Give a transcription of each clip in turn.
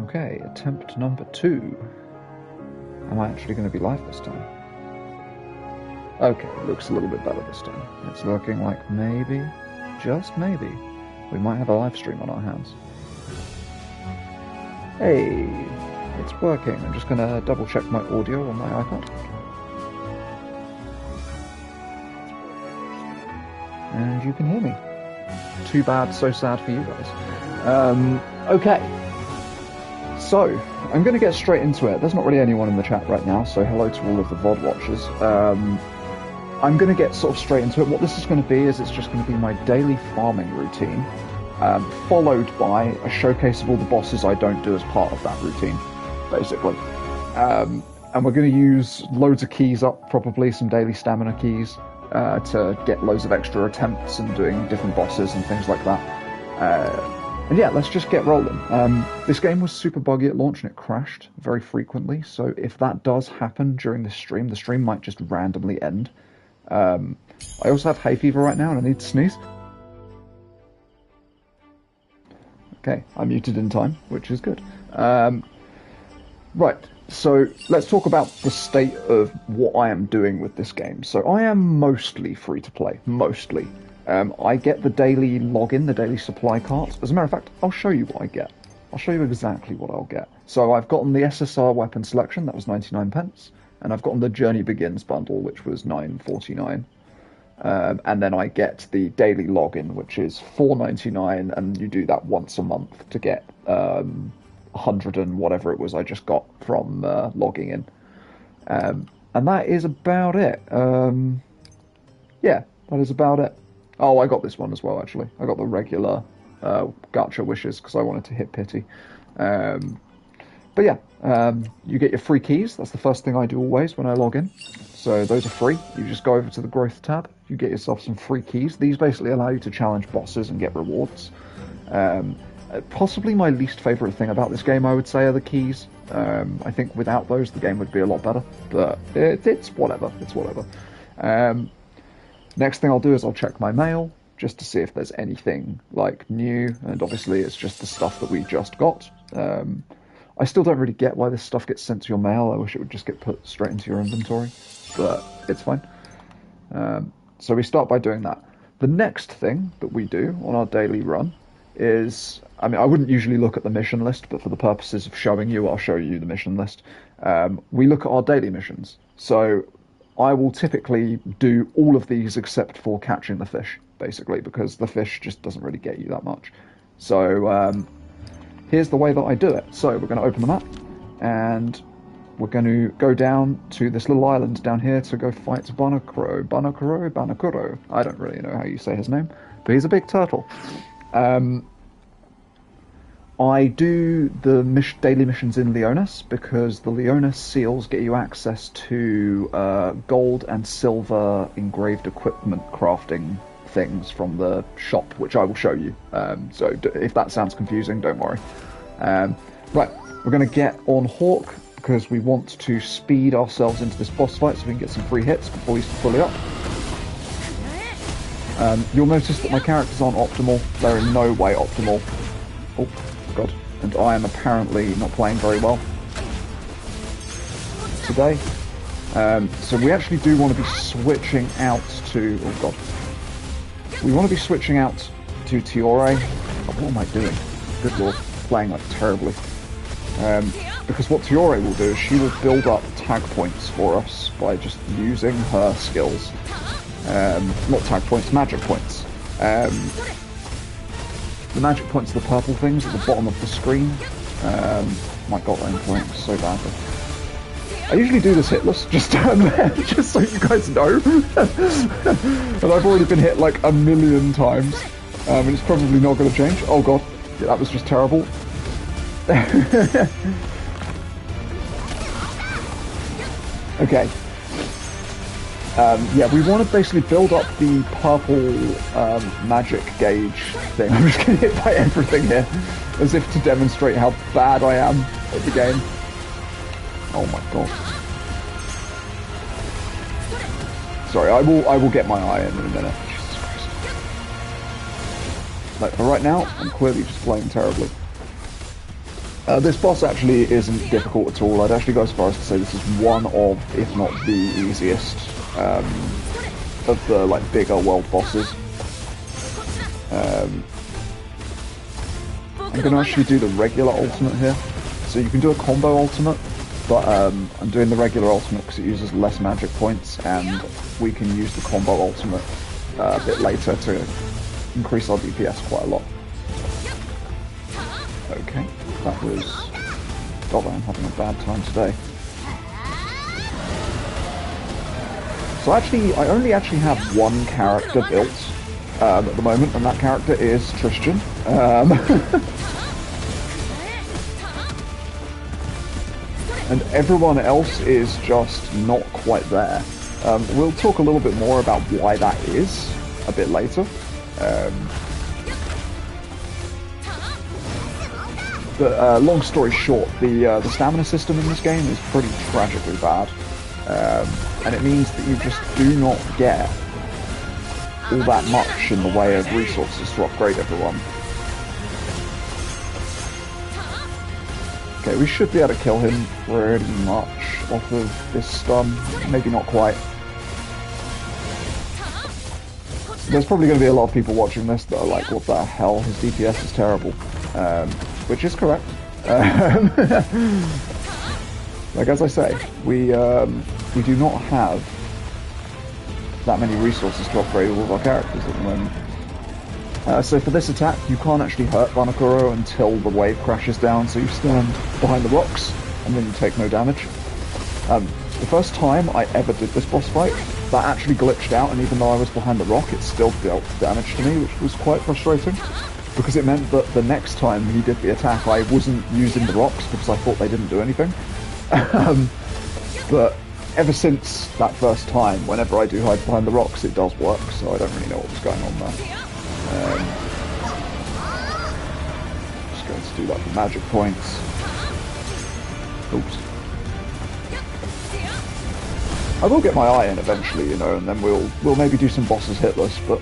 Okay, attempt number 2. Am I actually going to be live this time? Okay, it looks a little bit better this time. It's looking like maybe, just maybe, we might have a live stream on our hands. Hey, it's working. I'm just going to double check my audio on my iPad. And you can hear me. Too bad, so sad for you guys. Okay. So, I'm going to get straight into it. There's not really anyone in the chat right now, so hello to all of the VOD watchers. I'm going to get sort of straight into it. What this is going to be is it's just going to be my daily farming routine, followed by a showcase of all the bosses I don't do as part of that routine, basically. And we're going to use loads of keys up, probably some daily stamina keys, to get loads of extra attempts and doing different bosses and things like that. And yeah, let's just get rolling. This game was super buggy at launch and it crashed very frequently, so if that does happen during this stream, the stream might just randomly end. I also have hay fever right now and I need to sneeze. Okay, I muted in time, which is good. Right, so let's talk about the state of what I am doing with this game. So I am mostly free to play, mostly. I get the daily login, the daily supply cart. As a matter of fact, I'll show you what I get. I'll show you exactly what I'll get. So I've gotten the SSR weapon selection, that was 99 pence, and I've gotten the Journey Begins bundle, which was 9.49. And then I get the daily login, which is 4.99, and you do that once a month to get 100 and whatever it was I just got from logging in. And that is about it. Yeah, that is about it. Oh, I got this one as well, actually. I got the regular gacha wishes because I wanted to hit pity. But yeah, you get your free keys. That's the first thing I do always when I log in. So those are free. You just go over to the growth tab. You get yourself some free keys. These basically allow you to challenge bosses and get rewards. Possibly my least favourite thing about this game, I would say, are the keys. I think without those, the game would be a lot better. But it's whatever. It's whatever. Next thing I'll do is I'll check my mail, just to see if there's anything, like, new, and obviously it's just the stuff that we just got. I still don't really get why this stuff gets sent to your mail. I wish it would just get put straight into your inventory, but it's fine. So we start by doing that. The next thing that we do on our daily run is, I mean, I wouldn't usually look at the mission list, but for the purposes of showing you, I'll show you the mission list. We look at our daily missions. So I will typically do all of these except for catching the fish, basically, because the fish just doesn't really get you that much. So here's the way that I do it. So we're going to open the map, and we're going to go down to this little island down here to go fight Banakuro. I don't really know how you say his name, but he's a big turtle. I do the daily missions in Leonis because the Leonis seals get you access to gold and silver engraved equipment crafting things from the shop, which I will show you. So if that sounds confusing, don't worry. Right, we're going to get on Hawk because we want to speed ourselves into this boss fight so we can get some free hits before he's fully up. You'll notice that my characters aren't optimal. They're in no way optimal. Oh, God. And I am apparently not playing very well today. So we actually do want to be switching out to... Oh, God. We want to be switching out to Tiore. Oh, what am I doing? Good Lord. Playing, like, terribly. Because what Tiore will do is she will build up tag points for us by just using her skills. Not tag points, magic points. The magic points are the purple things at the bottom of the screen. My God, I'm playing so badly. I usually do this hitless, just so you guys know. And I've already been hit like a million times. And it's probably not going to change. Oh God, yeah, that was just terrible. Okay. Yeah, we want to basically build up the purple magic gauge thing. I'm just getting hit by everything here, as if to demonstrate how bad I am at the game. Oh my God. Sorry, I will get my eye in a minute. Jesus Christ. Like, for right now, I'm clearly just playing terribly. This boss actually isn't difficult at all. I'd actually go as far as to say this is one of, if not the easiest, of the like bigger world bosses. I'm going to actually do the regular ultimate here. So you can do a combo ultimate, but I'm doing the regular ultimate because it uses less magic points, and we can use the combo ultimate a bit later to increase our DPS quite a lot. Okay, that was... God, I'm having a bad time today. So actually, I only actually have one character built at the moment, and that character is Tristan. And everyone else is just not quite there. We'll talk a little bit more about why that is a bit later. But long story short, the stamina system in this game is pretty tragically bad. And it means that you just do not get all that much in the way of resources to upgrade everyone. Okay, we should be able to kill him pretty much off of this stun. Maybe not quite. There's probably going to be a lot of people watching this that are like, what the hell, his DPS is terrible. Which is correct. Like, as I say, we do not have that many resources to upgrade all of our characters at the moment. So for this attack, you can't actually hurt Banakuro until the wave crashes down, so you stand behind the rocks, and then you take no damage. The first time I ever did this boss fight, that actually glitched out, and even though I was behind the rock, it still dealt damage to me, which was quite frustrating, because it meant that the next time he did the attack, I wasn't using the rocks, because I thought they didn't do anything. But ever since that first time, whenever I do hide behind the rocks, it does work, so I don't really know what was going on there. Just going to do like the magic points. Oops. I will get my eye in eventually, you know, and then we'll maybe do some bosses hitless, but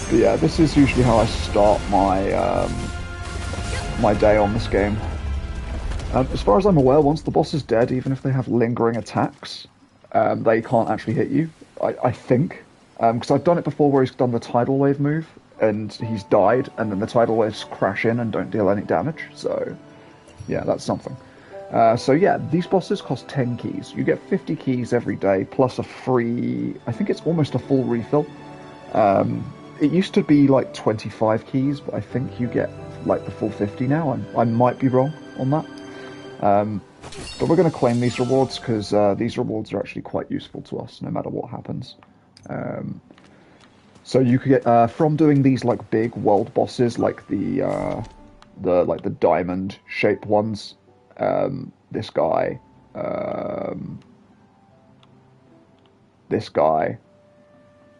but yeah, this is usually how I start my my day on this game. As far as I'm aware, once the boss is dead, even if they have lingering attacks, they can't actually hit you. I think, because I've done it before where he's done the tidal wave move and he's died, and then the tidal waves crash in and don't deal any damage. So, yeah, that's something. So yeah, these bosses cost 10 keys. You get 50 keys every day plus a free. I think it's almost a full refill. It used to be like 25 keys, but I think you get like the full 50 now. I might be wrong on that. But we're going to claim these rewards because these rewards are actually quite useful to us no matter what happens. So you could get from doing these like big world bosses, like the diamond shaped ones. This guy, this guy,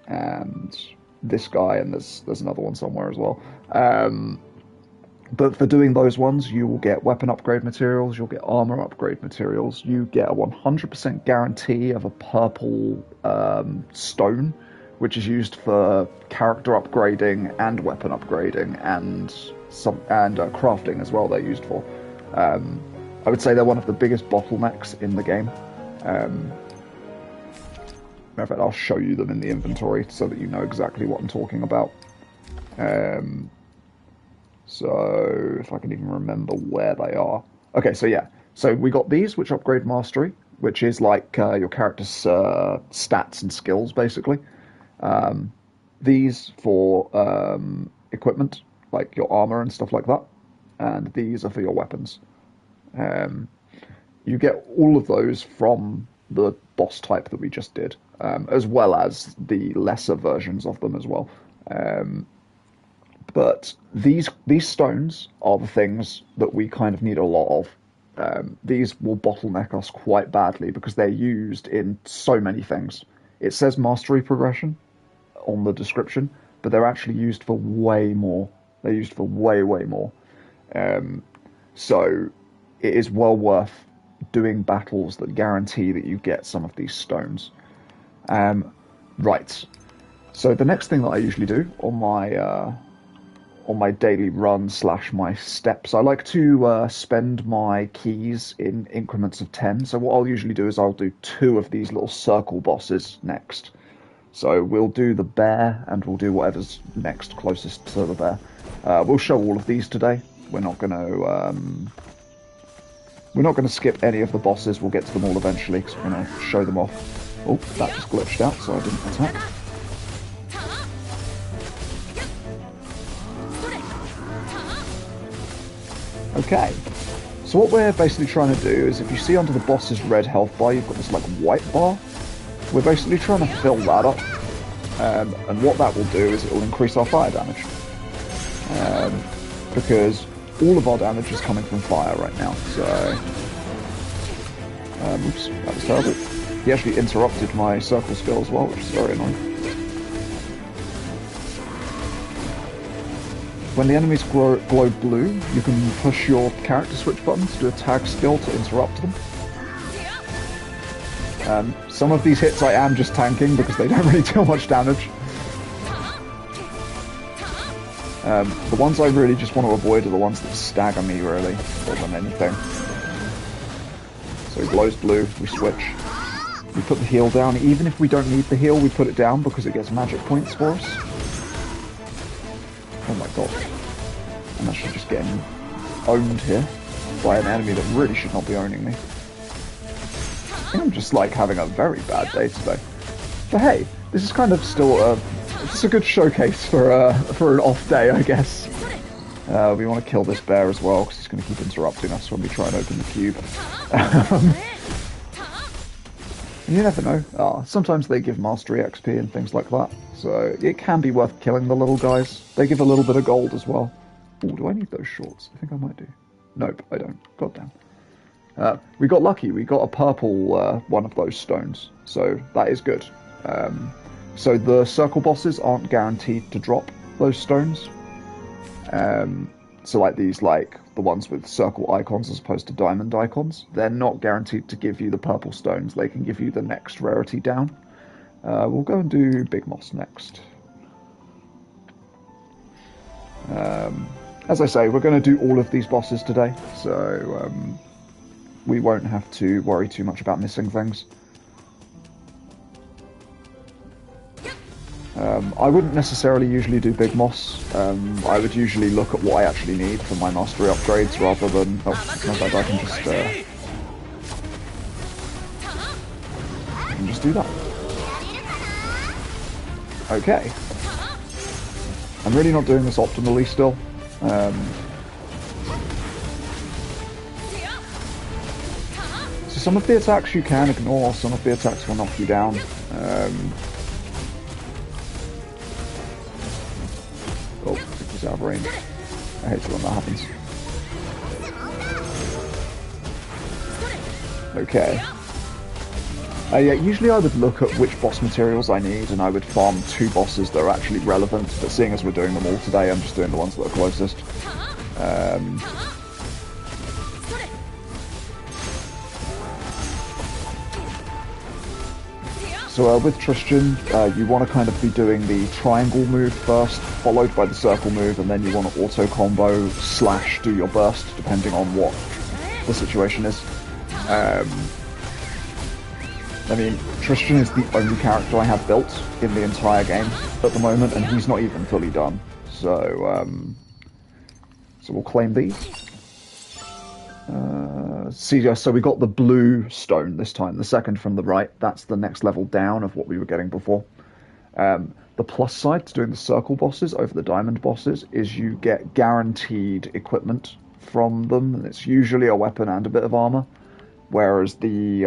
and this guy, and there's another one somewhere as well. But for doing those ones, you will get weapon upgrade materials, you'll get armor upgrade materials, you get a 100% guarantee of a purple stone, which is used for character upgrading and weapon upgrading and crafting as well. They're used for. I would say they're one of the biggest bottlenecks in the game. Matter of fact, I'll show you them in the inventory so that you know exactly what I'm talking about. So, if I can even remember where they are. Okay, so yeah. So we got these, which upgrade mastery, which is like your character's stats and skills, basically. These for equipment, like your armor and stuff like that. And these are for your weapons. You get all of those from the boss type that we just did, as well as the lesser versions of them as well. But these stones are the things that we kind of need a lot of. These will bottleneck us quite badly because they're used in so many things. It says mastery progression on the description, but they're actually used for way more. They're used for way, way more. So it is well worth doing battles that guarantee that you get some of these stones. Right. So the next thing that I usually do on on my daily run / my steps, I like to spend my keys in increments of 10. So what I'll usually do is I'll do 2 of these little circle bosses next. So we'll do the bear, and we'll do whatever's next closest to the bear. We'll show all of these today. We're not going to skip any of the bosses. We'll get to them all eventually because we're going to show them off. Oh, that just glitched out, so I didn't attack. Okay, so what we're basically trying to do is, if you see under the boss's red health bar, you've got this like white bar. We're basically trying to fill that up, and what that will do is it will increase our fire damage, because all of our damage is coming from fire right now. So, oops, that was terrible. He actually interrupted my circle skill as well, which is very annoying. When the enemies glow blue, you can push your character switch button to do a tag skill to interrupt them. Some of these hits I am just tanking because they don't really deal much damage. The ones I really just want to avoid are the ones that stagger me, really, more than anything. So he glows blue, we switch. We put the heal down. Even if we don't need the heal, we put it down because it gets magic points for us. Oh my god. I'm actually just getting owned here by an enemy that really should not be owning me. I think I'm just like having a very bad day today. But hey, this is kind of still it's a good showcase for an off day, I guess. We want to kill this bear as well because he's going to keep interrupting us when we try and open the cube. You never know. Sometimes they give mastery XP and things like that, so it can be worth killing the little guys. They give a little bit of gold as well. Oh, do I need those shorts? I think I might do. Nope, I don't. God damn. We got lucky. We got a purple one of those stones, so that is good. So the circle bosses aren't guaranteed to drop those stones. So like these, like the ones with circle icons as opposed to diamond icons, they're not guaranteed to give you the purple stones. They can give you the next rarity down. We'll go and do Big Moss next. As I say, we're going to do all of these bosses today, so we won't have to worry too much about missing things. I wouldn't necessarily usually do Big Moss. I would usually look at what I actually need for my mastery upgrades rather than... Oh, not bad, I can just do that. Okay. I'm really not doing this optimally still. So some of the attacks you can ignore, some of the attacks will knock you down. Oh, I think he's out of range. I hate it when that happens. Okay. Yeah, usually I would look at which boss materials I need, and I would farm 2 bosses that are actually relevant, but seeing as we're doing them all today, I'm just doing the ones that are closest. So with Tristan, you want to kind of be doing the triangle move first, followed by the circle move, and then you want to auto combo / do your burst, depending on what the situation is. I mean, Tristan is the only character I have built in the entire game at the moment, and he's not even fully done. So, so we'll claim these. So we got the blue stone this time, the second from the right. That's the next level down of what we were getting before. The plus side to doing the circle bosses over the diamond bosses is you get guaranteed equipment from them, and it's usually a weapon and a bit of armor. Whereas the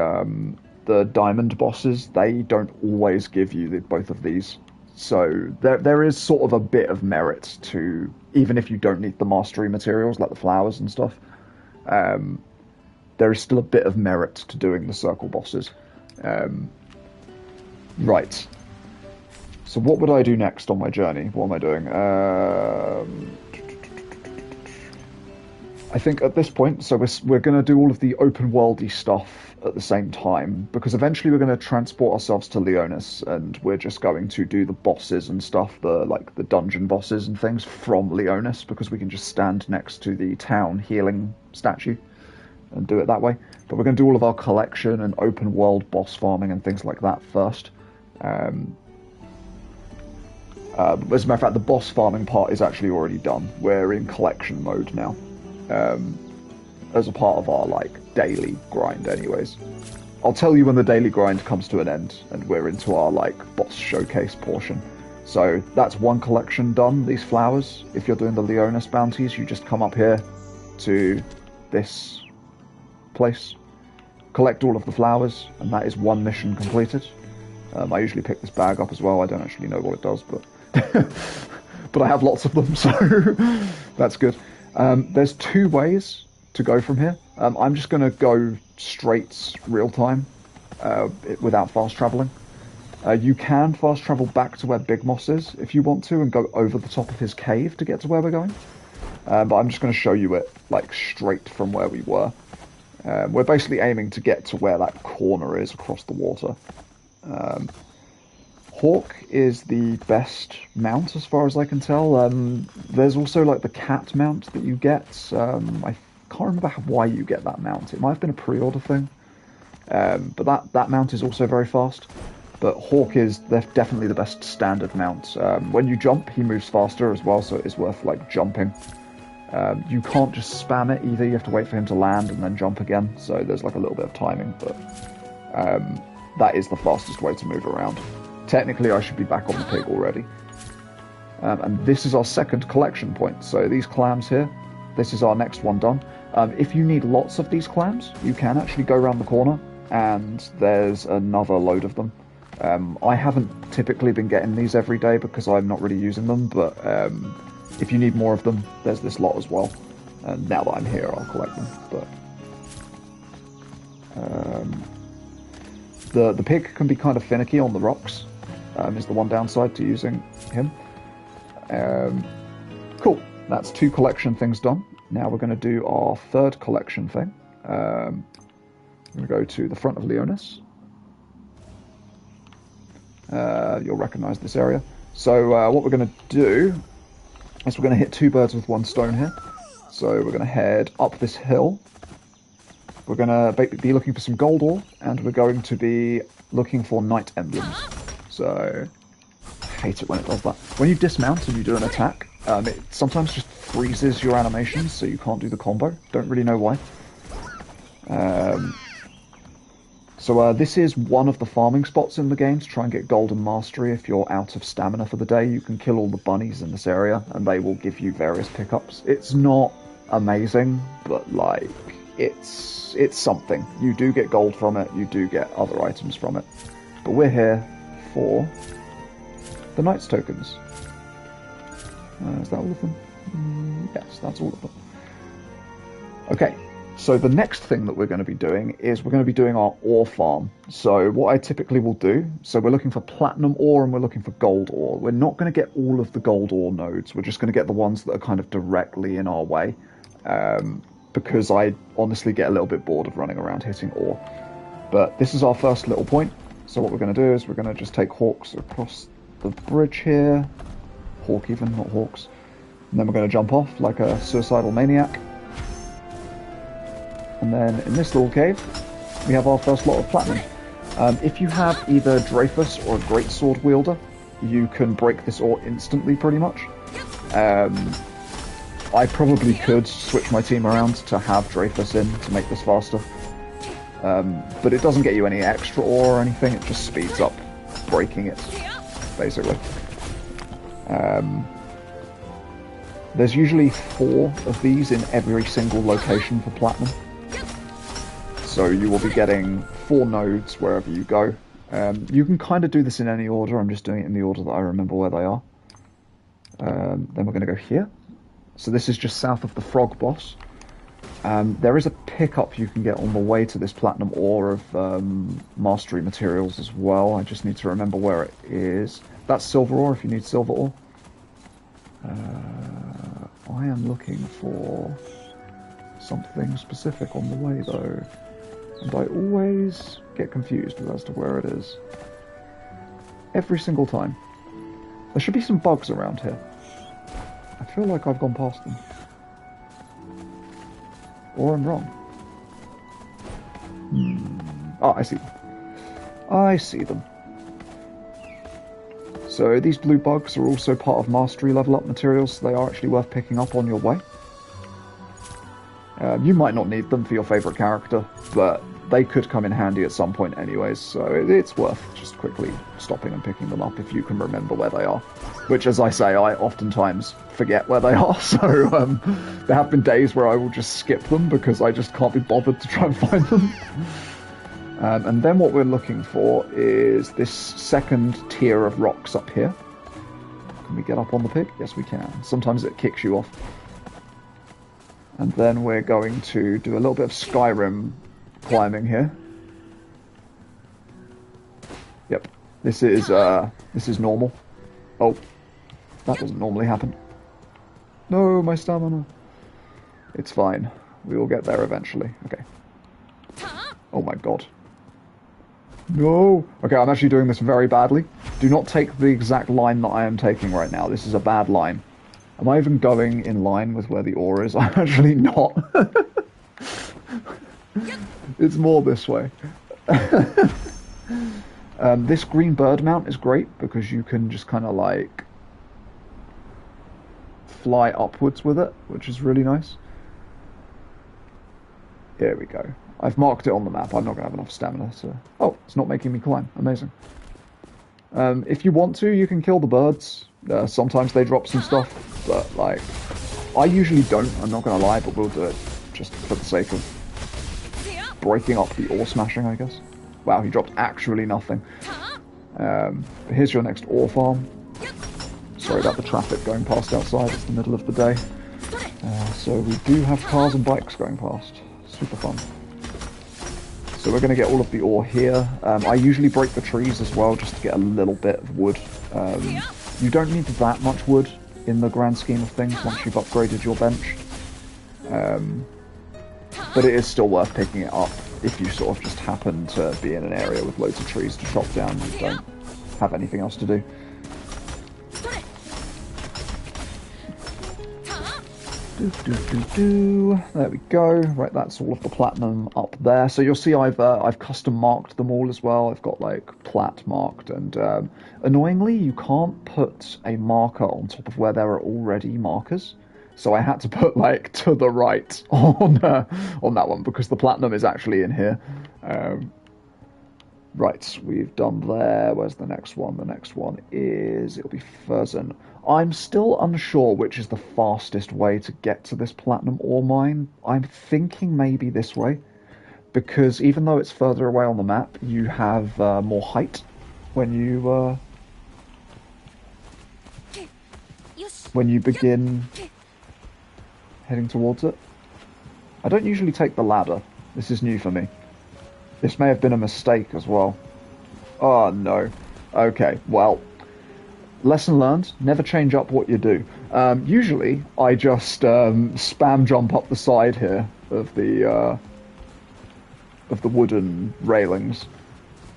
diamond bosses, they don't always give you both of these. So there is sort of a bit of merit to, even if you don't need the mastery materials like the flowers and stuff, there is still a bit of merit to doing the circle bosses. Right. So what would I do next on my journey? What am I doing? I think at this point, so we're going to do all of the open worldy stuff at the same time, because eventually we're going to transport ourselves to Leonis, and we're just going to do the bosses and stuff, the dungeon bosses and things from Leonis, because we can just stand next to the town healing statue and do it that way. But we're going to do all of our collection and open world boss farming and things like that first. As a matter of fact, the boss farming part is actually already done. We're in collection mode now. As a part of our daily grind anyways. I'll tell you when the daily grind comes to an end and we're into our boss showcase portion. So that's one collection done, these flowers. If you're doing the Leonis bounties, you just come up here to this place, collect all of the flowers, and that is one mission completed. I usually pick this bag up as well. I don't actually know what it does, but but I have lots of them, so that's good. There's two ways to go from here. I'm just going to go straight real time without fast traveling. You can fast travel back to where Big Moss is if you want to and go over the top of his cave to get to where we're going. But I'm just going to show you it straight from where we were. We're basically aiming to get to where that corner is across the water. Hawk is the best mount as far as I can tell. There's also the cat mount that you get. I can't remember why you get that mount. It might have been a pre-order thing. But that mount is also very fast. But Hawk is definitely the best standard mount. When you jump, he moves faster as well, so it is worth jumping. You can't just spam it either. You have to wait for him to land and then jump again. So there's a little bit of timing, but that is the fastest way to move around. Technically, I should be back on the pig already. And this is our second collection point. So these clams here, this is our next one done. If you need lots of these clams, you can actually go around the corner and there's another load of them. I haven't typically been getting these every day because I'm not really using them, but if you need more of them, there's this lot as well. And now that I'm here, I'll collect them. But the pig can be kind of finicky on the rocks, is the one downside to using him. Cool, that's two collection things done. Now we're going to do our third collection thing. I'm going to go to the front of Leonis. You'll recognise this area. So what we're going to do is we're going to hit two birds with one stone here. So we're going to head up this hill. We're going to be looking for some gold ore, and we're going to be looking for night emblems. So, I hate it when it does that. When you dismount and you do an attack, it sometimes just freezes your animations, so you can't do the combo. Don't really know why. So this is one of the farming spots in the game to try and get golden mastery. If you're out of stamina for the day, you can kill all the bunnies in this area, and they will give you various pickups. It's not amazing, but it's something. You do get gold from it, you do get other items from it. But we're here for the Knights tokens. Is that all of them? Yes, that's all of them. Okay, so the next thing that we're going to be doing is we're going to be doing our ore farm. So what I typically will do, so we're looking for platinum ore and we're looking for gold ore. We're not going to get all of the gold ore nodes, we're just going to get the ones that are kind of directly in our way. Because I honestly get a little bit bored of running around hitting ore. But this is our first little point. So what we're going to do is we're going to just take Hawks across the bridge here. Hawk even, not Hawks. And then we're going to jump off like a suicidal maniac. And then in this little cave, we have our first lot of platinum. If you have either Dreyfus or a Greatsword Wielder, you can break this ore instantly pretty much. I probably could switch my team around to have Dreyfus in to make this faster. But it doesn't get you any extra ore or anything, it just speeds up breaking it, basically. There's usually 4 of these in every single location for platinum. So you will be getting 4 nodes wherever you go. You can kind of do this in any order, I'm just doing it in the order that I remember where they are. Then we're going to go here. So this is just south of the frog boss. There is a pickup you can get on the way to this platinum ore of mastery materials as well. I just need to remember where it is. That's silver ore if you need silver ore. I am looking for something specific on the way, though. And I always get confused as to where it is. Every single time. There should be some bugs around here. I feel like I've gone past them. Or I'm wrong. Oh, I see them. I see them. So these blue bugs are also part of mastery level up materials, so they are actually worth picking up on your way. You might not need them for your favourite character, but they could come in handy at some point anyways, so it's worth just quickly stopping and picking them up if you can remember where they are. Which, as I say, I oftentimes forget where they are, so there have been days where I will just skip them because I just can't be bothered to try and find them. And then what we're looking for is this second tier of rocks up here. Can we get up on the pig? Yes, we can. Sometimes it kicks you off. And then we're going to do a little bit of Skyrim climbing here. Yep, this is normal. Oh, that doesn't normally happen. No, my stamina. It's fine. We will get there eventually. Okay. Oh my god. No! Okay, I'm actually doing this very badly. Do not take the exact line that I am taking right now. This is a bad line. Am I even going in line with where the ore is? I'm actually not. It's more this way. This green bird mount is great because you can just kind of like fly upwards with it, which is really nice. Here we go. I've marked it on the map. I'm not going to have enough stamina to... Oh, it's not making me climb. Amazing. If you want to, you can kill the birds. Sometimes they drop some stuff, but, like, I usually don't, I'm not going to lie, but we'll do it just for the sake of breaking up the ore smashing, I guess. Wow, he dropped actually nothing. Here's your next ore farm. Sorry about the traffic going past outside. It's the middle of the day. So we do have cars and bikes going past. Super fun. So we're going to get all of the ore here. I usually break the trees as well, just to get a little bit of wood. You don't need that much wood in the grand scheme of things once you've upgraded your bench. But it is still worth picking it up if you sort of just happen to be in an area with loads of trees to chop down and you don't have anything else to do. There we go. Right, that's all of the platinum up there. So you'll see I've custom marked them all as well. I've got like plat marked, and annoyingly you can't put a marker on top of where there are already markers. So I had to put like to the right on that one because the platinum is actually in here. Right, we've done there. Where's the next one? The next one is, it'll be Furzin. I'm still unsure which is the fastest way to get to this platinum ore mine. I'm thinking maybe this way, because even though it's further away on the map, you have more height when you begin heading towards it. I don't usually take the ladder. This is new for me. This may have been a mistake as well. Oh no. Okay, well, lesson learned, never change up what you do. Usually, I just spam jump up the side here of the wooden railings,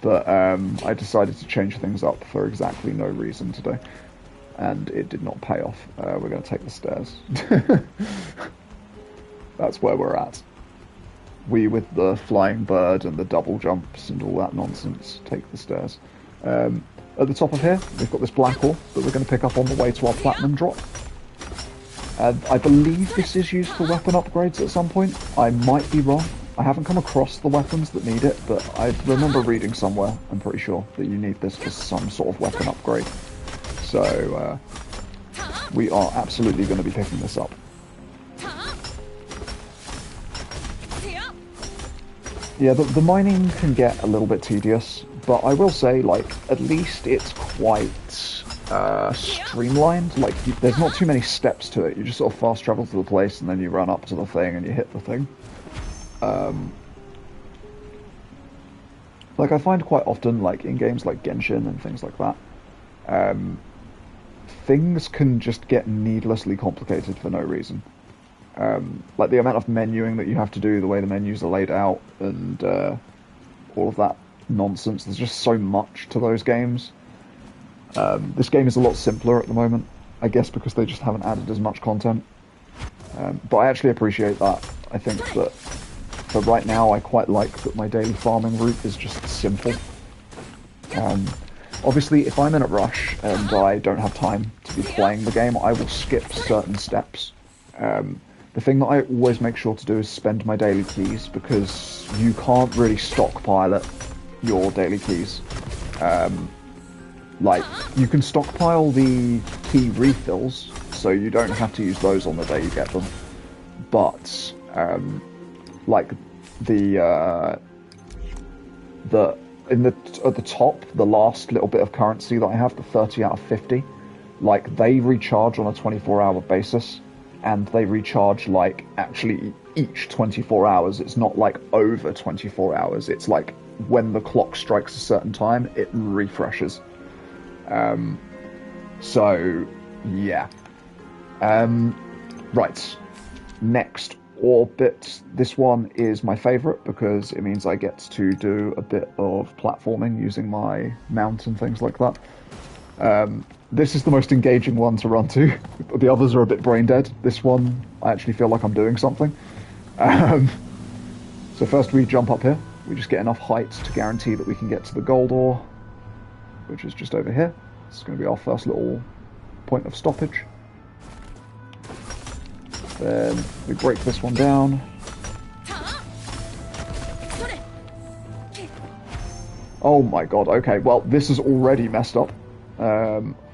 but I decided to change things up for exactly no reason today, and it did not pay off. We're going to take the stairs. That's where we're at. We, with the flying bird and the double jumps and all that nonsense, take the stairs. At the top of here, we've got this black ore that we're going to pick up on the way to our platinum drop. I believe this is used for weapon upgrades at some point. I might be wrong. I haven't come across the weapons that need it, but I remember reading somewhere, I'm pretty sure, that you need this for some sort of weapon upgrade. So, we are absolutely going to be picking this up. Yeah, the mining can get a little bit tedious, but I will say, like, at least it's quite streamlined. Like, there's not too many steps to it. You just sort of fast travel to the place, and then you run up to the thing, and you hit the thing. Like, I find quite often, like, in games like Genshin and things like that, things can just get needlessly complicated for no reason. Like the amount of menuing that you have to do, the way the menus are laid out, and all of that nonsense. There's just so much to those games. This game is a lot simpler at the moment, I guess because they just haven't added as much content. But I actually appreciate that. I think that for right now, I quite like that my daily farming route is just simple. Obviously, if I'm in a rush and I don't have time to be playing the game, I will skip certain steps. The thing that I always make sure to do is spend my daily keys, because you can't really stockpile it, your daily keys. Like, you can stockpile the key refills, so you don't have to use those on the day you get them. But, like, at the top, the last little bit of currency that I have, the 30 out of 50, like, they recharge on a 24-hour basis, and they recharge, like, actually each 24 hours. It's not, like, over 24 hours. It's, like, when the clock strikes a certain time, it refreshes. So, yeah. Right. Next orbit. This one is my favourite because it means I get to do a bit of platforming using my mount and things like that. This is the most engaging one to run to. The others are a bit brain dead. This one, I actually feel like I'm doing something. So first we jump up here. We just get enough height to guarantee that we can get to the gold ore, which is just over here. It's going to be our first little point of stoppage. Then we break this one down. Oh my god, okay, well, this is already messed up.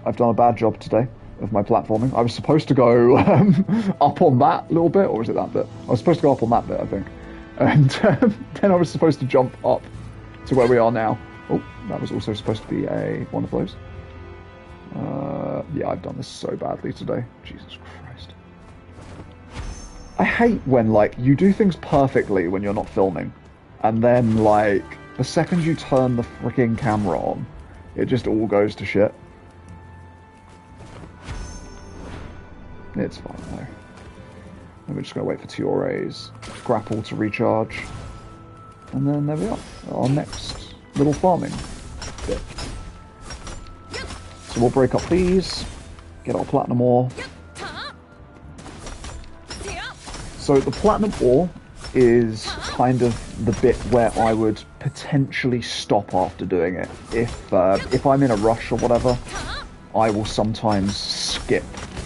I've done a bad job today of my platforming. I was supposed to go up on that little bit, or was it that bit? I was supposed to go up on that bit, I think. And then I was supposed to jump up to where we are now. Oh, that was also supposed to be one of those. Yeah, I've done this so badly today. Jesus Christ. I hate when, like, you do things perfectly when you're not filming, and then, like, the second you turn the freaking camera on, it just all goes to shit. It's fine, though. And we're just going to wait for Tiore's grapple to recharge. And then there we are. Our next little farming bit. So we'll break up these, get our platinum ore. So the platinum ore is kind of the bit where I would potentially stop after doing it. If I'm in a rush or whatever, I will sometimes skip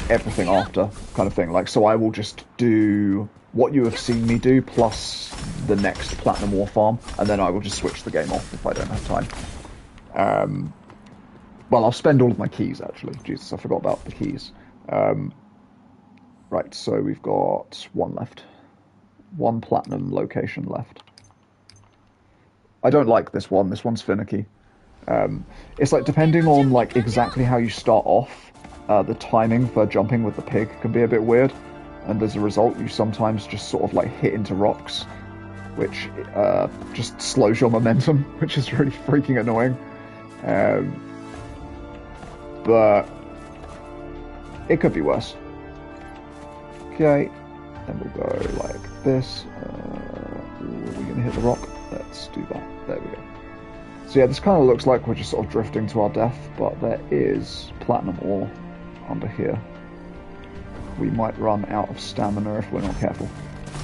everything after, kind of thing. Like, so I will just do what you have seen me do plus the next platinum ore farm, and then I will just switch the game off if I don't have time. Well, I'll spend all of my keys, actually. Jesus, I forgot about the keys. Right, so we've got one left. One platinum location left. I don't like this one. This one's finicky. It's like, depending on, like, exactly how you start off, the timing for jumping with the pig can be a bit weird. And as a result, you sometimes just sort of, like, hit into rocks, which just slows your momentum, which is really freaking annoying. But it could be worse. Okay, then we'll go like this. Are we going to hit the rock? Let's do that. There we go. So yeah, this kind of looks like we're just sort of drifting to our death, but there is platinum ore under here. We might run out of stamina if we're not careful.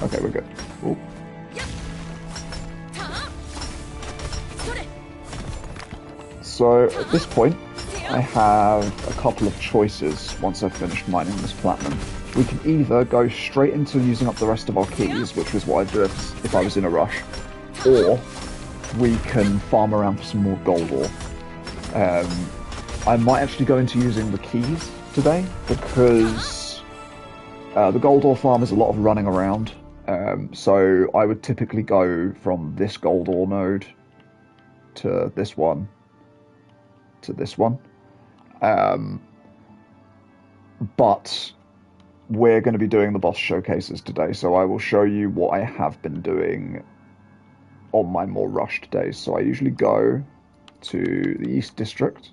Okay, we're good. Ooh. So at this point, I have a couple of choices once I've finished mining this platinum. We can either go straight into using up the rest of our keys, which was what I'd do if I was in a rush, or we can farm around for some more gold ore. I might actually go into using the keys today, because the gold ore farm is a lot of running around. So I would typically go from this gold ore node to this one to this one. But we're going to be doing the boss showcases today, so I will show you what I have been doing on my more rushed days. So I usually go to the East District.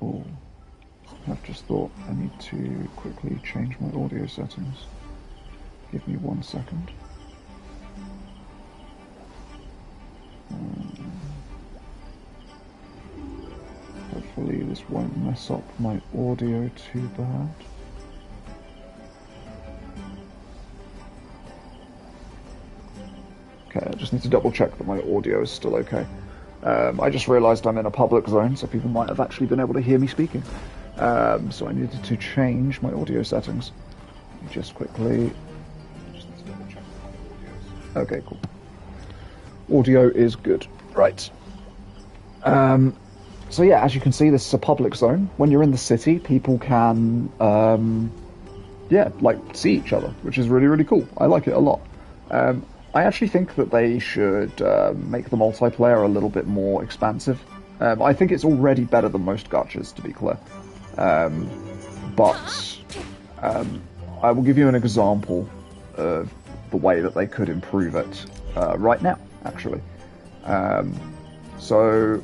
Ooh. I've just thought I need to quickly change my audio settings. Give me 1 second. Hopefully this won't mess up my audio too bad. Okay, I just need to double check that my audio is still okay. I just realised I'm in a public zone, so people might have actually been able to hear me speaking. So I needed to change my audio settings. Just quickly. Just need to double check that my audio is... Okay, cool. Audio is good. Right. So yeah, as you can see, this is a public zone. When you're in the city, people can, see each other, which is really, really cool. I like it a lot. I actually think that they should make the multiplayer a little bit more expansive. I think it's already better than most gachas, to be clear. But I will give you an example of the way that they could improve it right now, actually. So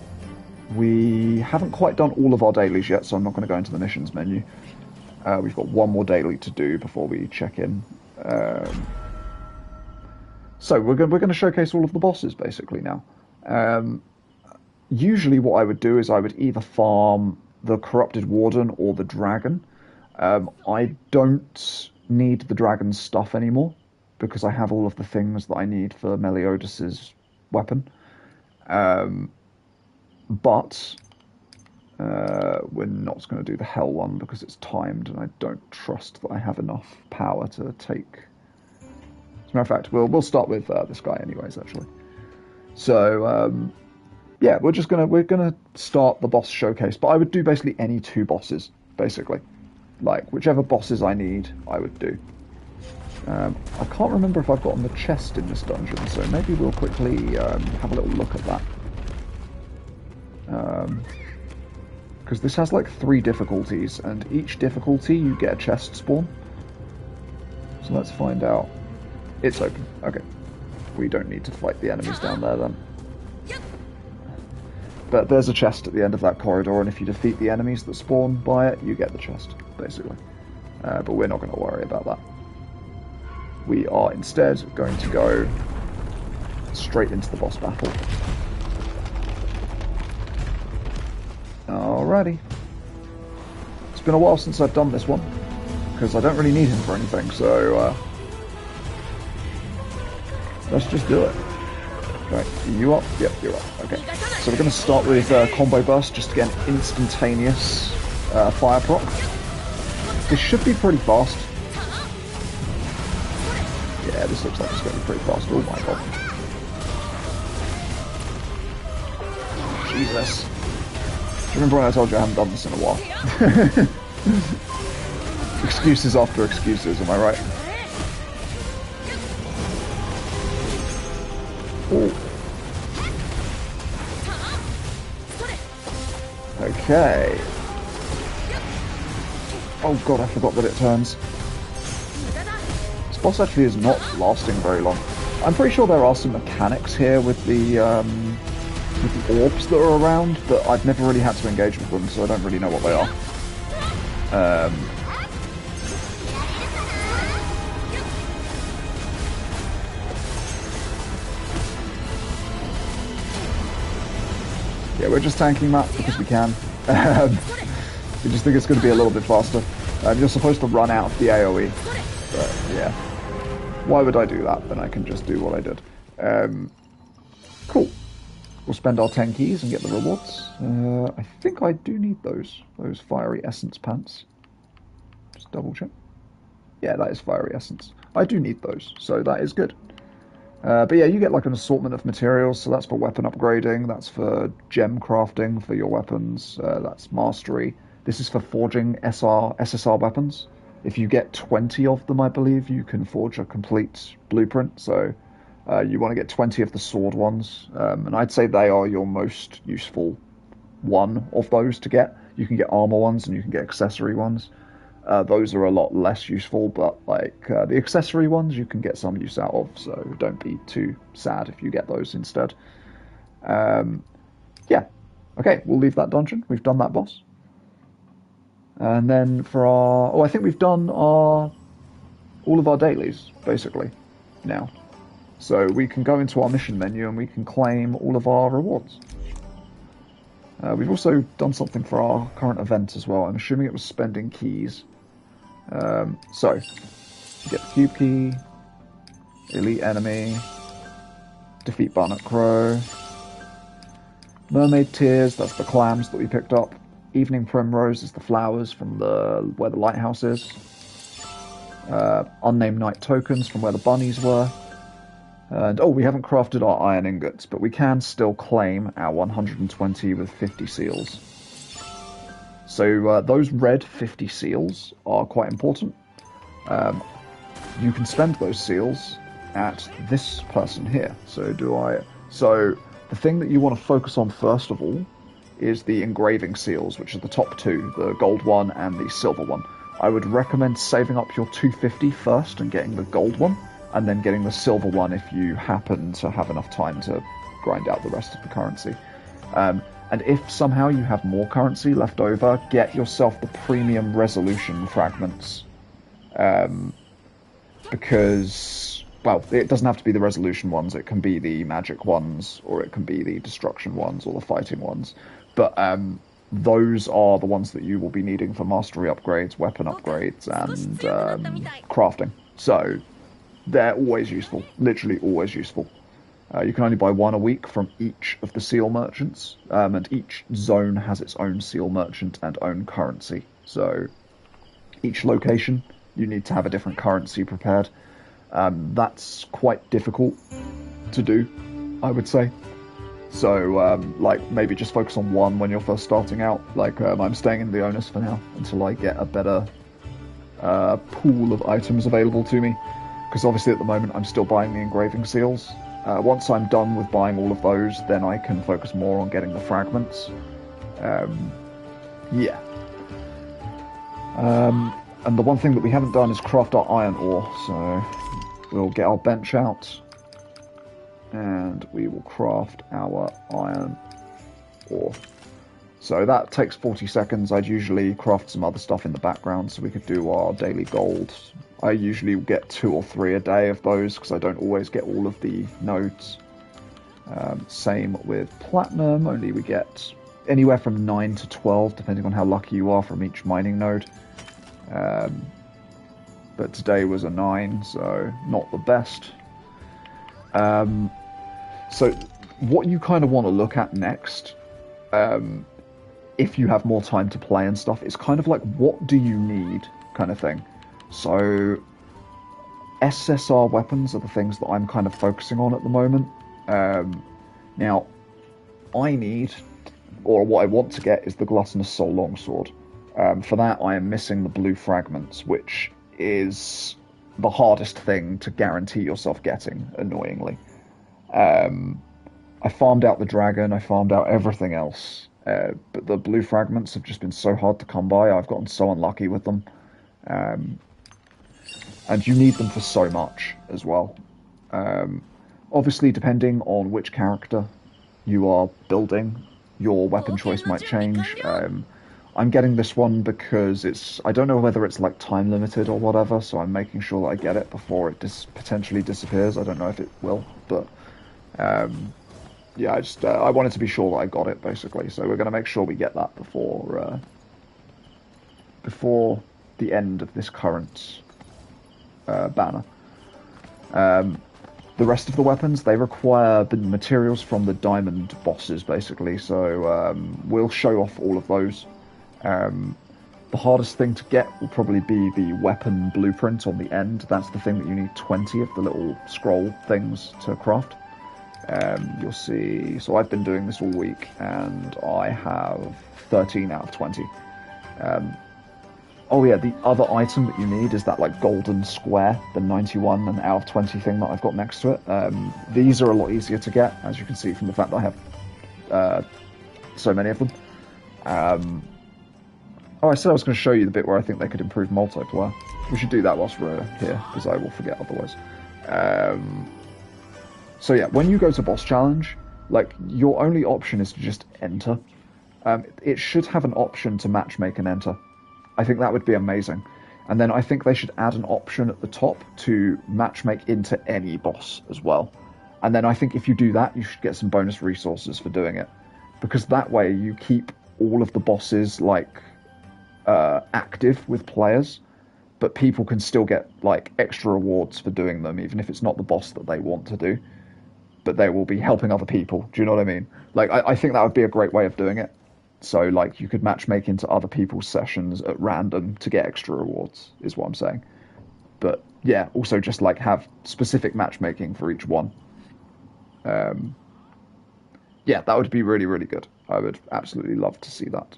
we haven't quite done all of our dailies yet, so I'm not going to go into the missions menu. We've got one more daily to do before we check in. So we're going to showcase all of the bosses basically now. Usually what I would do is I would either farm the Corrupted Warden or the Dragon. I don't need the Dragon's stuff anymore because I have all of the things that I need for Meliodas' weapon. But we're not going to do the Hell one because it's timed and I don't trust that I have enough power to take... As a matter of fact, we'll start with this guy anyways, actually. So, yeah, we're gonna start the boss showcase, but I would do basically any 2 bosses, basically. Like, whichever bosses I need, I would do. I can't remember if I've gotten the chest in this dungeon, so maybe we'll quickly have a little look at that. Because this has like 3 difficulties, and each difficulty you get a chest spawn. So let's find out. It's open. Okay. We don't need to fight the enemies down there then. But there's a chest at the end of that corridor, and if you defeat the enemies that spawn by it, you get the chest, basically. But we're not going to worry about that. We are instead going to go straight into the boss battle. Alrighty. It's been a while since I've done this one, because I don't really need him for anything, so let's just do it. Okay, you up? Yep, you're up. Okay. So we're going to start with Combo Burst, just to get an instantaneous fire proc. This should be pretty fast. Yeah, this looks like it's going to be pretty fast. Oh my god. Jesus. Do you remember when I told you I haven't done this in a while? Excuses after excuses, am I right? Oh. Okay. Oh god, I forgot that it turns. This boss actually is not lasting very long. I'm pretty sure there are some mechanics here with the orbs that are around, but I've never really had to engage with them, so I don't really know what they are. Yeah, we're just tanking that because we can. We just think it's going to be a little bit faster. You're supposed to run out of the AoE, but yeah. Why would I do that? Then I can just do what I did. Cool. We'll spend our 10 keys and get the rewards. I think I do need those fiery essence pants. Just double check. Yeah, that is fiery essence. I do need those, so that is good. But yeah, you get like an assortment of materials, so that's for weapon upgrading, that's for gem crafting for your weapons, that's mastery. This is for forging SSR weapons. If you get 20 of them, I believe, you can forge a complete blueprint, so you want to get 20 of the sword ones, and I'd say they are your most useful one of those to get. You can get armor ones and you can get accessory ones. Those are a lot less useful, but like the accessory ones you can get some use out of, so don't be too sad if you get those instead. Yeah, okay, we'll leave that dungeon. We've done that boss. And then for our... Oh, I think we've done all of our dailies, basically, now. So we can go into our mission menu and we can claim all of our rewards. We've also done something for our current event as well. I'm assuming it was spending keys. So, get the cube key, elite enemy, defeat Barnet Crow, mermaid tears, that's the clams that we picked up. Evening primrose is the flowers from where the lighthouse is. Unnamed night tokens from where the bunnies were. And, oh, we haven't crafted our iron ingots, but we can still claim our 120 with 50 seals. So those red 50 seals are quite important. You can spend those seals at this person here. So the thing that you want to focus on first of all is the engraving seals, which are the top two, the gold one and the silver one. I would recommend saving up your 250 first and getting the gold one, and then getting the silver one if you happen to have enough time to grind out the rest of the currency. And if somehow you have more currency left over, get yourself the premium resolution fragments. Because, well, it doesn't have to be the resolution ones, it can be the magic ones, or it can be the destruction ones, or the fighting ones. But those are the ones that you will be needing for mastery upgrades, weapon upgrades, and crafting. So they're always useful, literally always useful. You can only buy one a week from each of the seal merchants, and each zone has its own seal merchant and own currency. So each location, you need to have a different currency prepared. That's quite difficult to do, I would say. So, like, maybe just focus on one when you're first starting out. Like, I'm staying in the Onus for now until I get a better pool of items available to me. Because obviously at the moment I'm still buying the engraving seals. Once I'm done with buying all of those, then I can focus more on getting the fragments. Yeah. And the one thing that we haven't done is craft our iron ore, so we'll get our bench out and we will craft our iron ore. So that takes 40 seconds. I'd usually craft some other stuff in the background so we could do our daily gold. I usually get 2 or 3 a day of those because I don't always get all of the nodes. Same with platinum, only we get anywhere from 9 to 12 depending on how lucky you are from each mining node. But today was a 9, so not the best. So what you kind of want to look at next, if you have more time to play and stuff, is kind of like, what do you need kind of thing. So SSR weapons are the things that I'm kind of focusing on at the moment. Now, I need, or what I want to get, is the Gluttonous Soul Longsword. For that, I am missing the blue fragments, which is the hardest thing to guarantee yourself getting, annoyingly. I farmed out the dragon, I farmed out everything else, but the blue fragments have just been so hard to come by. I've gotten so unlucky with them. And you need them for so much as well. Obviously, depending on which character you are building, your weapon choice might change. I'm getting this one because I don't know whether it's like time limited or whatever, so I'm making sure that I get it before it potentially disappears. I don't know if it will, but yeah, I wanted to be sure that I got it, basically. So we're going to make sure we get that before the end of this current banner. The rest of the weapons, they require the materials from the diamond bosses, basically, so we'll show off all of those. The hardest thing to get will probably be the weapon blueprint on the end. That's the thing that you need 20 of the little scroll things to craft. You'll see, so I've been doing this all week, and I have 13 out of 20. Oh yeah, the other item that you need is that like golden square, the 91 and out of 20 thing that I've got next to it. These are a lot easier to get, as you can see from the fact that I have so many of them. Oh, I said I was going to show you the bit where I think they could improve multiplayer. We should do that whilst we're here, because I will forget otherwise. So yeah, when you go to boss challenge, like, your only option is to just enter. It should have an option to matchmake and enter. I think that would be amazing. And then I think they should add an option at the top to matchmake into any boss as well. And then I think if you do that, you should get some bonus resources for doing it. Because that way you keep all of the bosses like active with players, but people can still get like extra rewards for doing them, even if it's not the boss that they want to do. But they will be helping other people. Do you know what I mean? Like I think that would be a great way of doing it. So like you could matchmake into other people's sessions at random to get extra rewards, is what I'm saying. But yeah, also just like have specific matchmaking for each one. Yeah, that would be really, really good. I would absolutely love to see that.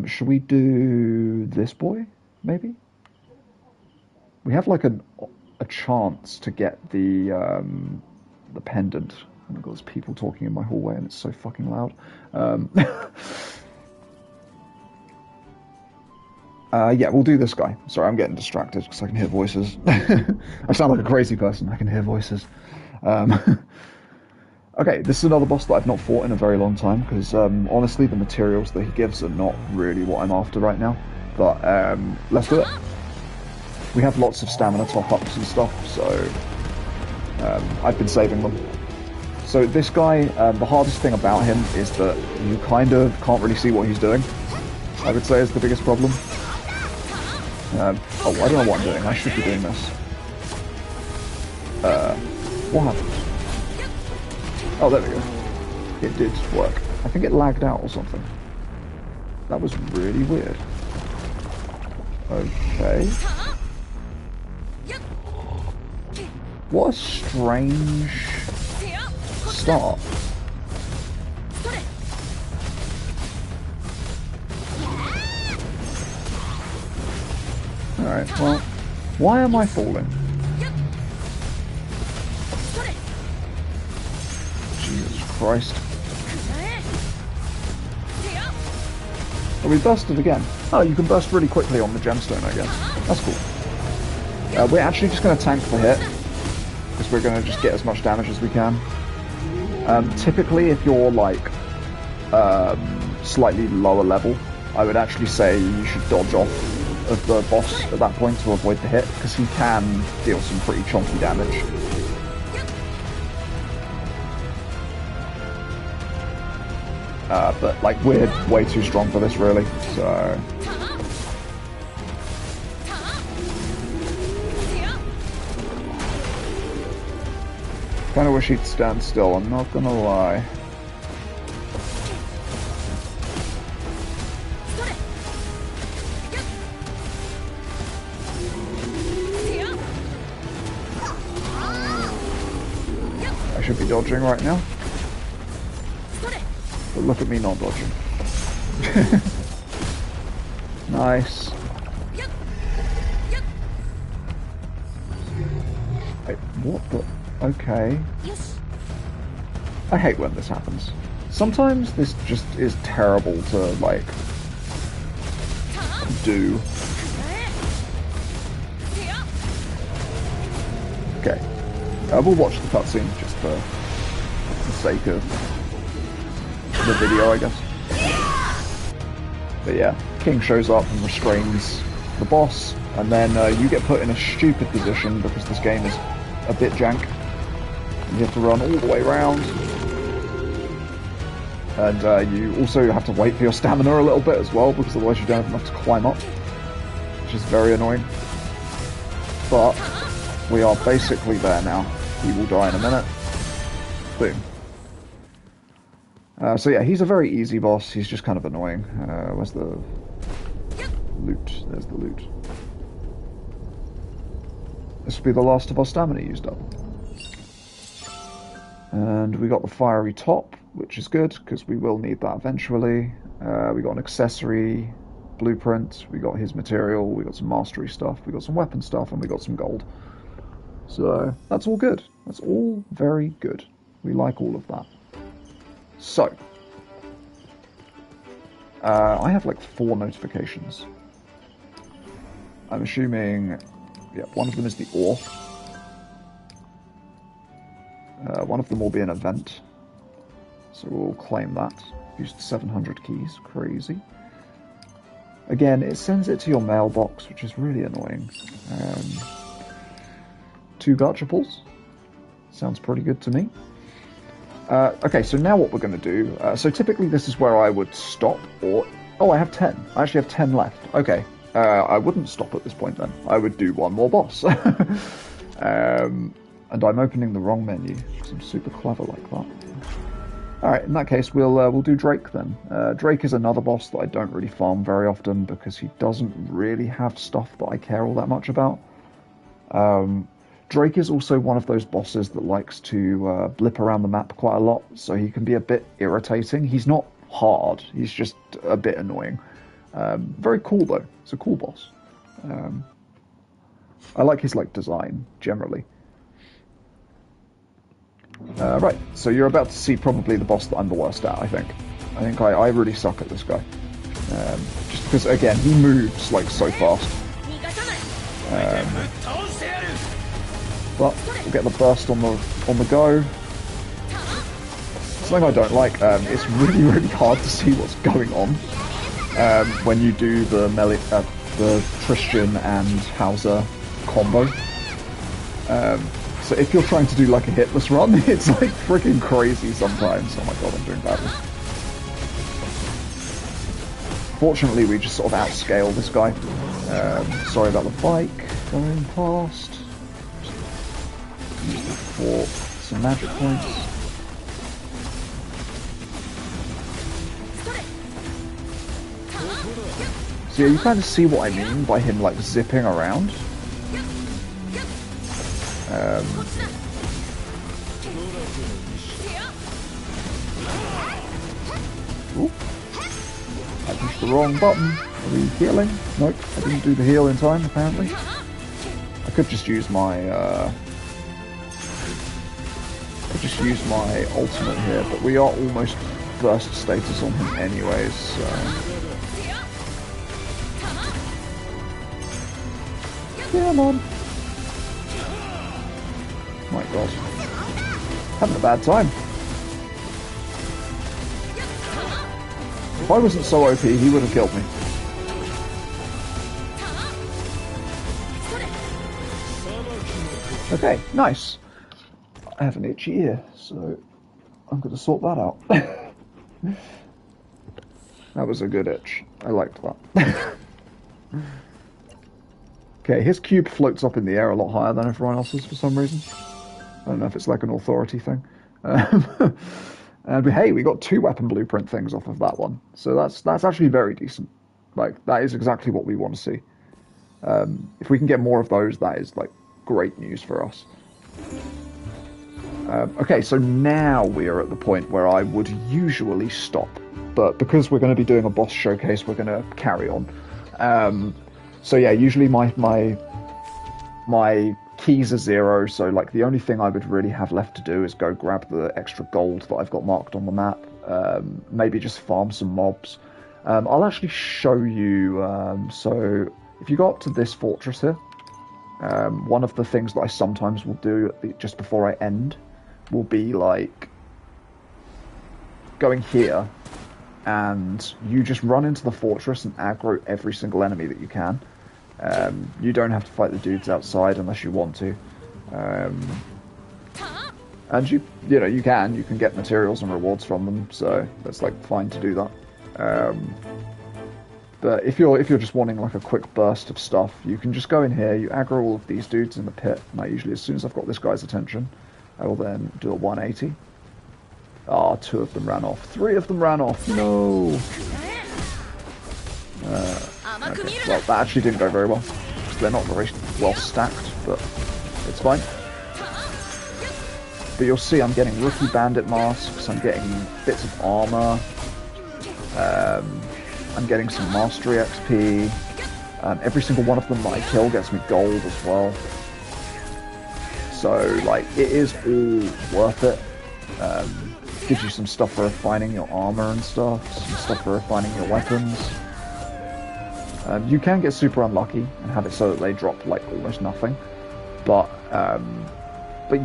Should we do this boy, maybe? We have like a chance to get the pendant. Oh my god, there's people talking in my hallway and it's so fucking loud. Yeah, we'll do this guy. Sorry, I'm getting distracted because I can hear voices. I sound like a crazy person. I can hear voices. Okay, this is another boss that I've not fought in a very long time because honestly the materials that he gives are not really what I'm after right now. But let's do it. We have lots of stamina top-ups and stuff, so I've been saving them. So this guy, the hardest thing about him is that you kind of can't really see what he's doing. I would say is the biggest problem. Oh, I don't know what I'm doing. I should be doing this. What happened? Oh, there we go. It did work. I think it lagged out or something. That was really weird. Okay. What a strange start. Alright, well, why am I falling? Jesus Christ. Oh, we busted again. Oh, you can burst really quickly on the gemstone, I guess. That's cool. We're actually just going to tank the hit, because we're going to just get as much damage as we can. Typically, if you're, like, slightly lower level, I would actually say you should dodge off of the boss at that point to avoid the hit, because he can deal some pretty chunky damage. But like we're way too strong for this really, so kind of wish he'd stand still, I'm not gonna lie. I should be dodging right now. But look at me not dodging. Nice. Wait, what the... Okay. I hate when this happens. Sometimes this just is terrible to, like, do. Okay. We'll watch the cutscene just for the sake of the video, I guess. But yeah, King shows up and restrains the boss, and then you get put in a stupid position because this game is a bit jank. You have to run all the way around, and you also have to wait for your stamina a little bit as well, because otherwise you don't have enough to climb up, which is very annoying. But we are basically there now. He will die in a minute. Boom. So yeah, he's a very easy boss. He's just kind of annoying. Where's the loot? There's the loot. This will be the last of our stamina used up. And we got the fiery top, which is good, because we will need that eventually. We got an accessory blueprint, we got his material, we got some mastery stuff, we got some weapon stuff, and we got some gold. So, that's all good. That's all very good. We like all of that. So, I have like 4 notifications. I'm assuming, yeah, one of them is the ore. One of them will be an event. So we'll claim that. Used 700 keys, crazy. Again, it sends it to your mailbox, which is really annoying. 2 gacha pulls. Sounds pretty good to me. Okay, so now what we're going to do... so typically this is where I would stop, or... Oh, I have 10. I actually have 10 left. Okay. I wouldn't stop at this point then. I would do one more boss. And I'm opening the wrong menu, because I'm super clever like that. Alright, in that case, we'll do Drake then. Drake is another boss that I don't really farm very often, because he doesn't really have stuff that I care all that much about. Drake is also one of those bosses that likes to blip around the map quite a lot, so he can be a bit irritating. He's not hard, he's just a bit annoying. Very cool though, it's a cool boss. I like his design, generally. Right, so you're about to see probably the boss that I'm the worst at, I think. I really suck at this guy. Just because, again, he moves so fast. But we'll get the burst on the go. Something I don't like, it's really, really hard to see what's going on when you do the Christian and Hauser combo. So if you're trying to do a hitless run, it's freaking crazy sometimes. Oh my god, I'm doing badly. Fortunately, we just sort of outscale this guy. Sorry about the bike going past. Use it for some magic points. So yeah, you kind of see what I mean by him zipping around. Ooh. I pushed the wrong button. Are we healing? Nope, I didn't do the heal in time, apparently. I could just use my ultimate here, but we are almost burst status on him anyways, so... Come on! My god. Having a bad time. If I wasn't so OP, he would have killed me. Okay, nice. I have an itchy ear, so I'm going to sort that out. That was a good itch. I liked that. Okay, his cube floats up in the air a lot higher than everyone else's for some reason. I don't know if it's an authority thing. And hey, we got 2 weapon blueprint things off of that one. So that's actually very decent. That is exactly what we want to see. If we can get more of those, that is great news for us. Okay, so now we are at the point where I would usually stop. But because we're going to be doing a boss showcase, we're going to carry on. So yeah, usually my keys are 0, so the only thing I would really have left to do is go grab the extra gold that I've got marked on the map, maybe just farm some mobs. I'll actually show you, so if you go up to this fortress here, one of the things that I sometimes will do just before I end will be going here, and you just run into the fortress and aggro every single enemy that you can. You don't have to fight the dudes outside unless you want to. And you can get materials and rewards from them, so that's fine to do that. But if you're just wanting a quick burst of stuff, you can just go in here, you aggro all of these dudes in the pit, and I usually, as soon as I've got this guy's attention, I will then do a 180. Ah, 2 of them ran off. 3 of them ran off. No! Okay. Well, that actually didn't go very well. They're not very well stacked, but it's fine. But you'll see I'm getting rookie bandit masks, I'm getting bits of armor, I'm getting some mastery XP. Every single one of them that I kill gets me gold as well. So, it is all worth it. Gives you some stuff for refining your armor and stuff, some stuff for refining your weapons. You can get super unlucky and have it so that they drop almost nothing, but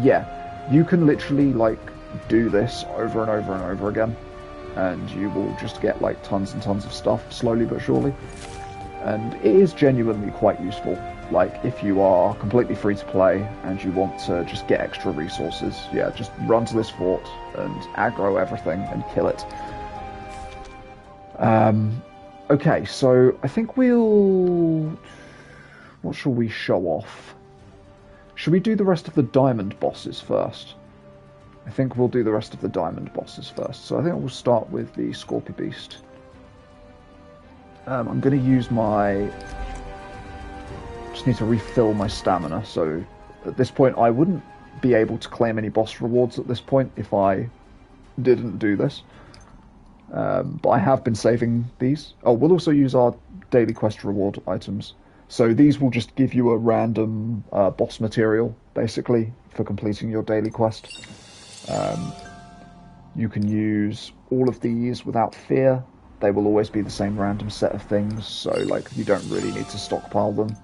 yeah, you can literally do this over and over and over again, and you will just get tons and tons of stuff slowly but surely. And it is genuinely quite useful. Like, if you are completely free to play and you want to just get extra resources, yeah, just run to this fort and aggro everything and kill it. Okay, so I think we'll... What shall we show off? Should we do the rest of the diamond bosses first? I think we'll do the rest of the diamond bosses first. So I think we'll start with the Scorpion Beast. I'm going to use my... Just need to refill my stamina, so at this point I wouldn't be able to claim any boss rewards at this point if I didn't do this. But I have been saving these. Oh, we'll also use our daily quest reward items. So these will just give you a random boss material, basically, for completing your daily quest. You can use all of these without fear. They will always be the same random set of things, so like you don't really need to stockpile them.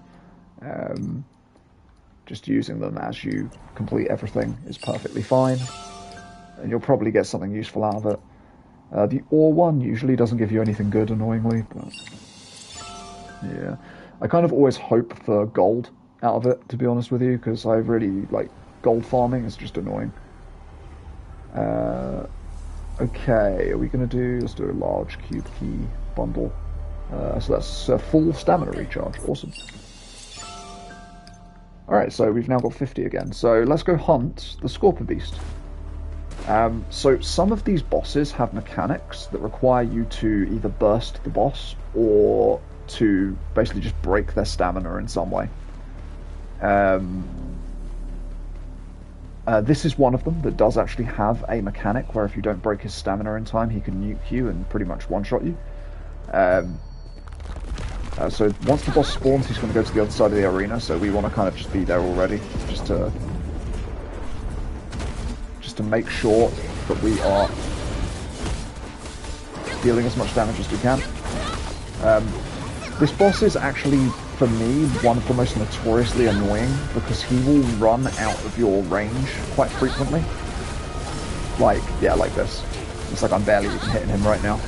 Just using them as you complete everything is perfectly fine, and you'll probably get something useful out of it. The ore one usually doesn't give you anything good, annoyingly, but yeah. I kind of always hope for gold out of it, to be honest with you, because I really like gold farming. It's just annoying. Okay, are we going to do... Let's do a large cube key bundle. So that's a full stamina recharge. Awesome. Alright, so we've now got 50 again. So let's go hunt the Scorpion Beast. So some of these bosses have mechanics that require you to either burst the boss or to basically just break their stamina in some way. This is one of them that does actually have a mechanic where if you don't break his stamina in time, he can nuke you and pretty much one-shot you. So once the boss spawns, he's going to go to the other side of the arena, so we want to kind of just be there already, just to make sure that we are dealing as much damage as we can. This boss is actually, for me, one of the most notoriously annoying, because he will run out of your range quite frequently. Like, yeah, like this. It's like I'm barely even hitting him right now.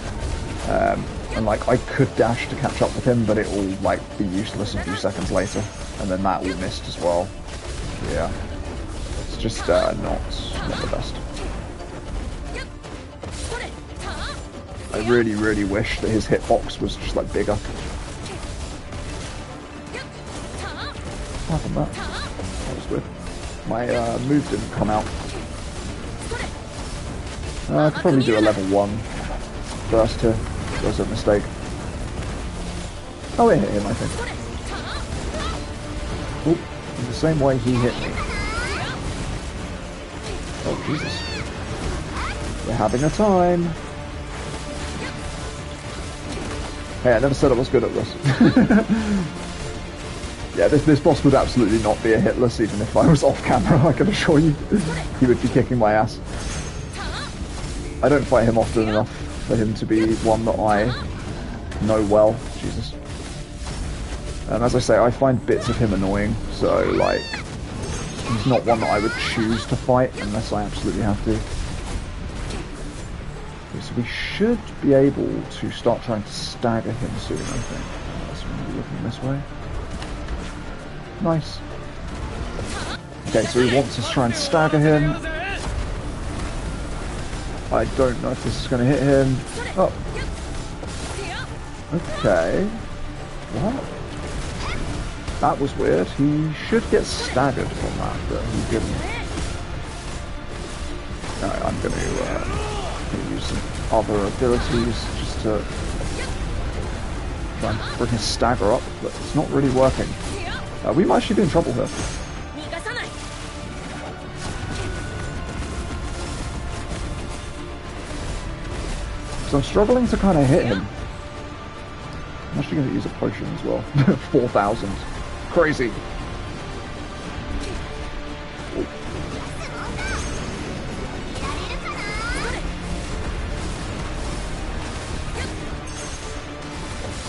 And like, I could dash to catch up with him, but it will like be useless a few seconds later. And then that will missed as well. Yeah. It's just not the best. I really, really wish that his hitbox was just like bigger. What happened there? That was weird. My move didn't come out. I could probably do a level 1 burst here. That was a mistake. Oh, it hit him, I think. Oop, in the same way he hit me. Oh, Jesus. We're having a time. Hey, I never said I was good at this. Yeah, this boss would absolutely not be a hitless, even if I was off camera, I can assure you. He would be kicking my ass. I don't fight him often enough for him to be one that I know well. Jesus. And as I say, I find bits of him annoying, so, like, he's not one that I would choose to fight unless I absolutely have to. Okay, so we should be able to start trying to stagger him soon, I think. That's going to be looking this way. Nice. Okay, so he wants us to try and stagger him. I don't know if this is going to hit him. Oh. Okay. What? That was weird. He should get staggered from that, but he didn't. Alright, I'm going to use some other abilities just to try and bring his stagger up, but it's not really working. We might actually be in trouble here. So I'm struggling to kind of hit him. I'm actually going to use a potion as well. 4,000. Crazy. Oh.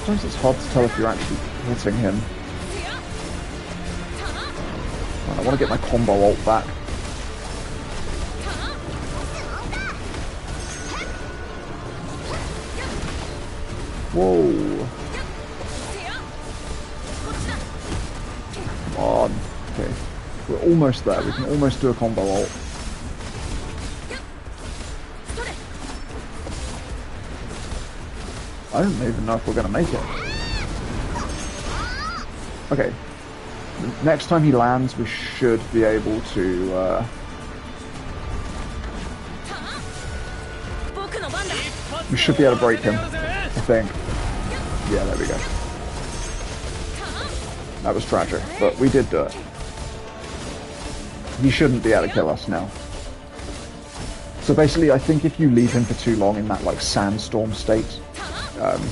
Sometimes it's hard to tell if you're actually hitting him. I want to get my combo ult back. Whoa. Okay. We're almost there. We can almost do a combo ult. I don't even know if we're going to make it. Okay. Next time he lands, we should be able to... we should be able to break him, I think. Yeah, there we go. That was tragic, but we did do it. He shouldn't be able to kill us now. So basically, I think if you leave him for too long in that, like, sandstorm state,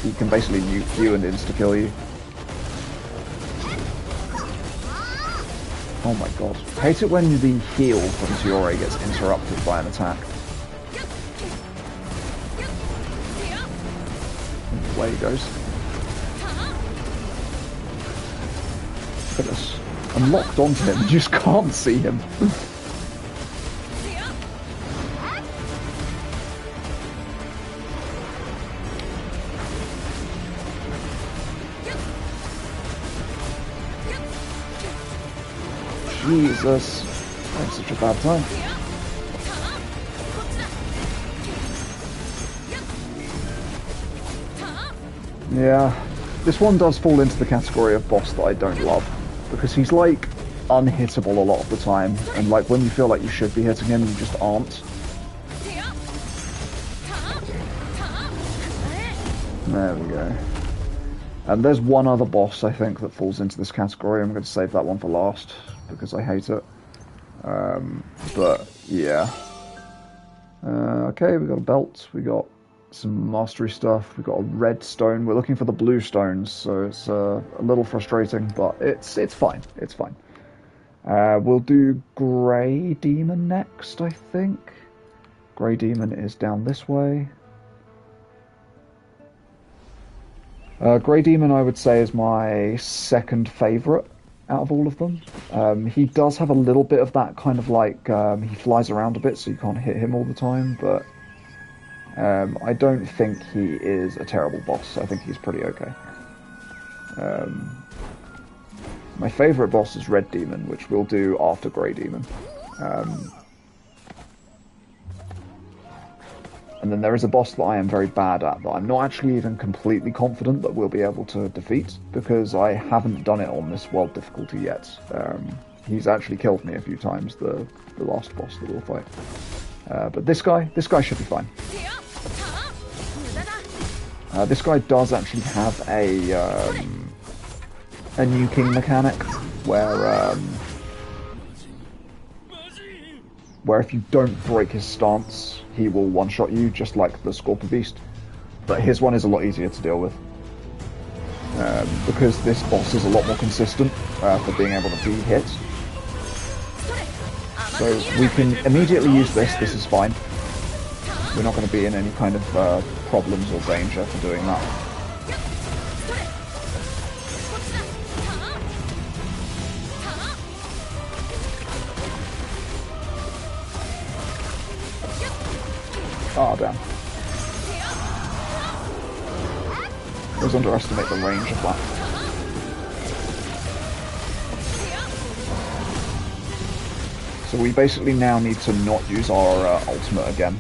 he can basically nuke you and insta-kill you. Oh my god. I hate it when the heal from Tiore gets interrupted by an attack. Away he goes. Look at this. I'm locked onto him, you just can't see him. Jesus. That's such a bad time. Yeah. This one does fall into the category of boss that I don't love. Because he's, like, unhittable a lot of the time. And, like, when you feel like you should be hitting him, you just aren't. There we go. And there's one other boss, I think, that falls into this category. I'm going to save that one for last, because I hate it. But, yeah. Okay, we got a belt, we got some mastery stuff, we got a red stone. We're looking for the blue stones, so it's a little frustrating, but it's fine. It's fine. We'll do Grey Demon next, I think. Grey Demon is down this way. Grey Demon, I would say, is my second favourite out of all of them. He does have a little bit of that kind of like, he flies around a bit, so you can't hit him all the time, but I don't think he is a terrible boss. I think he's pretty okay. My favourite boss is Red Demon, which we'll do after Grey Demon. And then there is a boss that I am very bad at, that I'm not actually even completely confident that we'll be able to defeat, because I haven't done it on this world difficulty yet. He's actually killed me a few times, the last boss that we'll fight. But this guy should be fine. This guy does actually have a nuking mechanic, where if you don't break his stance, he will one-shot you, just like the Scorpion Beast. But his one is a lot easier to deal with. Because this boss is a lot more consistent for being able to be hit. So we can immediately use this is fine. We're not going to be in any kind of problems or danger for doing that. Oh, damn. I always underestimate the range of that. So we basically now need to not use our ultimate again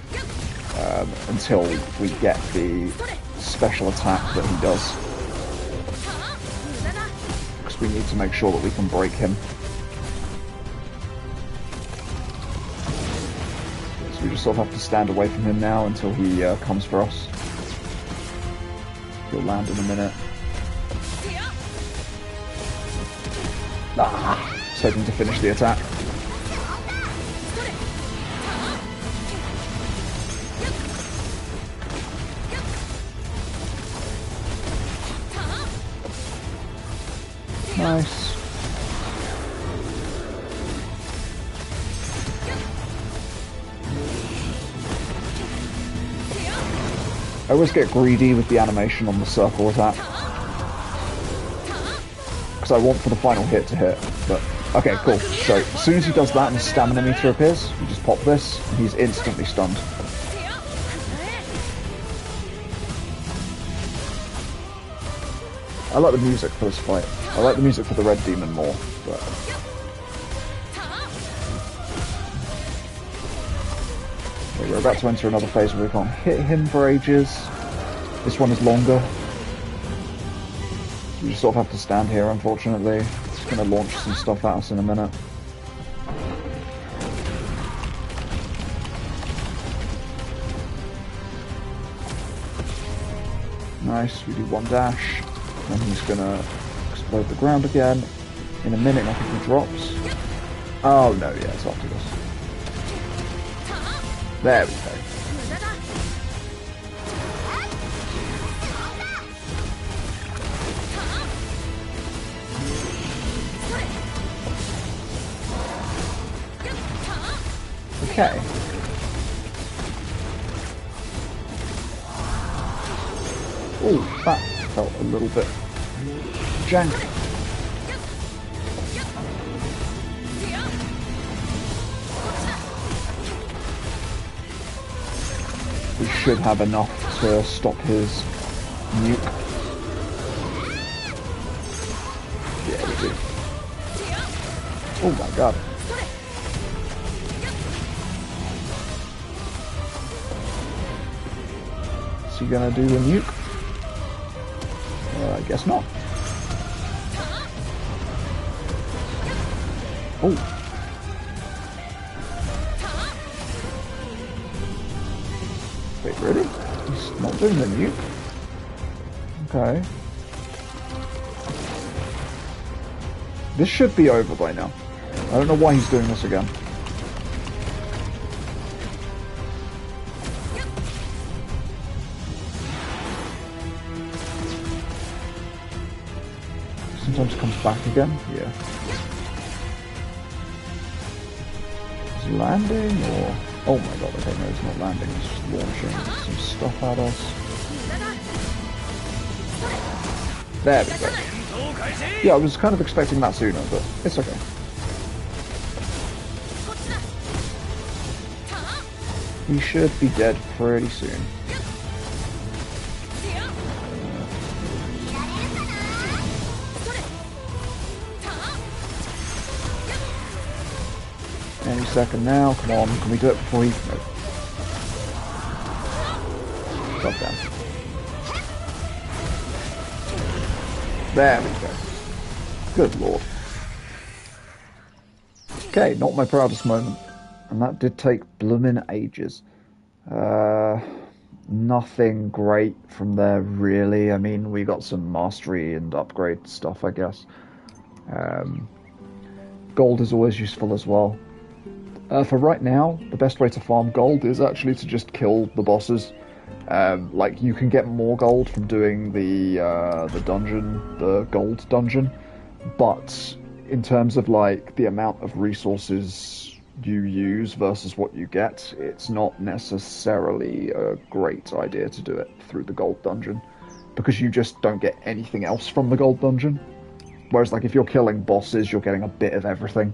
until we get the special attack that he does. Because we need to make sure that we can break him. We just sort of have to stand away from him now until he comes for us. He'll land in a minute. Ah! Just hoping to finish the attack. Nice. I always get greedy with the animation on the circle attack. Because I want for the final hit to hit. But, okay, cool. So, as soon as he does that and his stamina meter appears, you just pop this, and he's instantly stunned. I like the music for this fight. I like the music for the Red Demon more, but we're about to enter another phase where we can't hit him for ages. This one is longer. You just sort of have to stand here, unfortunately. It's going to launch some stuff at us in a minute. Nice, we do one dash, and he's going to explode the ground again. In a minute, I think he drops. Oh no, yeah, it's after this. There we go. Okay. Oh, that felt a little bit janky. We should have enough to stop his nuke. Yeah, we do. Oh my god. Is he gonna do the nuke? I guess not. Oh. Wait, really? He's not doing the nuke? Okay. This should be over by now. I don't know why he's doing this again. Sometimes comes back again. Yeah. Is he landing or? Oh my god! Okay, no, he's not landing. He's just launching some stuff at us. There we go. Yeah, I was kind of expecting that sooner, but it's okay. He should be dead pretty soon. Any second now, come on, can we do it before he... No. Drop down. There we go. Good lord. Okay, not my proudest moment. And that did take bloomin' ages. Nothing great from there, really. I mean, we got some mastery and upgrade stuff, I guess. Gold is always useful as well. For right now, the best way to farm gold is actually to just kill the bosses. Like, you can get more gold from doing the dungeon, the gold dungeon, but in terms of, like, the amount of resources you use versus what you get, it's not necessarily a great idea to do it through the gold dungeon, because you just don't get anything else from the gold dungeon. Whereas, like, if you're killing bosses, you're getting a bit of everything.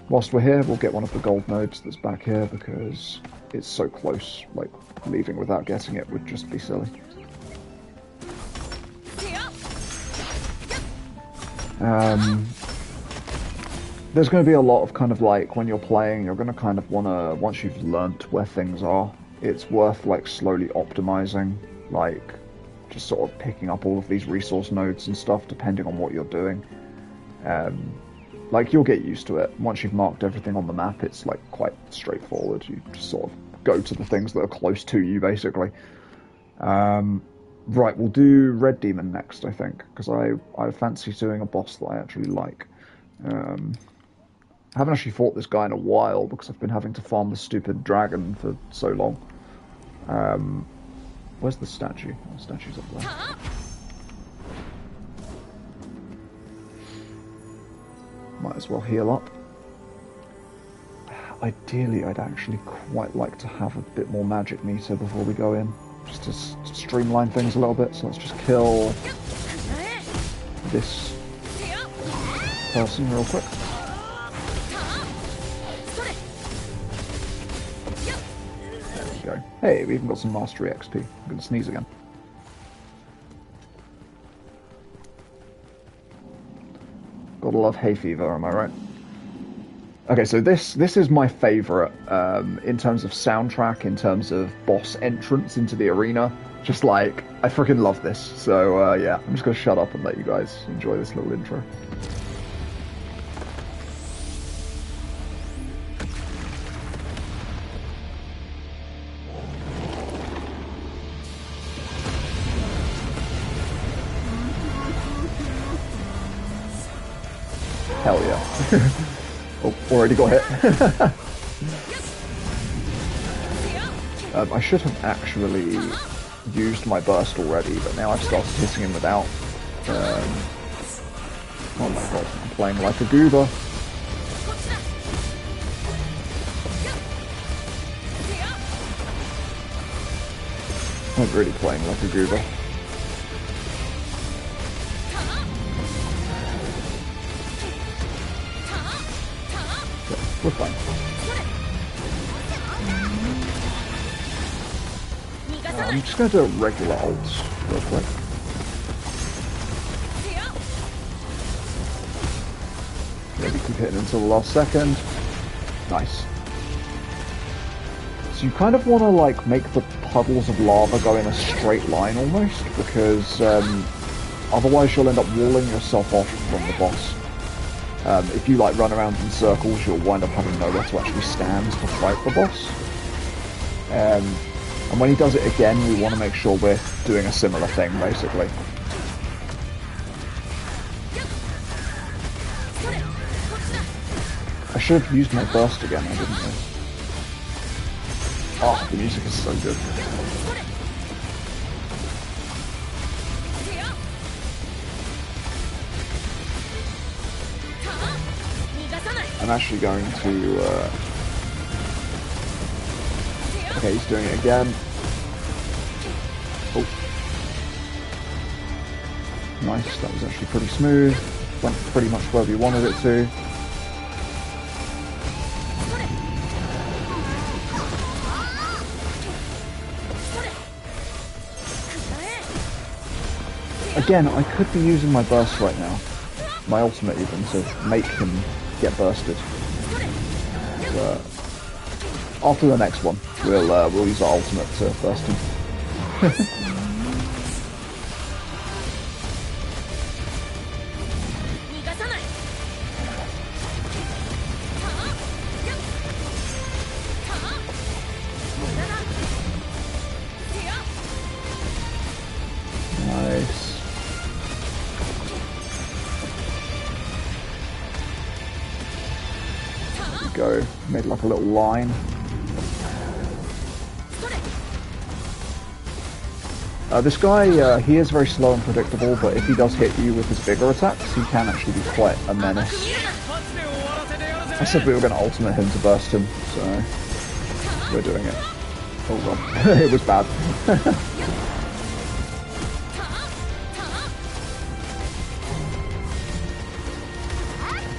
Whilst we're here, we'll get one of the gold nodes that's back here, because it's so close. Like, leaving without getting it would just be silly. There's going to be a lot of kind of like, when you're playing, you're going to kind of want to, once you've learnt where things are, it's worth like slowly optimizing, like just sort of picking up all of these resource nodes and stuff depending on what you're doing. Like, you'll get used to it. Once you've marked everything on the map, it's, like, quite straightforward. You just sort of go to the things that are close to you, basically. Right, we'll do Red Demon next, I think, because I fancy doing a boss that I actually like. I haven't actually fought this guy in a while, because I've been having to farm the stupid dragon for so long. Where's the statue? Oh, the statue's up there. Might as well heal up. Ideally, I'd actually quite like to have a bit more magic meter before we go in, just to streamline things a little bit. So let's just kill this person real quick. There we go. Hey, we even got some mastery XP. I'm going to sneeze again. Gotta love hay fever, am I right? Okay, so this is my favorite in terms of soundtrack, in terms of boss entrance into the arena. Just like, I freaking love this. So yeah, I'm just gonna shut up and let you guys enjoy this little intro. Hell yeah. Oh, already got hit. I should have actually used my burst already, but now I've started hitting him without. Oh my god, I'm playing like a goober. I'm really playing like a goober. We're fine. I'm just going to do regular ults real quick. Maybe keep hitting until the last second. Nice. So you kind of want to like make the puddles of lava go in a straight line almost, because otherwise you'll end up walling yourself off from the boss. If you like run around in circles, you'll wind up having nowhere to actually stand to fight the boss. And when he does it again, we want to make sure we're doing a similar thing, basically. I should have used my burst again, I didn't know. Oh, the music is so good. I'm actually going to... Okay, he's doing it again. Oh. Nice, that was actually pretty smooth. Went pretty much where we wanted it to. Again, I could be using my burst right now. My ultimate even, to make him get bursted. But after the next one, we'll use our ultimate to burst him. Nice. There we go. Made like a little line. This guy, he is very slow and predictable, but if he does hit you with his bigger attacks, he can actually be quite a menace. I said we were going to ultimate him to burst him, so we're doing it. Oh god, it was bad.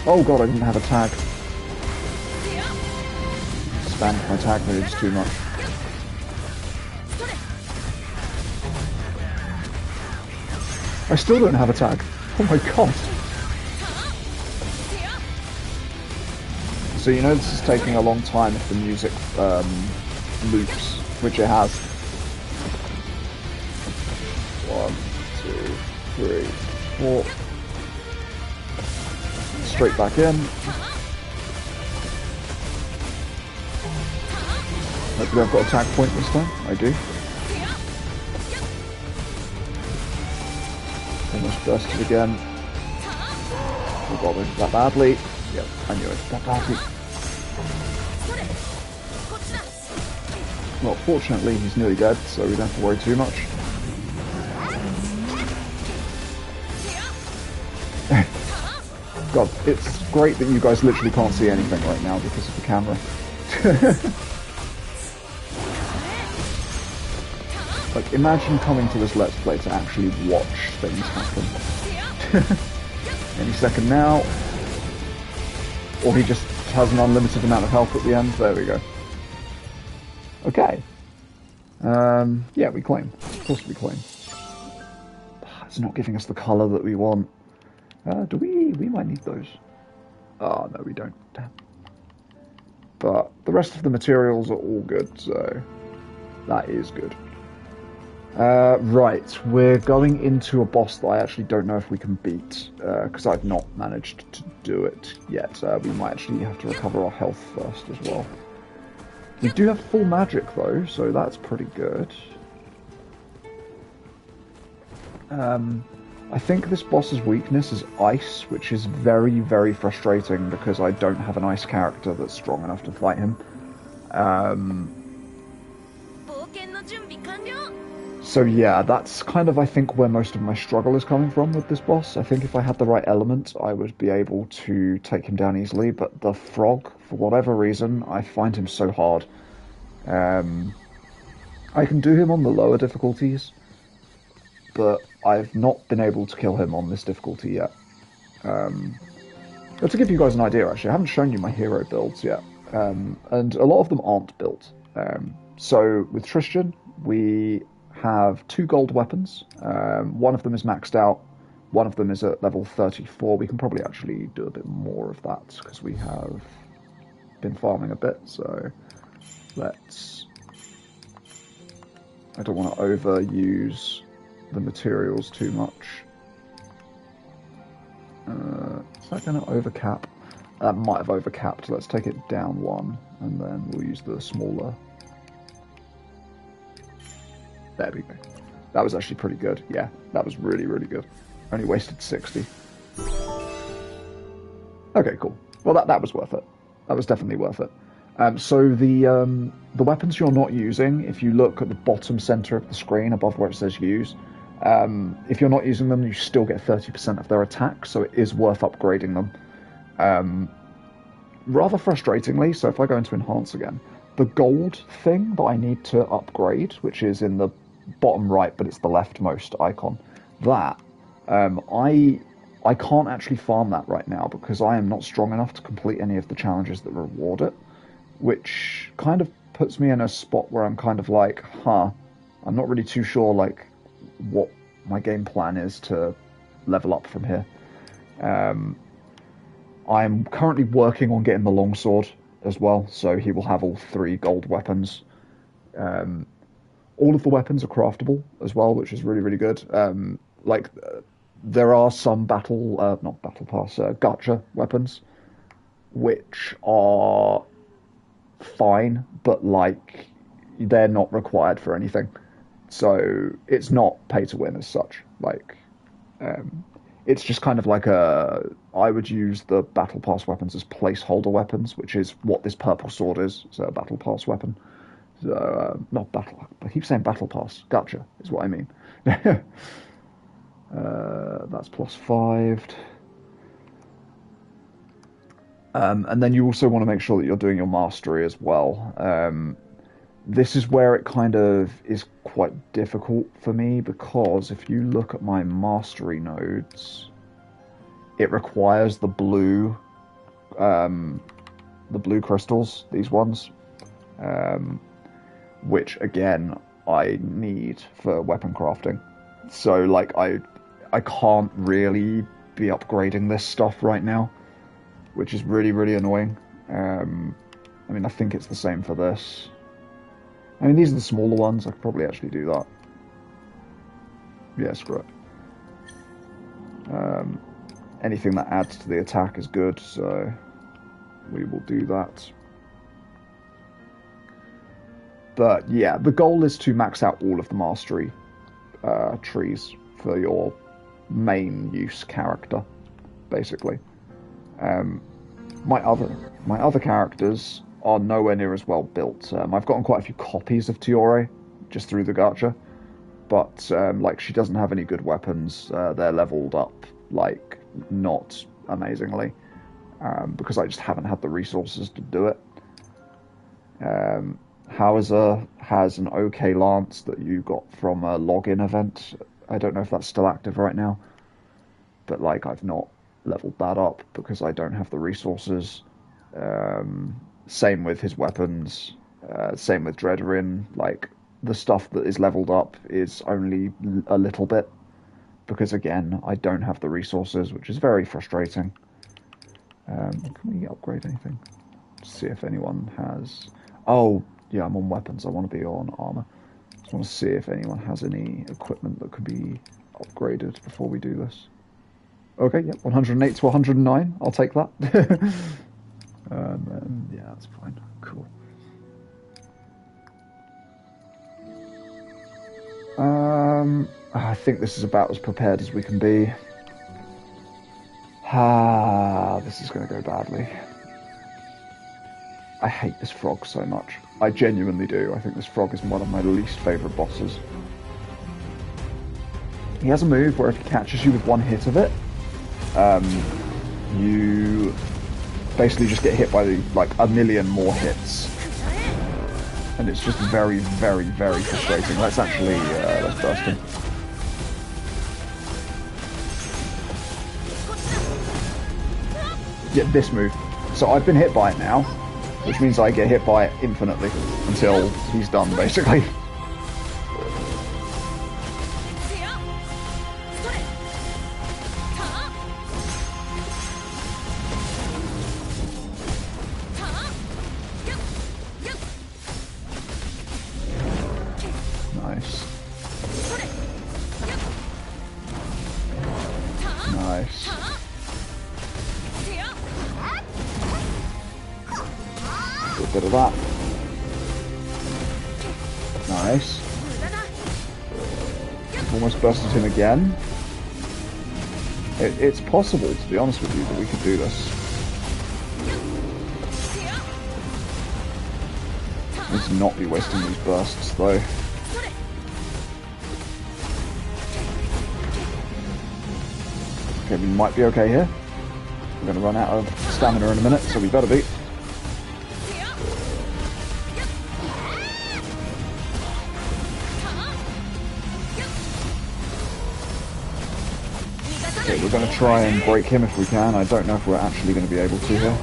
Oh god, I didn't have a tag. Spammed my tag moves too much. I still don't have a tag. Oh my god. So you know this is taking a long time if the music loops, which it has. 1, 2, 3, 4. Straight back in. Hopefully I've got a tag point this time. I do. Almost bursted again. Oh god, I did that badly. Yep, I knew it. That badly. Well, fortunately he's nearly dead, so we don't have to worry too much. God, it's great that you guys literally can't see anything right now because of the camera. Like, imagine coming to this Let's Play to actually watch things happen. Any second now. Or he just has an unlimited amount of health at the end. There we go. Okay. Yeah, we claim. Of course we claim. It's not giving us the colour that we want. Do we? We might need those. Oh, no, we don't. Damn. but the rest of the materials are all good, so that is good. Right, we're going into a boss that I actually don't know if we can beat, because I've not managed to do it yet. We might actually have to recover our health first as well. We do have full magic though, so that's pretty good. I think this boss's weakness is ice, which is very, very frustrating because I don't have an ice character that's strong enough to fight him. So yeah, that's kind of, I think, where most of my struggle is coming from with this boss. I think if I had the right element, I would be able to take him down easily, but the frog, for whatever reason, I find him so hard. I can do him on the lower difficulties, but I've not been able to kill him on this difficulty yet. But to give you guys an idea, actually, I haven't shown you my hero builds yet, and a lot of them aren't built. So with Tristan, we have 2 gold weapons. One of them is maxed out. One of them is at level 34. We can probably actually do a bit more of that because we have been farming a bit. So let's... I don't want to overuse the materials too much. Is that going to overcap? That might have overcapped. Let's take it down 1, and then we'll use the smaller. There we go. That was actually pretty good. Yeah, that was really, really good. Only wasted 60. Okay, cool. Well, that was worth it. That was definitely worth it. So the weapons you're not using, if you look at the bottom center of the screen above where it says use, if you're not using them, you still get 30% of their attack, so it is worth upgrading them. Rather frustratingly, so if I go into enhance again, the gold thing that I need to upgrade, which is in the bottom right, but it's the leftmost icon, that I can't actually farm that right now because I am not strong enough to complete any of the challenges that reward it, which kind of puts me in a spot where I'm kind of like, I'm not really too sure like what my game plan is to level up from here. I'm currently working on getting the longsword as well, so he will have all 3 gold weapons. All of the weapons are craftable as well, which is really, really good. There are some not battle pass, gacha weapons, which are fine, but like they're not required for anything. So it's not pay to win as such. Like, it's just kind of like I would use the battle pass weapons as placeholder weapons, which is what this purple sword is. So a battle pass weapon. So, not battle. I keep saying battle pass. Gotcha is what I mean. That's +5. And then you also want to make sure that you're doing your mastery as well. This is where it kind of is quite difficult for me because if you look at my mastery nodes, it requires the blue crystals, these ones, which again I need for weapon crafting. So like I can't really be upgrading this stuff right now, which is really, really annoying. I mean, I think it's the same for this. I mean, these are the smaller ones. I could probably actually do that. Yeah, screw it. Anything that adds to the attack is good, so we will do that. But yeah, the goal is to max out all of the mastery trees for your main use character, basically. My other characters are nowhere near as well built. I've gotten quite a few copies of Tiore just through the gacha, but like she doesn't have any good weapons. They're leveled up like not amazingly because I just haven't had the resources to do it. Hauser has an OK lance that you got from a login event. I don't know if that's still active right now, but like I've not leveled that up because I don't have the resources. Same with his weapons. Same with Dredarin. Like the stuff that is leveled up is only a little bit because again I don't have the resources, which is very frustrating. Can we upgrade anything? See if anyone has... Oh, yeah, I'm on weapons. I want to be on armor. Just want to see if anyone has any equipment that could be upgraded before we do this. Okay, yep, 108 to 109. I'll take that. Yeah, that's fine. Cool. I think this is about as prepared as we can be. This is going to go badly. I hate this frog so much. I genuinely do. I think this frog is one of my least favourite bosses. He has a move where if he catches you with one hit of it, you basically just get hit by like a million more hits. And it's just very, very, very frustrating. Let's actually, let's burst him. Yeah, this move. So I've been hit by it now, which means I get hit by it infinitely until he's done, basically. Nice. Nice. A bit of that. Nice. Almost busted him again. It's possible, to be honest with you, that we could do this. Let's not be wasting these bursts, though. Okay, we might be okay here. We're going to run out of stamina in a minute, so we better be. Okay, we're going to try and break him if we can. I don't know if we're actually going to be able to here.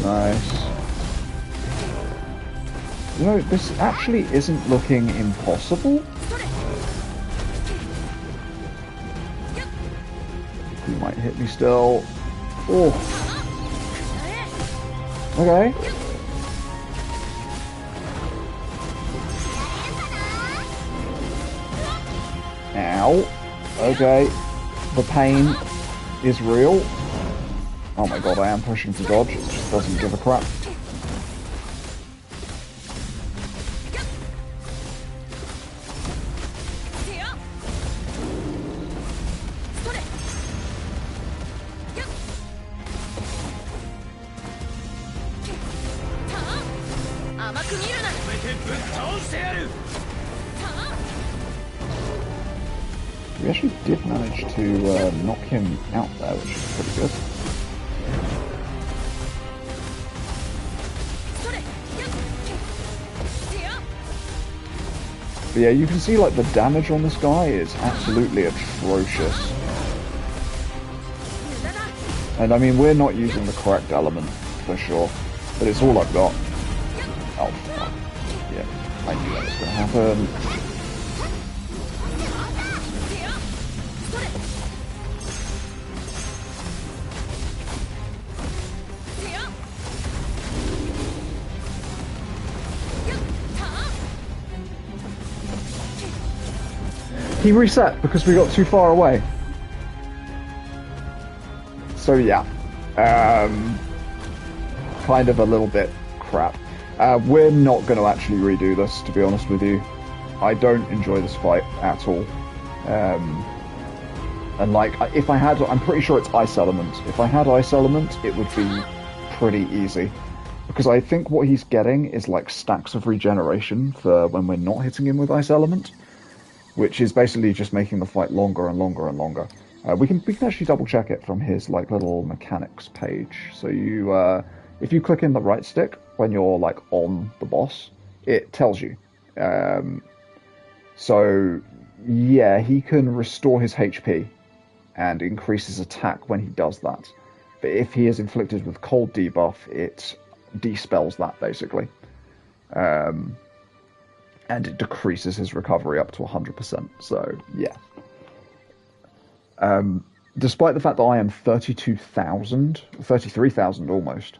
Nice. You know, this actually isn't looking impossible. He might hit me still. Oh. Okay. Ow. Okay. The pain is real. Oh my god, I am pushing to dodge. It just doesn't give a crap. We actually did manage to knock him out there, which is pretty good. But yeah, you can see like the damage on this guy is absolutely atrocious. And I mean, we're not using the correct element for sure, but it's all I've got. Oh fuck. Yeah, I knew that was going to happen. He reset because we got too far away. So yeah, kind of a little bit crap. We're not going to actually redo this, to be honest with you. I don't enjoy this fight at all. And like, if I had, I'm pretty sure it's Ice Element. If I had Ice Element, it would be pretty easy. Because I think what he's getting is like stacks of regeneration for when we're not hitting him with Ice Element, which is basically just making the fight longer and longer and longer. We can actually double check it from his like little mechanics page. So you, if you click in the right stick when you're like on the boss, it tells you. So yeah, he can restore his HP and increase his attack when he does that. But if he is inflicted with cold debuff, it dispels that basically. And it decreases his recovery up to 100%. So yeah. Despite the fact that I am 32,000, 33,000 almost,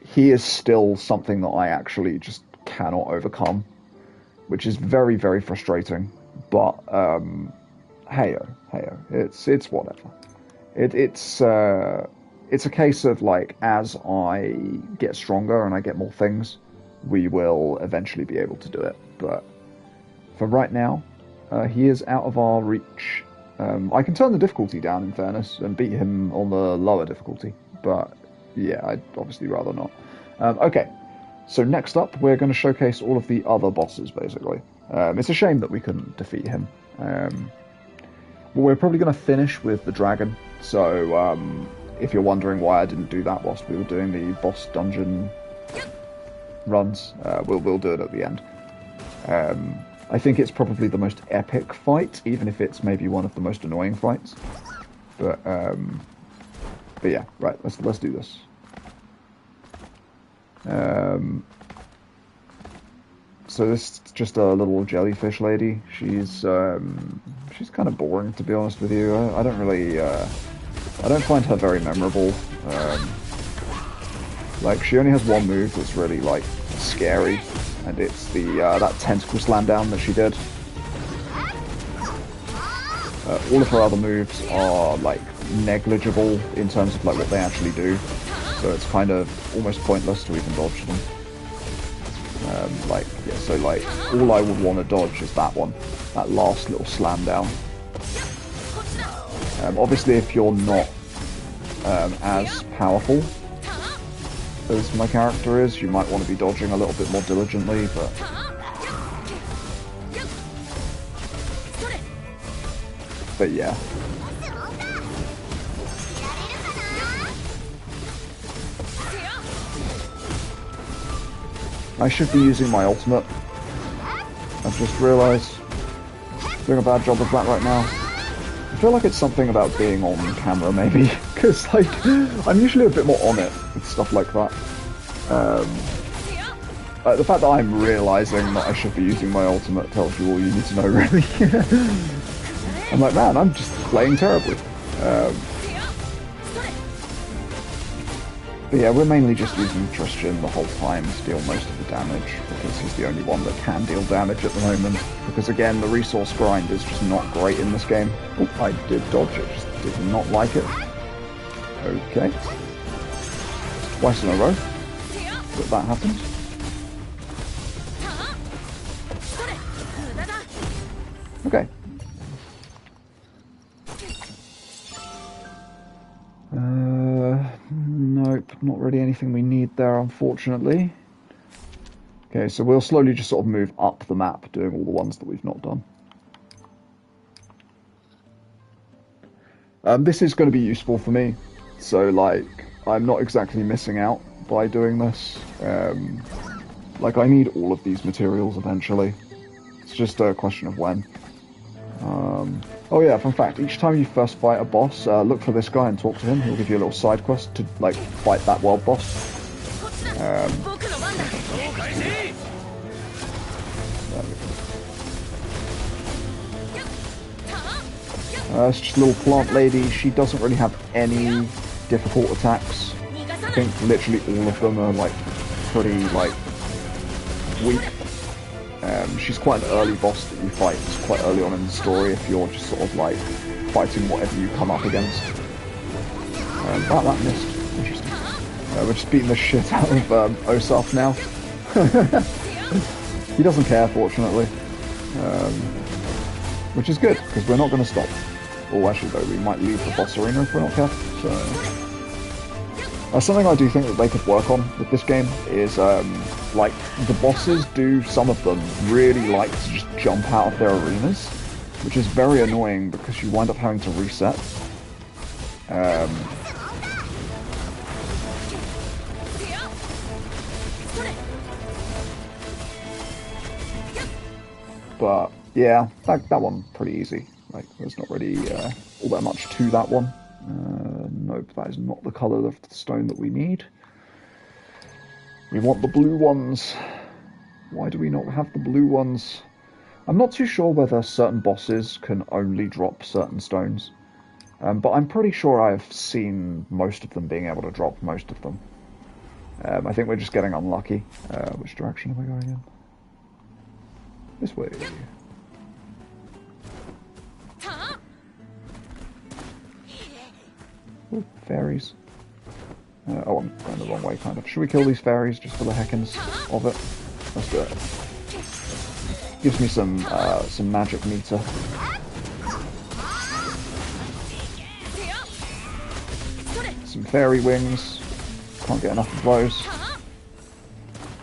he is still something that I actually just cannot overcome, which is very, very frustrating. But heyo, it's whatever. It's a case of like as I get stronger and I get more things, we will eventually be able to do it. But for right now, he is out of our reach. I can turn the difficulty down, in fairness, and beat him on the lower difficulty. But yeah, I'd obviously rather not. Okay, so next up, we're going to showcase all of the other bosses, basically. It's a shame that we couldn't defeat him. Well, we're probably going to finish with the dragon. So if you're wondering why I didn't do that whilst we were doing the boss dungeon runs, we'll do it at the end. I think it's probably the most epic fight, even if it's maybe one of the most annoying fights. But yeah, right. Let's do this. So this is just a little jellyfish lady. She's kind of boring, to be honest with you. I don't really I don't find her very memorable. Like, she only has one move that's really like scary, and it's the that tentacle slam down that she did. All of her other moves are like negligible in terms of like what they actually do, so it's kind of almost pointless to even dodge them. Like, yeah, so like all I would want to dodge is that one, that last little slam down. Obviously, if you're not as powerful as my character is, you might want to be dodging a little bit more diligently, but yeah. I should be using my ultimate. I've just realised. Doing a bad job of that right now. I feel like it's something about being on camera, maybe, because like I'm usually a bit more on it with stuff like that. The fact that I'm realising that I should be using my ultimate tells you all you need to know, really. I'm like, man, I'm just playing terribly. But yeah, we're mainly just using Tristan the whole time to deal most of the damage, because he's the only one that can deal damage at the moment. Because again, the resource grind is just not great in this game. Oh, I did dodge it, just did not like it. Okay. Twice in a row that happened. Okay. Nope, not really anything we need there, unfortunately. Okay, so we'll slowly just sort of move up the map, doing all the ones that we've not done. This is going to be useful for me, so like, I'm not exactly missing out by doing this. Like, I need all of these materials eventually. It's just a question of when. Oh yeah, fun fact, each time you first fight a boss, look for this guy and talk to him. He'll give you a little side quest to, like, fight that world boss. It's just a little plant lady. She doesn't really have any difficult attacks. I think literally all of them are, like, pretty, like, weak. She's quite an early boss that you fight quite early on in the story if you're just sort of like fighting whatever you come up against. That missed. Interesting. We're just beating the shit out of Osaf now. He doesn't care, fortunately. Which is good, because we're not going to stop. Oh, actually though, we might leave the boss arena if we're not careful. So, something I do think that they could work on with this game is, like, the bosses do, some of them, really like to just jump out of their arenas, which is very annoying because you wind up having to reset. But, yeah, that one pretty easy. Like, there's not really all that much to that one. Nope, that is not the colour of the stone that we need. We want the blue ones. Why do we not have the blue ones? I'm not too sure whether certain bosses can only drop certain stones, but I'm pretty sure I've seen most of them being able to drop most of them. I think we're just getting unlucky. Which direction am I going in? This way. Ooh, fairies. Oh, I'm going the wrong way, kind of. Should we kill these fairies just for the heckins of it? Let's do it. Gives me some magic meter. Some fairy wings. Can't get enough of those.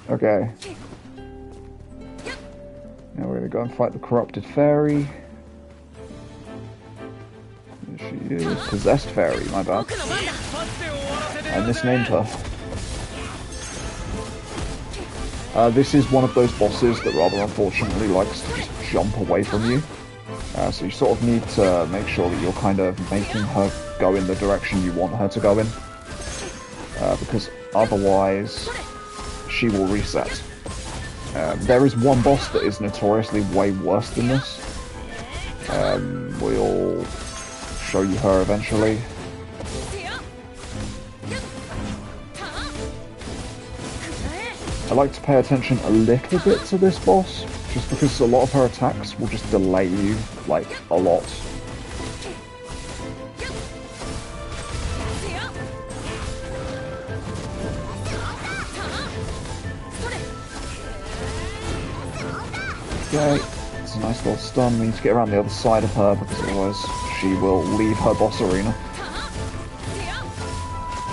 Okay. Now we're going to go and fight the corrupted fairy. There she is. Possessed fairy, my bad. I misnamed her. This is one of those bosses that rather unfortunately likes to just jump away from you. So you sort of need to make sure that you're kind of making her go in the direction you want her to go in. Because otherwise she will reset. There is one boss that is notoriously way worse than this. We'll show you her eventually. I like to pay attention a little bit to this boss, just because a lot of her attacks will just delay you, like, a lot. Okay, it's a nice little stun. We need to get around the other side of her, because otherwise she will leave her boss arena.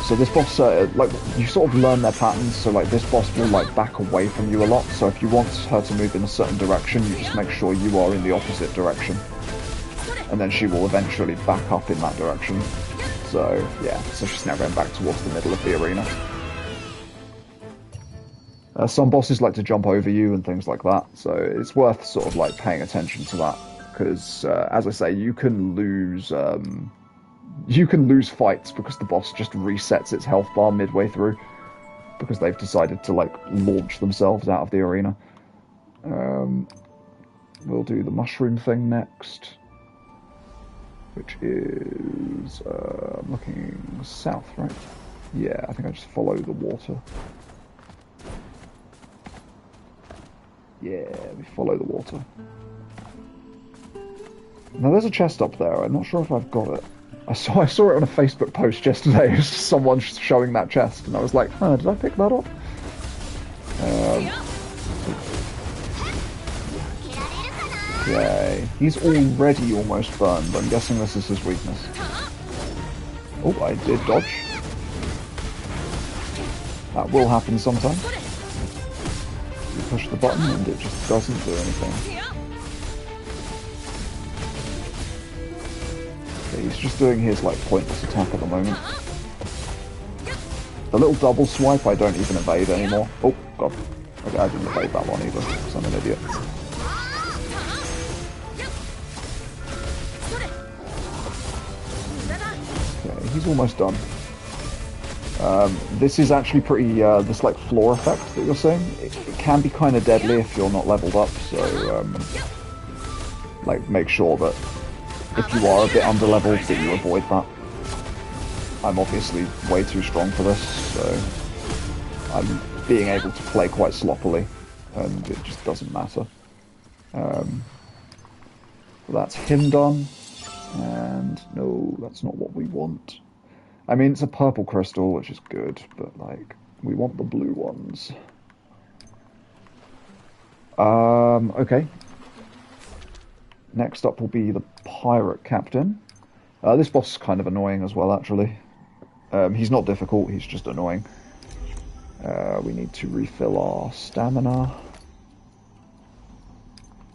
So this boss, like, you sort of learn their patterns, so like this boss will like back away from you a lot, so if you want her to move in a certain direction, you just make sure you are in the opposite direction. And then she will eventually back up in that direction. So, yeah, so she's now going back towards the middle of the arena. Some bosses like to jump over you and things like that, so it's worth sort of like paying attention to that, because, as I say, you can lose fights because the boss just resets its health bar midway through because they've decided to like launch themselves out of the arena. We'll do the mushroom thing next, which is I'm looking south, right? Yeah, I think I just follow the water. Yeah, we follow the water. Now there's a chest up there. I'm not sure if I've got it. I saw it on a Facebook post yesterday. It was someone showing that chest, and I was like, huh, did I pick that up? Okay, he's already almost burned. I'm guessing this is his weakness. Oh, I did dodge. That will happen sometimes. You push the button and it just doesn't do anything. He's just doing his like pointless attack at the moment. The little double swipe I don't even evade anymore. Oh god. Okay, I didn't evade that one either, because I'm an idiot. Okay, he's almost done. This is actually pretty, this like floor effect that you're seeing, it can be kind of deadly if you're not leveled up, so like make sure that if you are a bit underleveled, that you avoid that. I'm obviously way too strong for this, so I'm being able to play quite sloppily, and it just doesn't matter. That's him done, and no, that's not what we want. I mean, it's a purple crystal, which is good, but like, we want the blue ones. Okay. Next up will be the pirate captain. This boss is kind of annoying as well, actually. He's not difficult, he's just annoying. We need to refill our stamina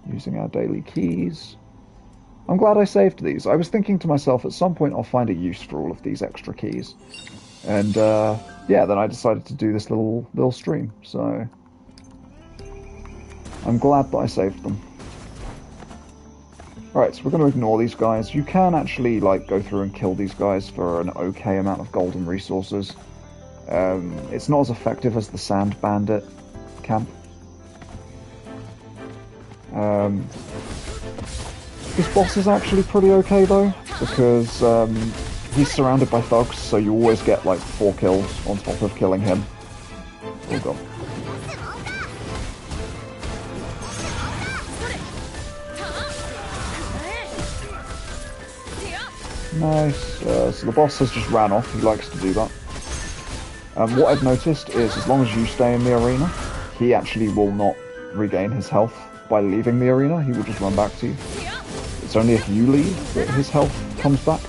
using our daily keys. I'm glad I saved these. I was thinking to myself, at some point I'll find a use for all of these extra keys. And yeah, then I decided to do this little stream, so I'm glad that I saved them. Alright, so we're going to ignore these guys. You can actually like go through and kill these guys for an okay amount of golden resources. It's not as effective as the Sand Bandit camp. This boss is actually pretty okay though, because he's surrounded by thugs, so you always get like 4 kills on top of killing him. Oh god. Nice. So the boss has just ran off. He likes to do that. What I've noticed is as long as you stay in the arena, he actually will not regain his health by leaving the arena. He will just run back to you. It's only if you leave that his health comes back.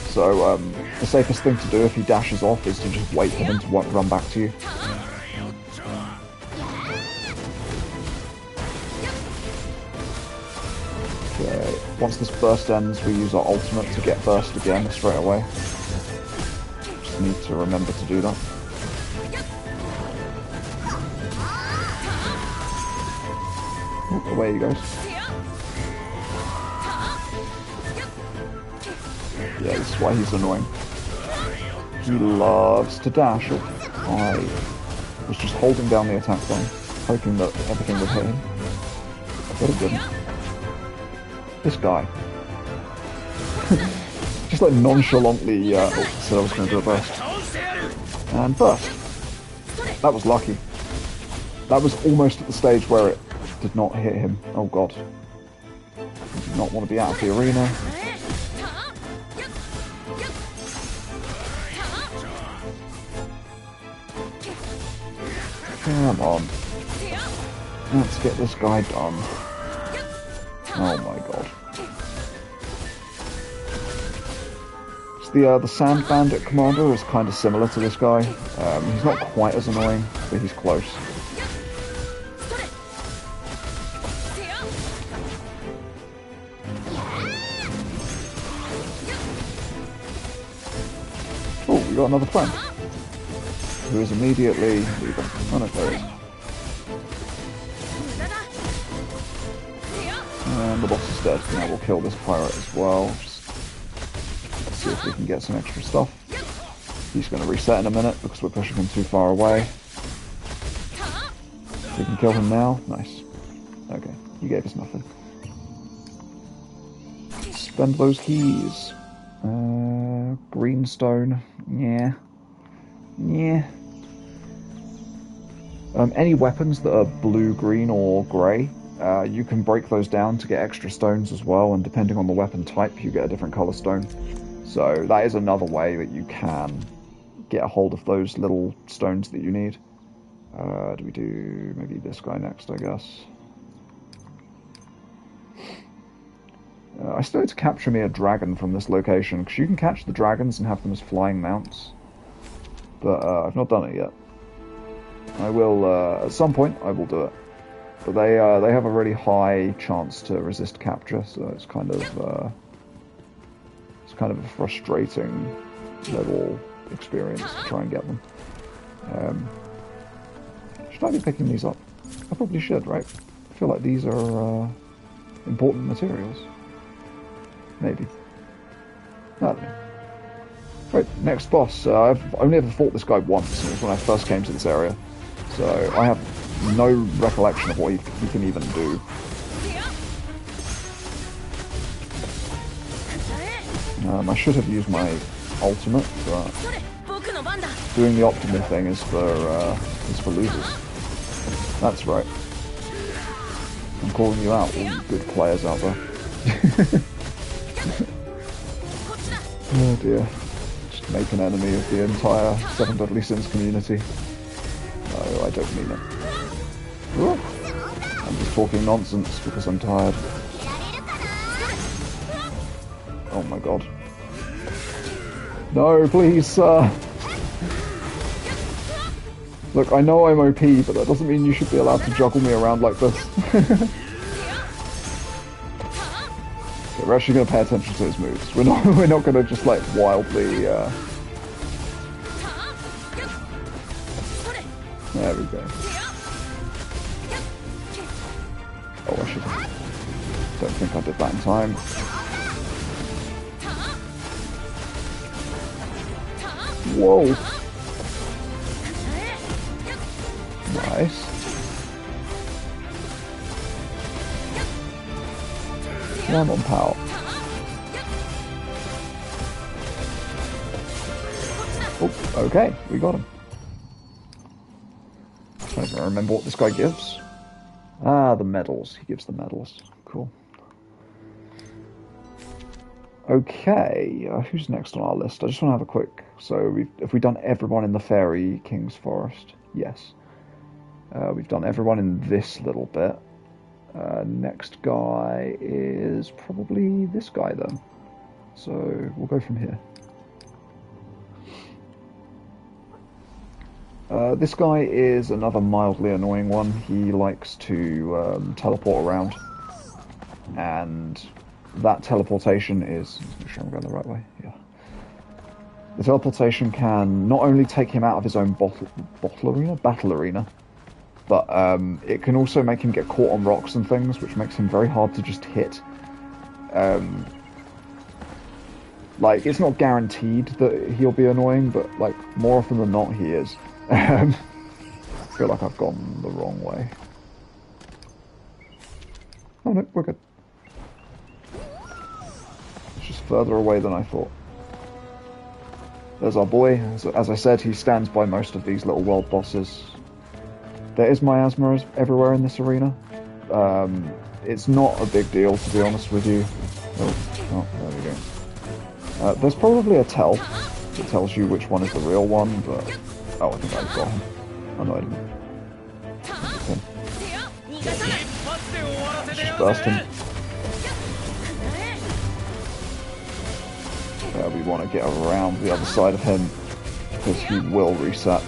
So the safest thing to do if he dashes off is to just wait for him to run back to you. Okay, once this burst ends, we use our ultimate to get burst again straight away. Just need to remember to do that. Oh, away he goes. Yeah, this is why he's annoying. He loves to dash. I was just holding down the attack button, hoping that everything would hit him. But it didn't. This guy. Just like nonchalantly said I was going to do a burst. And burst. That was lucky. That was almost at the stage where it did not hit him. Oh god. I did not want to be out of the arena. Come on. Let's get this guy done. Oh my god. So the Sand Bandit commander is kind of similar to this guy. He's not quite as annoying, but he's close. Oh, we got another friend. Who is immediately leaving. Oh no, there he is. And the boss is dead. Now we'll kill this pirate as well. Just let's see if we can get some extra stuff. He's going to reset in a minute because we're pushing him too far away. We can kill him now. Nice. Okay, he gave us nothing. Spend those keys. Greenstone. Yeah. Yeah. Any weapons that are blue, green, or grey, you can break those down to get extra stones as well, and depending on the weapon type, you get a different colour stone. So that is another way that you can get a hold of those little stones that you need. Do we do maybe this guy next, I guess? I still need to capture me a dragon from this location, because you can catch the dragons and have them as flying mounts. But I've not done it yet. I will, at some point, I will do it. But they have a really high chance to resist capture, so it's kind of a frustrating little experience to try and get them. Should I be picking these up? I probably should, right? I feel like these are important materials. Maybe. I don't know. Right, next boss. I've only ever fought this guy once, and it was when I first came to this area. So I have no recollection of what he can even do. I should have used my ultimate, but doing the optimal thing is for losers. That's right. I'm calling you out, all you good players out there. Oh dear. Just make an enemy of the entire Seven Deadly Sins community. No, I don't mean it. Ooh. I'm just talking nonsense because I'm tired. Oh my god. No, please, sir! Look, I know I'm OP, but that doesn't mean you should be allowed to juggle me around like this. Okay, we're actually going to pay attention to his moves. We're not going to just like wildly. There we go. Oh, I should. Don't think I did that in time. Whoa. Nice. Come on, pal. Oh, okay, we got him. I don't even remember what this guy gives. Ah, the medals. He gives the medals. Cool. Okay, who's next on our list? I just want to have a quick... So, have we done everyone in the Fairy King's Forest? Yes. We've done everyone in this little bit. Next guy is probably this guy then. So, we'll go from here. This guy is another mildly annoying one. He likes to teleport around. And that teleportation is... Make sure I'm going the right way. Yeah. The teleportation can not only take him out of his own battle arena, but it can also make him get caught on rocks and things, which makes him very hard to just hit. Like, it's not guaranteed that he'll be annoying, but, like, more often than not, he is. I feel like I've gone the wrong way. Oh no, we're good. It's just further away than I thought. There's our boy. As I said, he stands by most of these little world bosses. There is miasma everywhere in this arena. It's not a big deal, to be honest with you. Oh, there we go. There's probably a tell that tells you which one is the real one, but... Oh, I think I've got him. Oh no, I didn't. Just burst him. We want to get around the other side of him, because he will reset.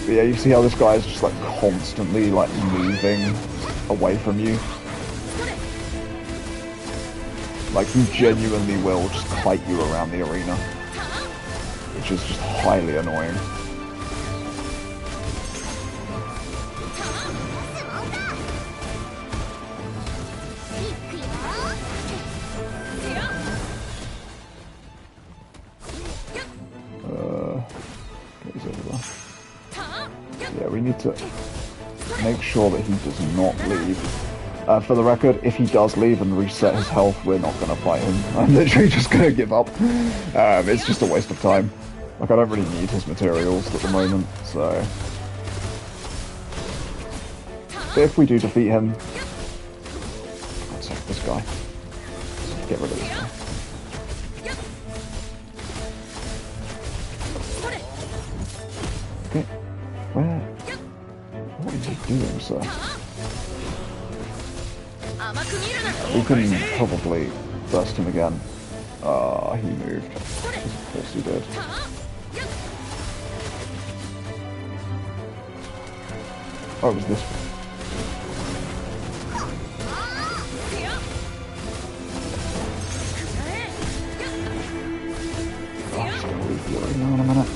But yeah, you see how this guy is just like constantly like moving away from you? Like, he genuinely will just kite you around the arena, which is just highly annoying. He's over there. Yeah, we need to make sure that he does not leave. For the record, if he does leave and reset his health, we're not going to fight him. I'm literally just going to give up. It's just a waste of time. Like, I don't really need his materials at the moment, so... But if we do defeat him... Let's take this guy. Let's get rid of this guy. Okay. Where? What is he doing, sir? We can probably burst him again. He moved. Of course he did. Oh, it was this one. Oh, I'm just gonna leave the arena in a minute.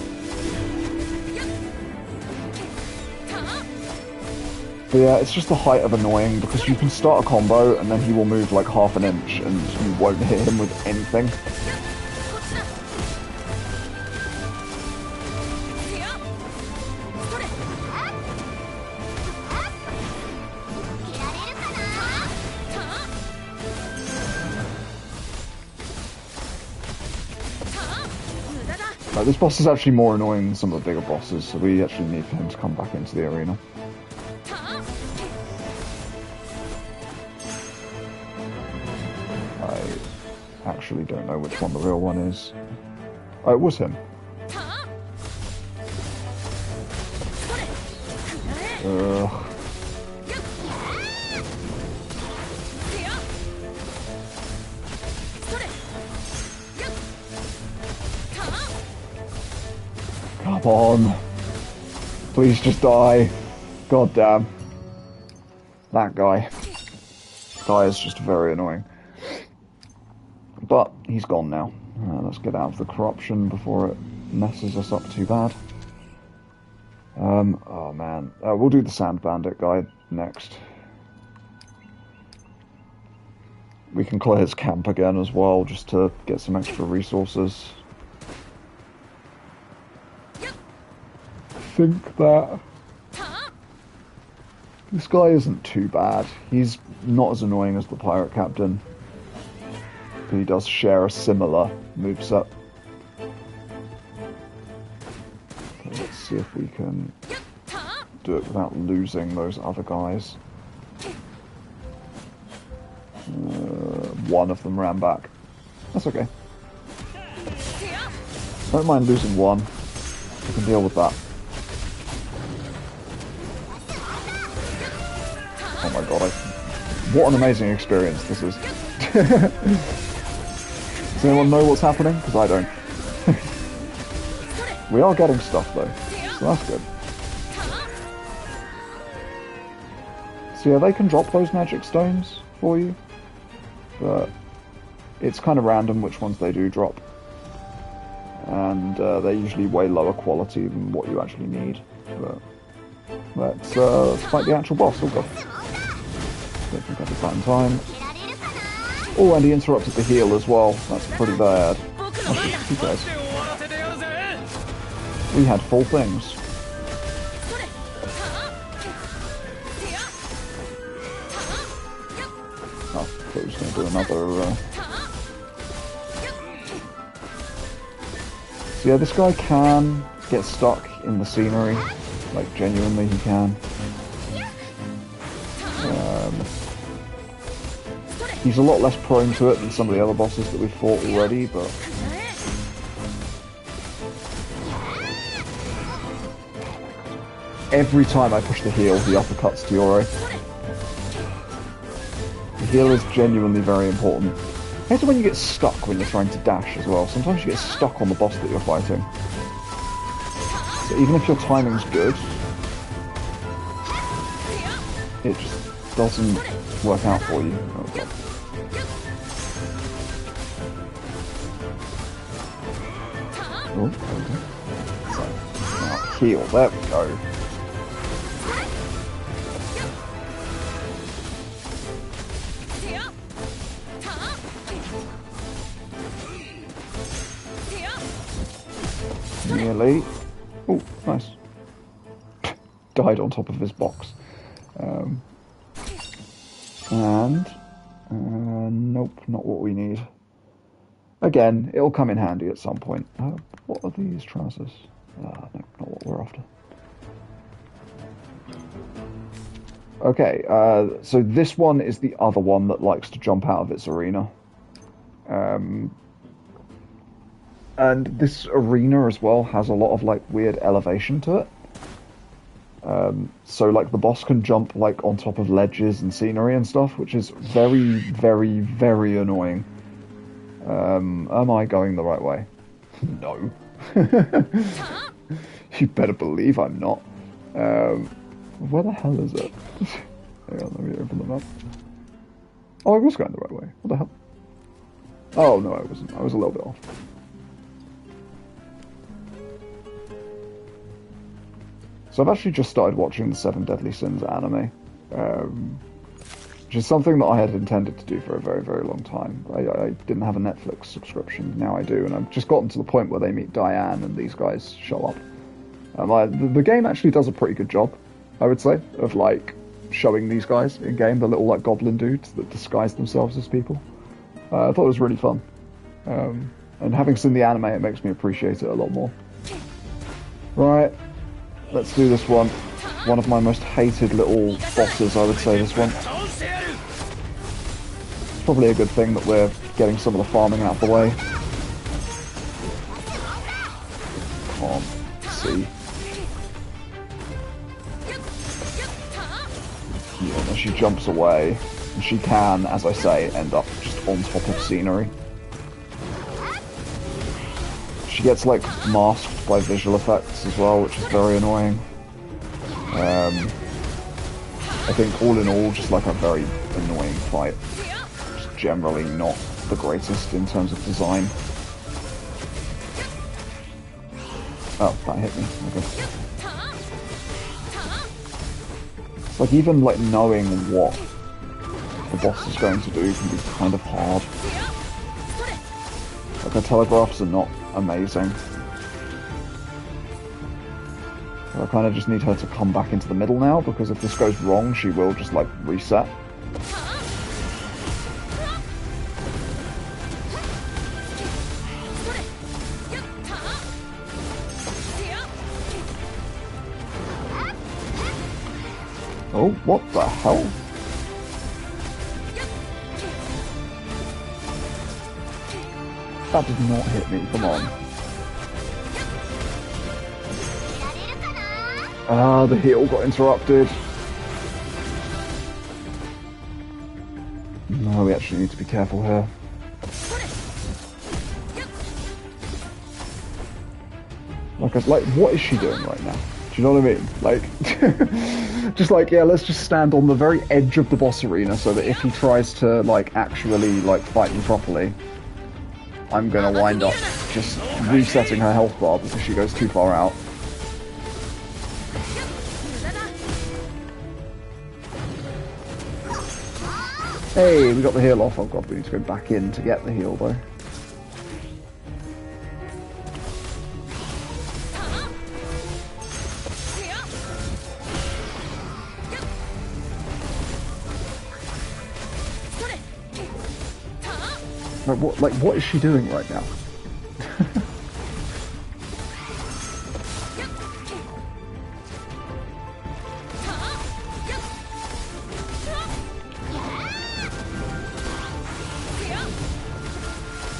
But yeah, it's just the height of annoying, because you can start a combo and then he will move like half an inch and you won't hit him with anything. This boss is actually more annoying than some of the bigger bosses, so we actually need for him to come back into the arena. I actually don't know which one the real one is. Oh, it was him. Come on. Please just die. God damn. That guy. Guy is just very annoying. But he's gone now. Let's get out of the corruption before it messes us up too bad. Oh man. We'll do the Sand Bandit guy next. We can clear his camp again as well, just to get some extra resources. I think that This guy isn't too bad. He's not as annoying as the pirate captain, but he does share a similar moveset. Okay, let's see if we can do it without losing those other guys. One of them ran back. That's okay. Don't mind losing one. We can deal with that. Oh my god, what an amazing experience this is. Does anyone know what's happening? Because I don't. We are getting stuff though, so that's good. So yeah, they can drop those magic stones for you, but it's kind of random which ones they do drop. And they're usually way lower quality than what you actually need. But let's fight the actual boss. Oh god. Don't think I did that in time. Oh, and he interrupted the heal as well. That's pretty bad. Actually, who cares? We had full things. Oh, I thought he was going to do another... So yeah, this guy can get stuck in the scenery. Like, genuinely he can. He's a lot less prone to it than some of the other bosses that we've fought already, but... Every time I push the heal, he uppercuts Tiore. The heal is genuinely very important. I hate it when you get stuck when you're trying to dash as well. Sometimes you get stuck on the boss that you're fighting. So even if your timing's good, it just doesn't work out for you. Oh god. Oh, okay. So, now heal, there we go. Nearly. Oh, nice. Died on top of his box. And nope, not what we need. Again, it'll come in handy at some point. What are these trousers? No, not what we're after. Okay, so this one is the other one that likes to jump out of its arena. And this arena as well has a lot of like weird elevation to it. So like the boss can jump like on top of ledges and scenery and stuff, which is very, very, very annoying. Am I going the right way? No. You better believe I'm not. Where the hell is it? Hang on, let me open the map. Oh, I was going the right way. What the hell? Oh, no, I wasn't. I was a little bit off. So I've actually just started watching the Seven Deadly Sins anime, which is something that I had intended to do for a very, very long time. I didn't have a Netflix subscription, now I do, and I've just gotten to the point where they meet Diane and these guys show up. The game actually does a pretty good job, I would say, of like showing these guys in game, the little like goblin dudes that disguise themselves as people. I thought it was really fun, and having seen the anime, it makes me appreciate it a lot more. Right. Let's do this one. One of my most hated little bosses, I would say, this one. It's probably a good thing that we're getting some of the farming out of the way. Can't see. Yeah, and she jumps away. And she can, as I say, end up just on top of scenery. She gets, like, masked by visual effects as well, which is very annoying. I think, all in all, just, like, a very annoying fight. Just generally not the greatest in terms of design. Oh, that hit me. Okay. It's like, even, like, knowing what the boss is going to do can be kind of hard. Like, her telegraphs are not amazing. I kind of just need her to come back into the middle now, because if this goes wrong, she will just, like, reset. Oh, what the hell? That did not hit me, come on. Ah, the heal got interrupted. No, we actually need to be careful here. Like, what is she doing right now? Do you know what I mean? Like, just like, yeah, let's just stand on the very edge of the boss arena so that if he tries to, like, actually, like, fight me properly, I'm gonna wind up just resetting her health bar because she goes too far out. Hey, we got the heal off. Oh god, we need to go back in to get the heal though. What is she doing right now?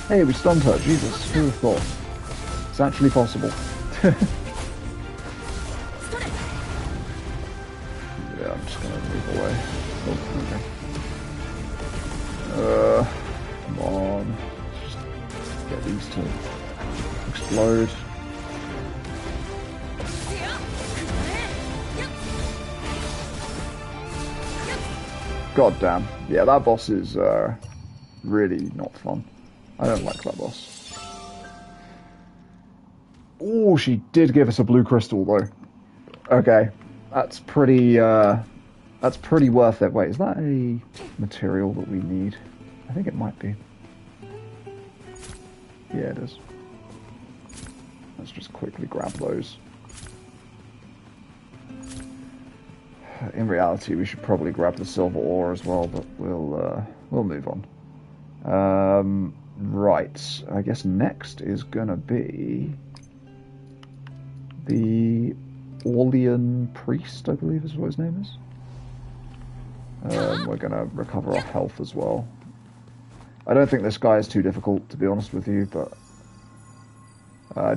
Hey, we stunned her. Jesus, who would have thought? It's actually possible. Yeah, I'm just gonna move away. Oh, okay. Come on. Let's just get these to explode. God damn. Yeah, that boss is really not fun. I don't like that boss. Oh, she did give us a blue crystal though. Okay, that's pretty worth it. Wait, is that a material that we need? I think it might be. Yeah, it is. Let's just quickly grab those. In reality, we should probably grab the silver ore as well, but we'll move on. Right, I guess next is gonna be the Orlean Priest, I believe is what his name is. We're gonna recover our health as well. I don't think this guy is too difficult, to be honest with you, but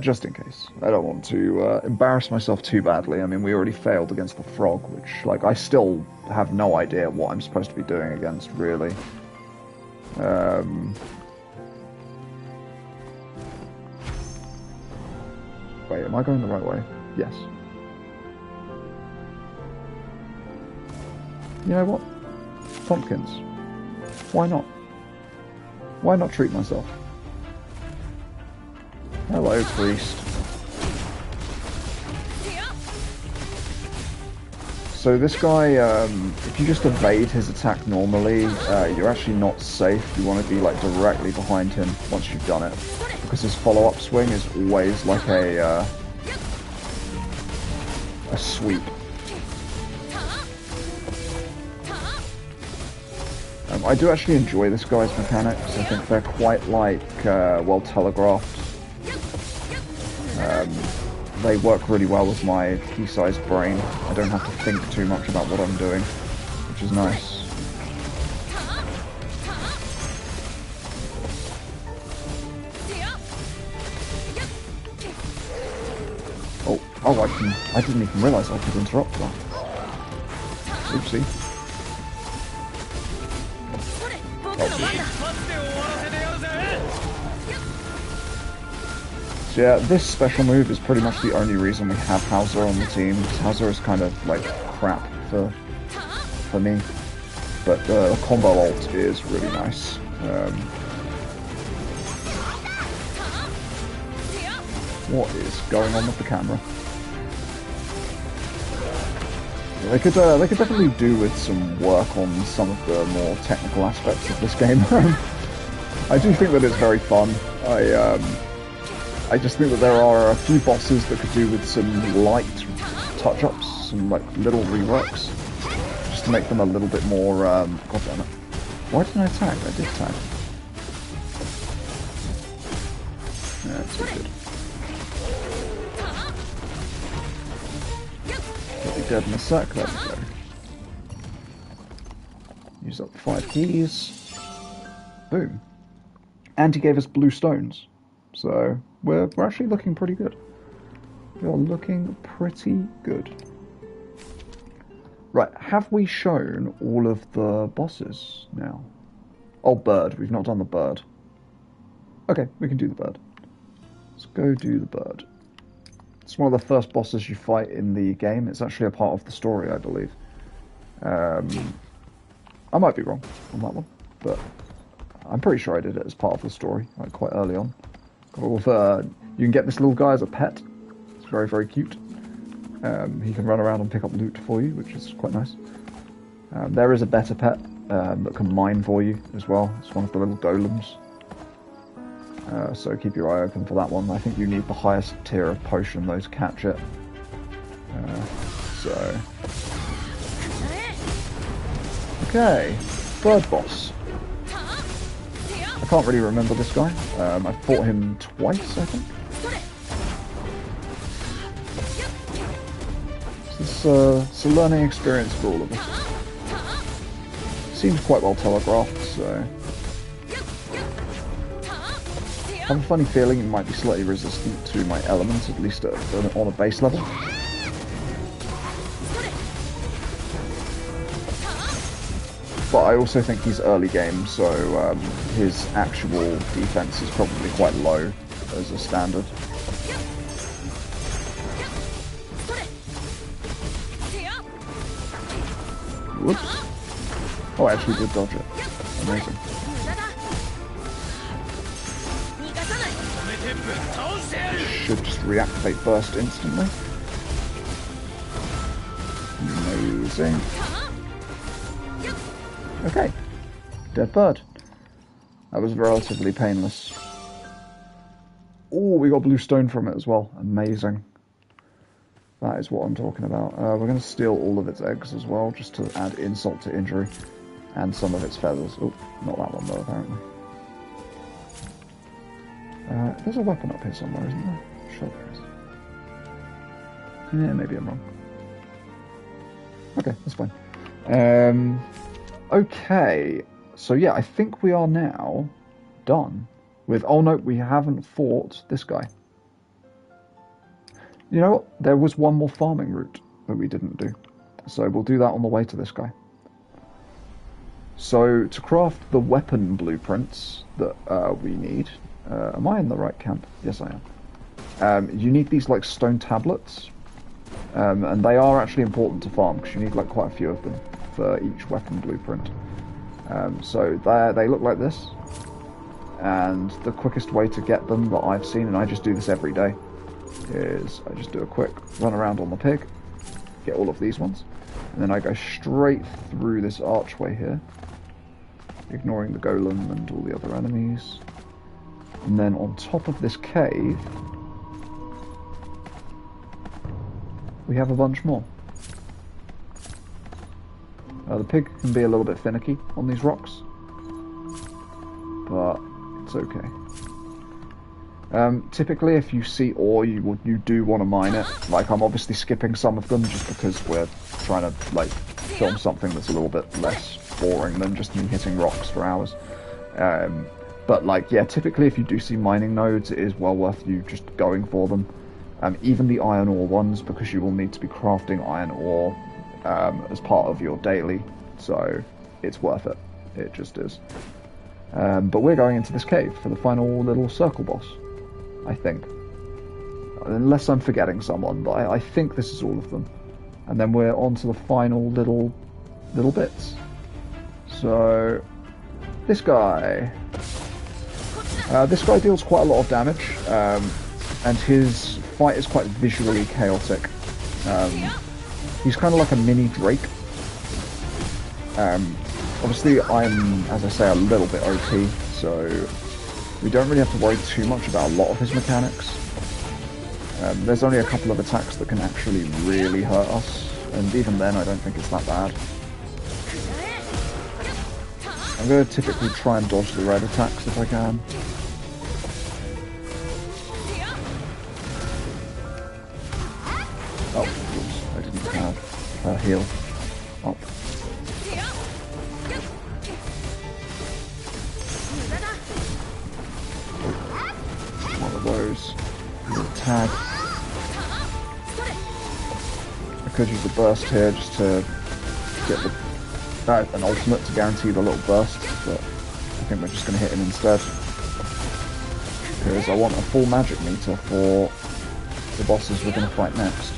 just in case. I don't want to embarrass myself too badly. I mean, we already failed against the frog, which, like, I still have no idea what I'm supposed to be doing against, really. Wait, am I going the right way? Yes. You know what? Pumpkins. Why not? Why not treat myself? Hello, priest. So this guy, if you just evade his attack normally, you're actually not safe. You want to be like directly behind him once you've done it, because his follow-up swing is always like a sweep. I do actually enjoy this guy's mechanics. I think they're quite like well telegraphed. They work really well with my pea-sized brain. I don't have to think too much about what I'm doing, which is nice. I didn't even realise I could interrupt that. Oopsie. So yeah, this special move is pretty much the only reason we have Hauser on the team. Hauser is kind of like crap for me, but the combo ult is really nice. What is going on with the camera? They could definitely do with some work on some of the more technical aspects of this game. I do think that it's very fun. I just think that there are a few bosses that could do with some light touch-ups, some like little reworks, just to make them a little bit more. God damn it! Why didn't I tag? I did tag. Yeah, it's all good. He'll be dead in a sec. There we go. Use up 5 keys. Boom. And he gave us blue stones. So we're actually looking pretty good. We are looking pretty good. Right, have we shown all of the bosses now? Oh, bird. We've not done the bird. Okay, we can do the bird. Let's go do the bird. It's one of the first bosses you fight in the game. It's actually a part of the story, I believe. I might be wrong on that one, but I'm pretty sure I did it as part of the story, like quite early on. You can get this little guy as a pet. It's very, very cute. He can run around and pick up loot for you, which is quite nice. There is a better pet that can mine for you as well. It's one of the little golems. So keep your eye open for that one. I think you need the highest tier of potion though to catch it. Okay, third boss. I can't really remember this guy. I've fought him twice, I think. It's a learning experience for all of us. Seems quite well telegraphed, so... I have a funny feeling it might be slightly resistant to my elements, at least on a base level. But I also think he's early game, so his actual defense is probably quite low as a standard. Whoops. Oh, I actually did dodge it. Amazing. Should just reactivate burst instantly. Amazing. Okay. Dead bird. That was relatively painless. Oh, we got blue stone from it as well. Amazing. That is what I'm talking about. We're going to steal all of its eggs as well, just to add insult to injury. And some of its feathers. Oh, not that one though, apparently. There's a weapon up here somewhere, isn't there? Sure there is. Yeah, maybe I'm wrong. Okay, that's fine. Okay, so yeah, I think we are now done with... Oh no, we haven't fought this guy. You know what? There was one more farming route that we didn't do. So we'll do that on the way to this guy. So, to craft the weapon blueprints that we need... am I in the right camp? Yes, I am. You need these, like, stone tablets. And they are actually important to farm, because you need, like, quite a few of them for each weapon blueprint. So, they look like this. And the quickest way to get them that I've seen, and I just do this every day, is I just do a quick run around on the pig, get all of these ones, and then I go straight through this archway here, ignoring the golem and all the other enemies. And then on top of this cave, we have a bunch more. The pig can be a little bit finicky on these rocks, but it's okay. Typically, if you see ore, you do want to mine it. Like, I'm obviously skipping some of them just because we're trying to, like, film something that's a little bit less boring than just me hitting rocks for hours. But, like, yeah, typically if you do see mining nodes, it is well worth you just going for them. Even the iron ore ones, because you will need to be crafting iron ore as part of your daily, so it's worth it. It just is. But we're going into this cave for the final little circle boss, I think. Unless I'm forgetting someone, but I think this is all of them. And then we're on to the final little bits. So, this guy. This guy deals quite a lot of damage, and his fight is quite visually chaotic. He's kind of like a mini Drake. Obviously, I'm, as I say, a little bit OP, so we don't really have to worry too much about a lot of his mechanics. There's only a couple of attacks that can actually really hurt us, and even then I don't think it's that bad. I'm going to typically try and dodge the red attacks if I can. Oh, oops, I didn't have her heal up. One of those. Tag. I could use a burst here just to get an ultimate to guarantee the little burst, but I think we're just going to hit him instead. Because I want a full magic meter for the bosses we're going to fight next.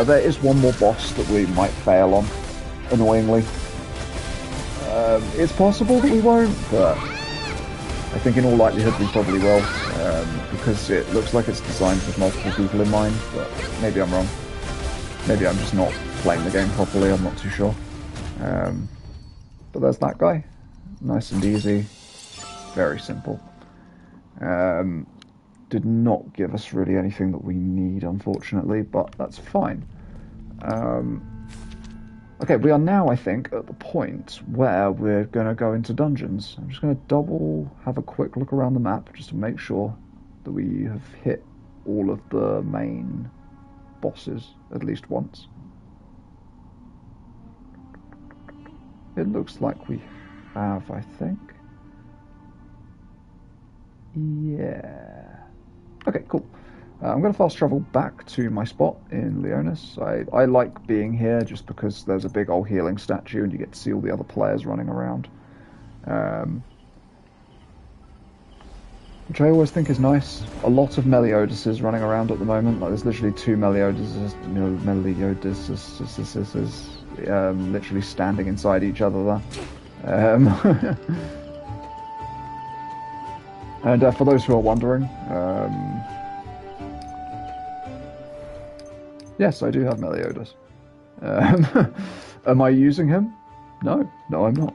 There is one more boss that we might fail on, annoyingly. It's possible that we won't, but I think in all likelihood we probably will, because it looks like it's designed with multiple people in mind, but maybe I'm wrong. Maybe I'm just not playing the game properly, I'm not too sure. But there's that guy. Nice and easy. Very simple. Did not give us really anything that we need, unfortunately, but that's fine. Okay, we are now, I think, at the point where we're going to go into dungeons. I'm just going to have a quick look around the map just to make sure that we have hit all of the main bosses at least once. It looks like we have, I think. Yeah. Okay, cool. I'm going to fast travel back to my spot in Leonis. I like being here just because there's a big old healing statue and you get to see all the other players running around. Which I always think is nice. A lot of Meliodases running around at the moment. Like, there's literally two Meliodases literally standing inside each other there. And for those who are wondering, yes, I do have Meliodas. Am I using him? No, I'm not.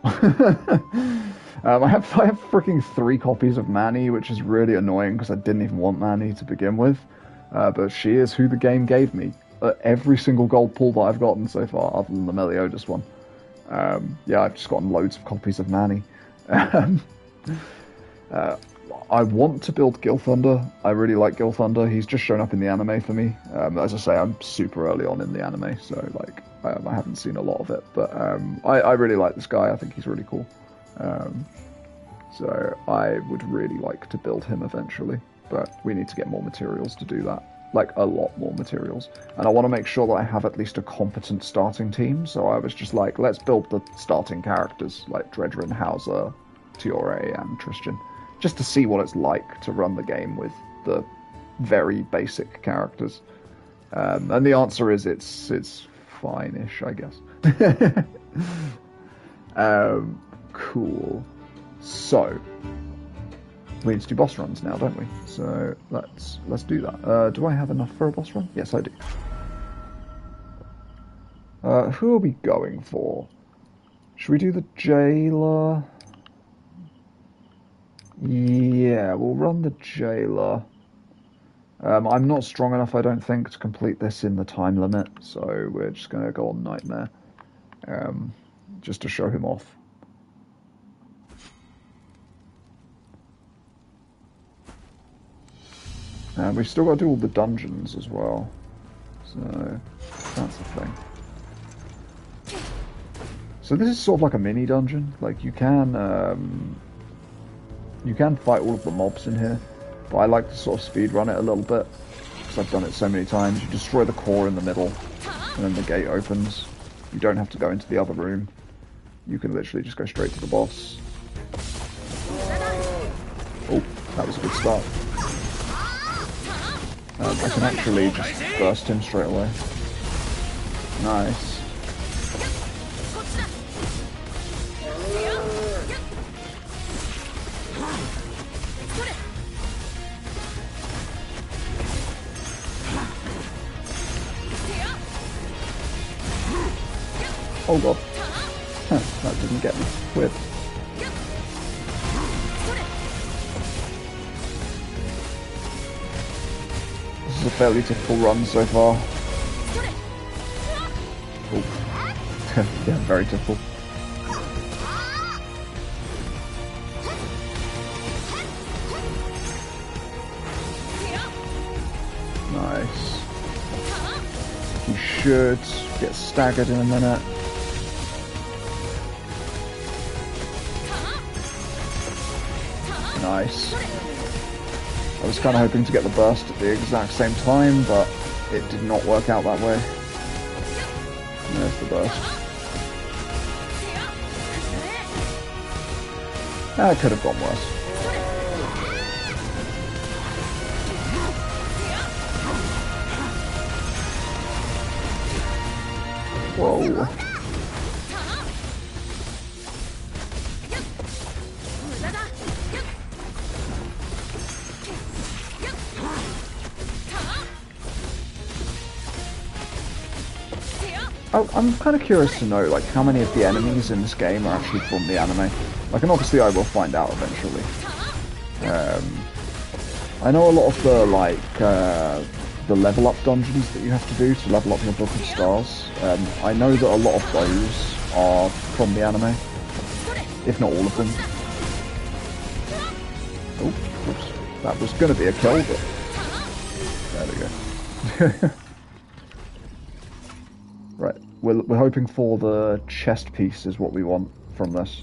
I have freaking 3 copies of Manny, which is really annoying because I didn't even want Manny to begin with. But she is who the game gave me. Every single gold pull that I've gotten so far, other than the Meliodas one. Yeah, I've just gotten loads of copies of Manny. I want to build Gilthunder. I really like Gilthunder. He's just shown up in the anime for me. As I say, I'm super early on in the anime, so like I haven't seen a lot of it. But I really like this guy. I think he's really cool. So I would really like to build him eventually, but we need to get more materials to do that. Like, a lot more materials. And I want to make sure that I have at least a competent starting team, so I was just like, let's build the starting characters, like Dredrin, Hauser, Tiore, and Tristan, just to see what it's like to run the game with the very basic characters. And the answer is it's fine-ish, I guess. Cool. So, we need to do boss runs now, don't we? So let's do that. Do I have enough for a boss run? Yes, I do. Who are we going for? Should we do the jailer? Yeah, we'll run the jailer. I'm not strong enough, I don't think, to complete this in the time limit, so we're just going to go on Nightmare, just to show him off. And we've still got to do all the dungeons as well, so that's the thing. So this is sort of like a mini dungeon. Like, you can fight all of the mobs in here, but I like to sort of speed run it a little bit because I've done it so many times. You destroy the core in the middle, and then the gate opens. You don't have to go into the other room. You can literally just go straight to the boss. Oh, that was a good start. I can actually just burst him straight away. Nice. Oh god. That didn't get me. Weird. This is a fairly typical run so far. Oh. Yeah, very typical. Nice. You should get staggered in a minute. Nice. I was kind of hoping to get the burst at the exact same time, but it did not work out that way. There's the burst. That could have gone worse. Whoa. I'm kind of curious to know, like, how many of the enemies in this game are actually from the anime. Like, and obviously I will find out eventually. I know a lot of the, like, the level up dungeons that you have to do to level up your Book of Stars. I know that a lot of those are from the anime, if not all of them. Oh, oops. That was going to be a kill, but there we go. Right, we're hoping for the chest piece is what we want from this.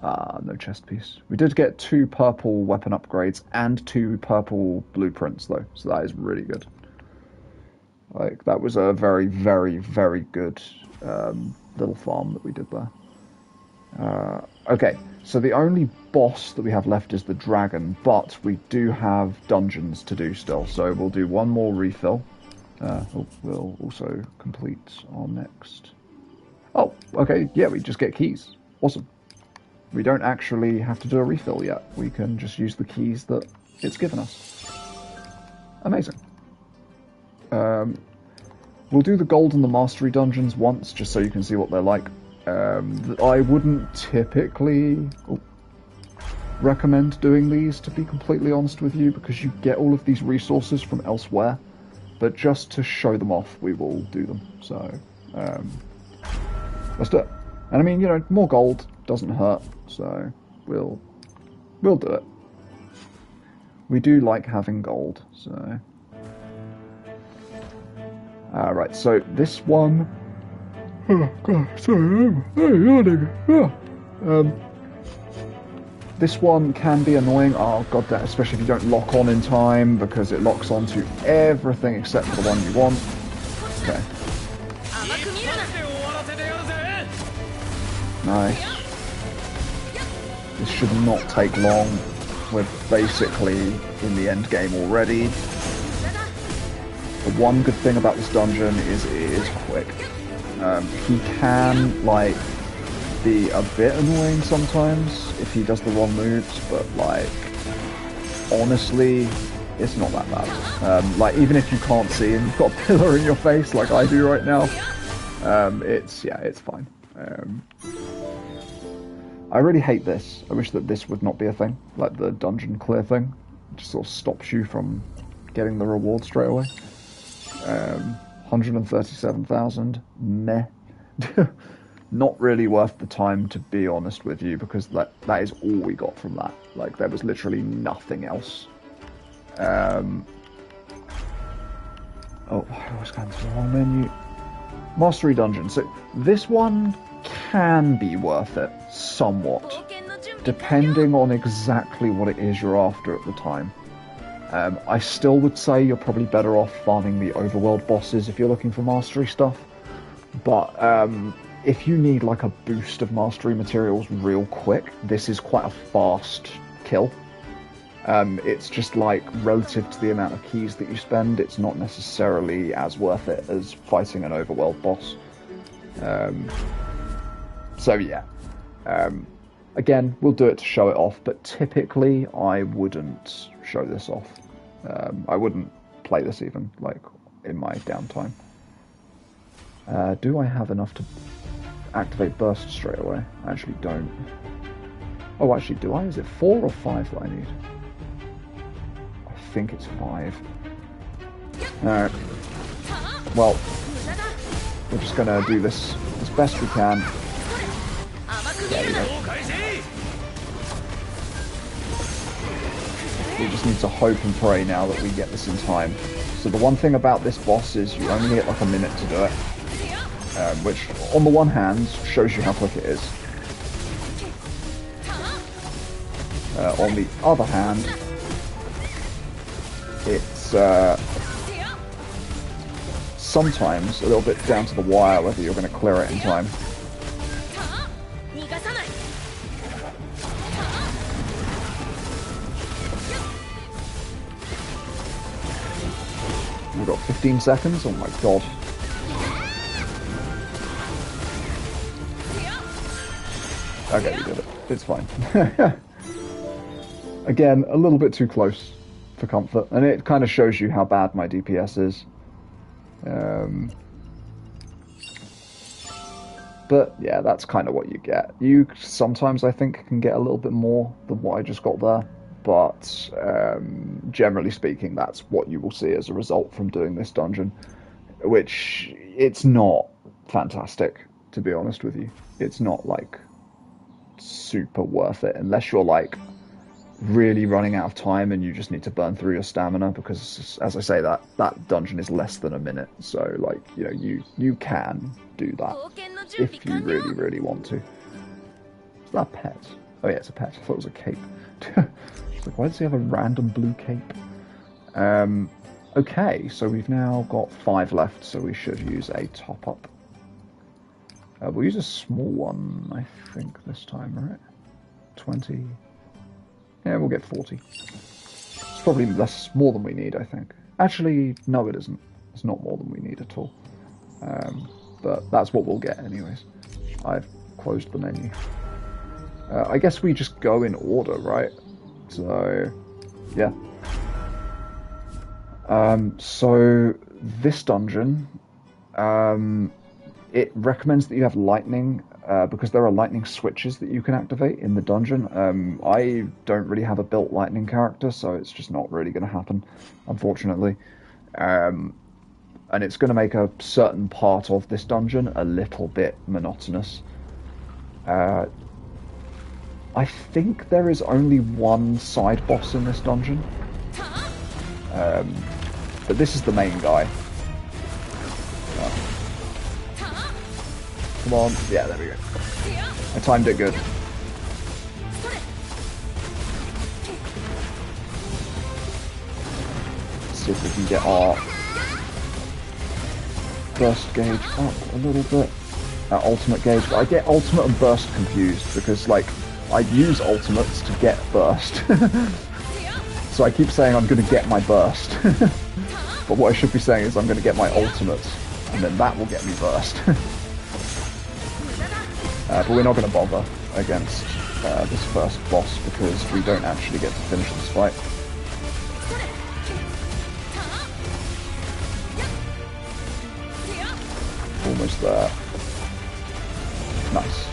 Ah, no chest piece. We did get 2 purple weapon upgrades and 2 purple blueprints though, so that is really good. Like, that was a very, very, very good little farm that we did there. Okay, so the only boss that we have left is the dragon, but we do have dungeons to do still, so we'll do one more refill. We'll also complete our next... Oh, okay, yeah, we just get keys. Awesome. We don't actually have to do a refill yet. We can just use the keys that it's given us. Amazing. We'll do the gold and the mastery dungeons once, just so you can see what they're like. I wouldn't typically recommend doing these, to be completely honest with you, because you get all of these resources from elsewhere. But just to show them off, we will do them. So, let's do it. And I mean, you know, more gold doesn't hurt, so we'll do it. We do like having gold, so... Right, so this one... Oh, God, sorry, I'm yawning. This one can be annoying, oh god, especially if you don't lock on in time, because it locks onto everything except for the one you want. Okay. Nice. This should not take long. We're basically in the end game already. The one good thing about this dungeon is it is quick. He can, like, be a bit annoying sometimes if he does the wrong moves, but, like, honestly, it's not that bad. Like, even if you can't see and you've got a pillar in your face like I do right now, it's fine. I really hate this. I wish that this would not be a thing, like the dungeon clear thing. It just sort of stops you from getting the reward straight away. 137,000, meh. Not really worth the time, to be honest with you, because that is all we got from that. Like, there was literally nothing else. Oh, I was going to the wrong menu. Mastery Dungeon. So, this one can be worth it, somewhat, depending on exactly what it is you're after at the time. I still would say you're probably better off farming the overworld bosses if you're looking for mastery stuff. But if you need like a boost of mastery materials real quick, this is quite a fast kill. It's just like relative to the amount of keys that you spend, it's not necessarily as worth it as fighting an overworld boss. So yeah. Again, we'll do it to show it off, but typically I wouldn't show this off. I wouldn't play this even, like, in my downtime. Do I have enough to activate burst straight away. I actually don't. Oh, actually, do I? Is it 4 or 5 that I need? I think it's 5. Alright. Well, we're just gonna do this as best we can. There we go. We just need to hope and pray now that we get this in time. So the one thing about this boss is you only get like a minute to do it. Which, on the one hand, shows you how quick it is. On the other hand, it's sometimes a little bit down to the wire whether you're going to clear it in time. We've got 15 seconds, oh my god. Okay, we did it. It's fine. Again, a little bit too close for comfort, and it kind of shows you how bad my DPS is. But yeah, that's kind of what you get. You sometimes, I think, can get a little bit more than what I just got there, but generally speaking, that's what you will see as a result from doing this dungeon, which it's not fantastic, to be honest with you. It's not like super worth it unless you're like really running out of time and you just need to burn through your stamina, because as I say, that dungeon is less than a minute, so like, you know, you can do that if you really want to. Is that a pet? Oh yeah, it's a pet. I thought it was a cape. It's like, why does he have a random blue cape? Okay, so we've now got 5 left, so we should use a top up. We'll use a small one, I think, this time, right? 20. Yeah, we'll get 40. It's probably more than we need, I think. Actually, no, it isn't. It's not more than we need at all. But that's what we'll get anyways. I've closed the menu. I guess we just go in order, right? So, yeah. So, this dungeon, it recommends that you have lightning, because there are lightning switches that you can activate in the dungeon. I don't really have a built lightning character, so it's just not really going to happen, unfortunately. And it's going to make a certain part of this dungeon a little bit monotonous. I think there is only one side boss in this dungeon. But this is the main guy. Come on. Yeah, there we go. I timed it good. Let's see if we can get our burst gauge up a little bit. Ultimate gauge. But I get ultimate and burst confused because, like, I use ultimates to get burst. So I keep saying I'm going to get my burst. But what I should be saying is I'm going to get my ultimates, and then that will get me burst. But we're not going to bother against this first boss because we don't actually get to finish this fight. Almost there. Nice.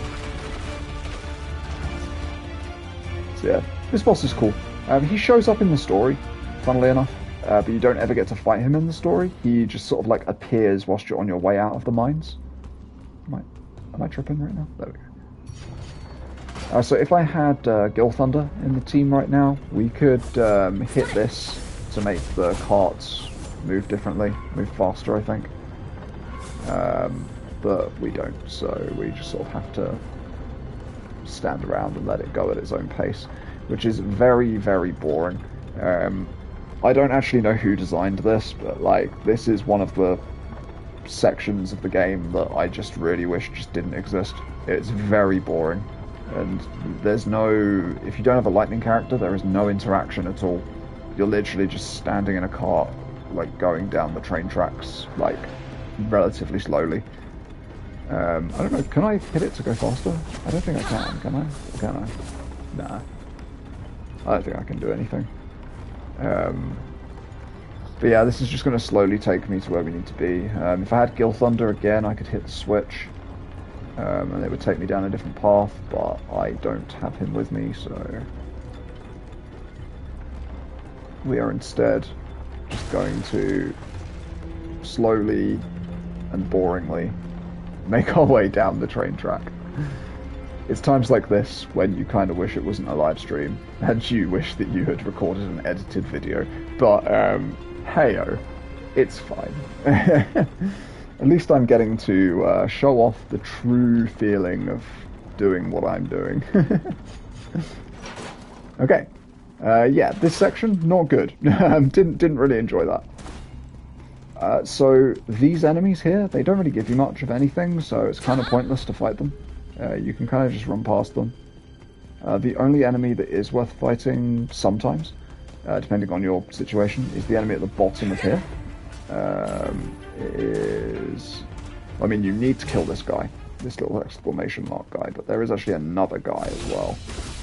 So yeah, this boss is cool. He shows up in the story, funnily enough, but you don't ever get to fight him in the story. He just sort of like appears whilst you're on your way out of the mines. Am I tripping right now? There we go. So if I had Gil Thunder in the team right now, we could hit this to make the carts move differently, move faster, I think. But we don't, so we just sort of have to stand around and let it go at its own pace, which is very, very boring. I don't actually know who designed this, but like, this is one of the sections of the game that I just really wish just didn't exist. It's very boring, and there's no, if you don't have a lightning character, there is no interaction at all. You're literally just standing in a cart, like going down the train tracks, like relatively slowly. I don't know, can I hit it to go faster? I don't think I can I? Or can I? Nah. I don't think I can do anything. But yeah, this is just going to slowly take me to where we need to be. If I had Gil Thunder again, I could hit the switch. and it would take me down a different path, but I don't have him with me, so we are instead just going to slowly and boringly make our way down the train track. It's times like this when you kind of wish it wasn't a live stream and you wish that you had recorded an edited video, but hey-o, it's fine. At least I'm getting to show off the true feeling of doing what I'm doing. Okay. Yeah, this section, not good. Didn't really enjoy that. So these enemies here, they don't really give you much of anything, so it's kind of pointless to fight them. You can kind of just run past them. The only enemy that is worth fighting sometimes, depending on your situation, is the enemy at the bottom of here. I mean, you need to kill this guy, this little exclamation mark guy, but there is actually another guy as well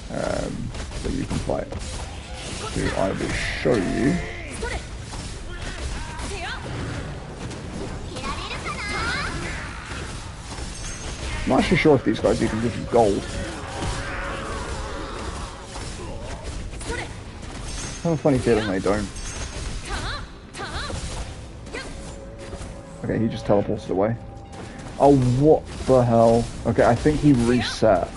that you can fight, who I will show you. I'm not actually sure if these guys even give you gold. I have a funny feeling they don't. Okay, he just teleported away. Oh, what the hell? Okay, I think he reset.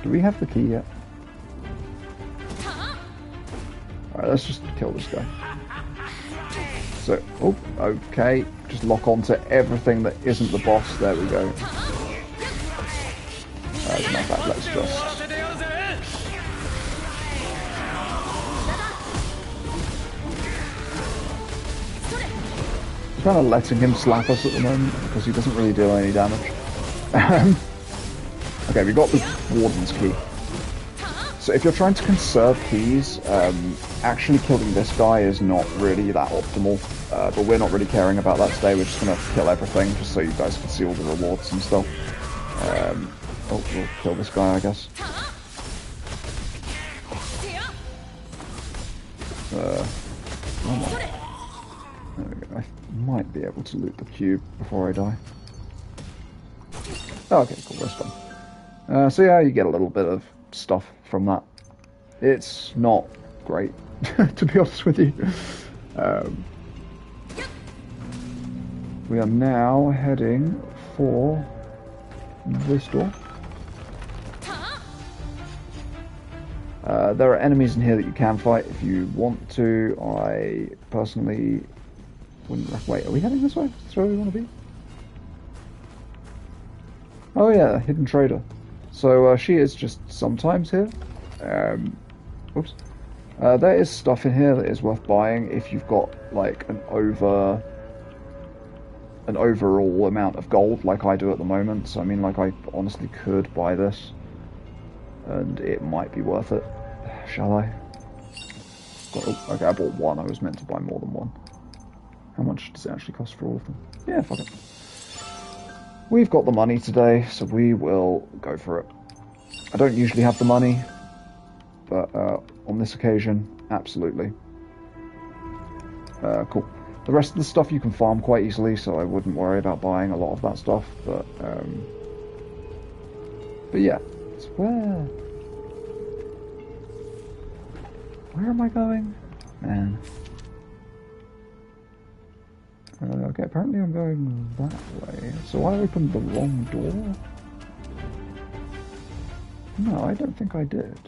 Do we have the key yet? Alright, let's just kill this guy. So, oh, okay. Just lock on to everything that isn't the boss. There we go. As a matter of fact, let's just... kind of letting him slap us at the moment because he doesn't really deal any damage. Okay, we got the Warden's key. So if you're trying to conserve keys, actually killing this guy is not really that optimal. But we're not really caring about that today. We're just going to kill everything just so you guys can see all the rewards and stuff. Oh, we'll kill this guy, I guess. Oh my. There we go. I might be able to loot the cube before I die. Oh, okay, cool, that's done. So yeah, you get a little bit of stuff from that. It's not great, to be honest with you. We are now heading for this door. There are enemies in here that you can fight if you want to. I personally wouldn't... Wait, are we heading this way? Is this where we want to be? Oh yeah, hidden trader. So she is just sometimes here. Oops. There is stuff in here that is worth buying if you've got like an overall amount of gold like I do at the moment. So I mean, like, I honestly could buy this and it might be worth it. Shall I? Oh, okay, I bought one. I was meant to buy more than one. How much does it actually cost for all of them? Yeah, fuck it. We've got the money today, so we will go for it. I don't usually have the money, but on this occasion, absolutely. Cool. The rest of the stuff you can farm quite easily, so I wouldn't worry about buying a lot of that stuff, but yeah. It's where am I going? Man. Okay, apparently I'm going that way. So I opened the wrong door? No, I don't think I did.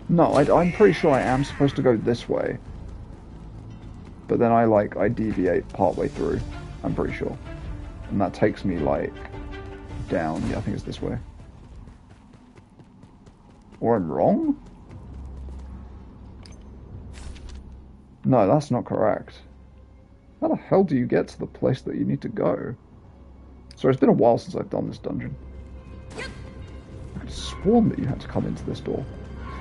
No, I'm pretty sure I am supposed to go this way. But then I deviate partway through. I'm pretty sure. And that takes me, like, down. Yeah, I think it's this way. Or I'm wrong? No, that's not correct. How the hell do you get to the place that you need to go? Sorry, it's been a while since I've done this dungeon. I could have sworn that you had to come into this door.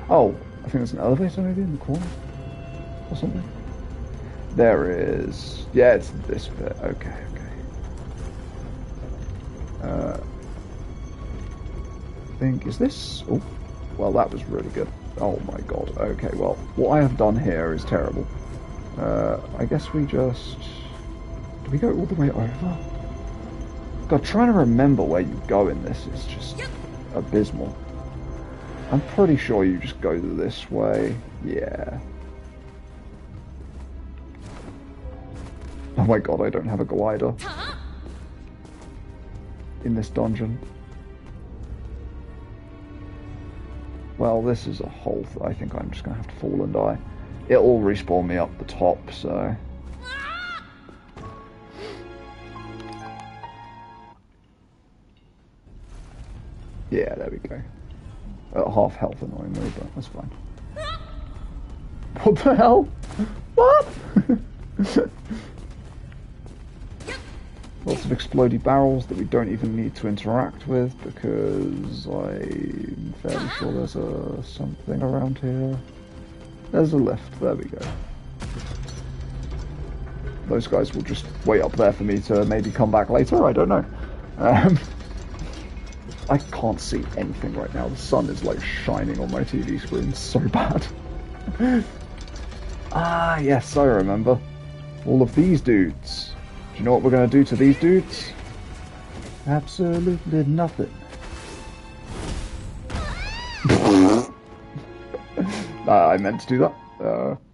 Oh, I think there's an elevator maybe in the corner? Or something? There is... Yeah, it's this bit. Okay, okay. I think... Is this... Oh. Well, that was really good. Oh my god. Okay, well, what I have done here is terrible. I guess we just... Do we go all the way over? God, trying to remember where you go in this is just abysmal. I'm pretty sure you just go this way. Yeah. Oh my god, I don't have a glider in this dungeon. Well, this is a hole. I think I'm just going to have to fall and die. It'll respawn me up the top, so... Yeah, there we go. At half health, annoyingly, but that's fine. What the hell? What? Lots of explodey barrels that we don't even need to interact with because I'm fairly sure there's something around here. There's a lift. There we go. Those guys will just wait up there for me to maybe come back later. I don't know. I can't see anything right now. The sun is like shining on my TV screen so bad. Ah, yes, I remember. All of these dudes. Do you know what we're going to do to these dudes? Absolutely nothing. I meant to do that.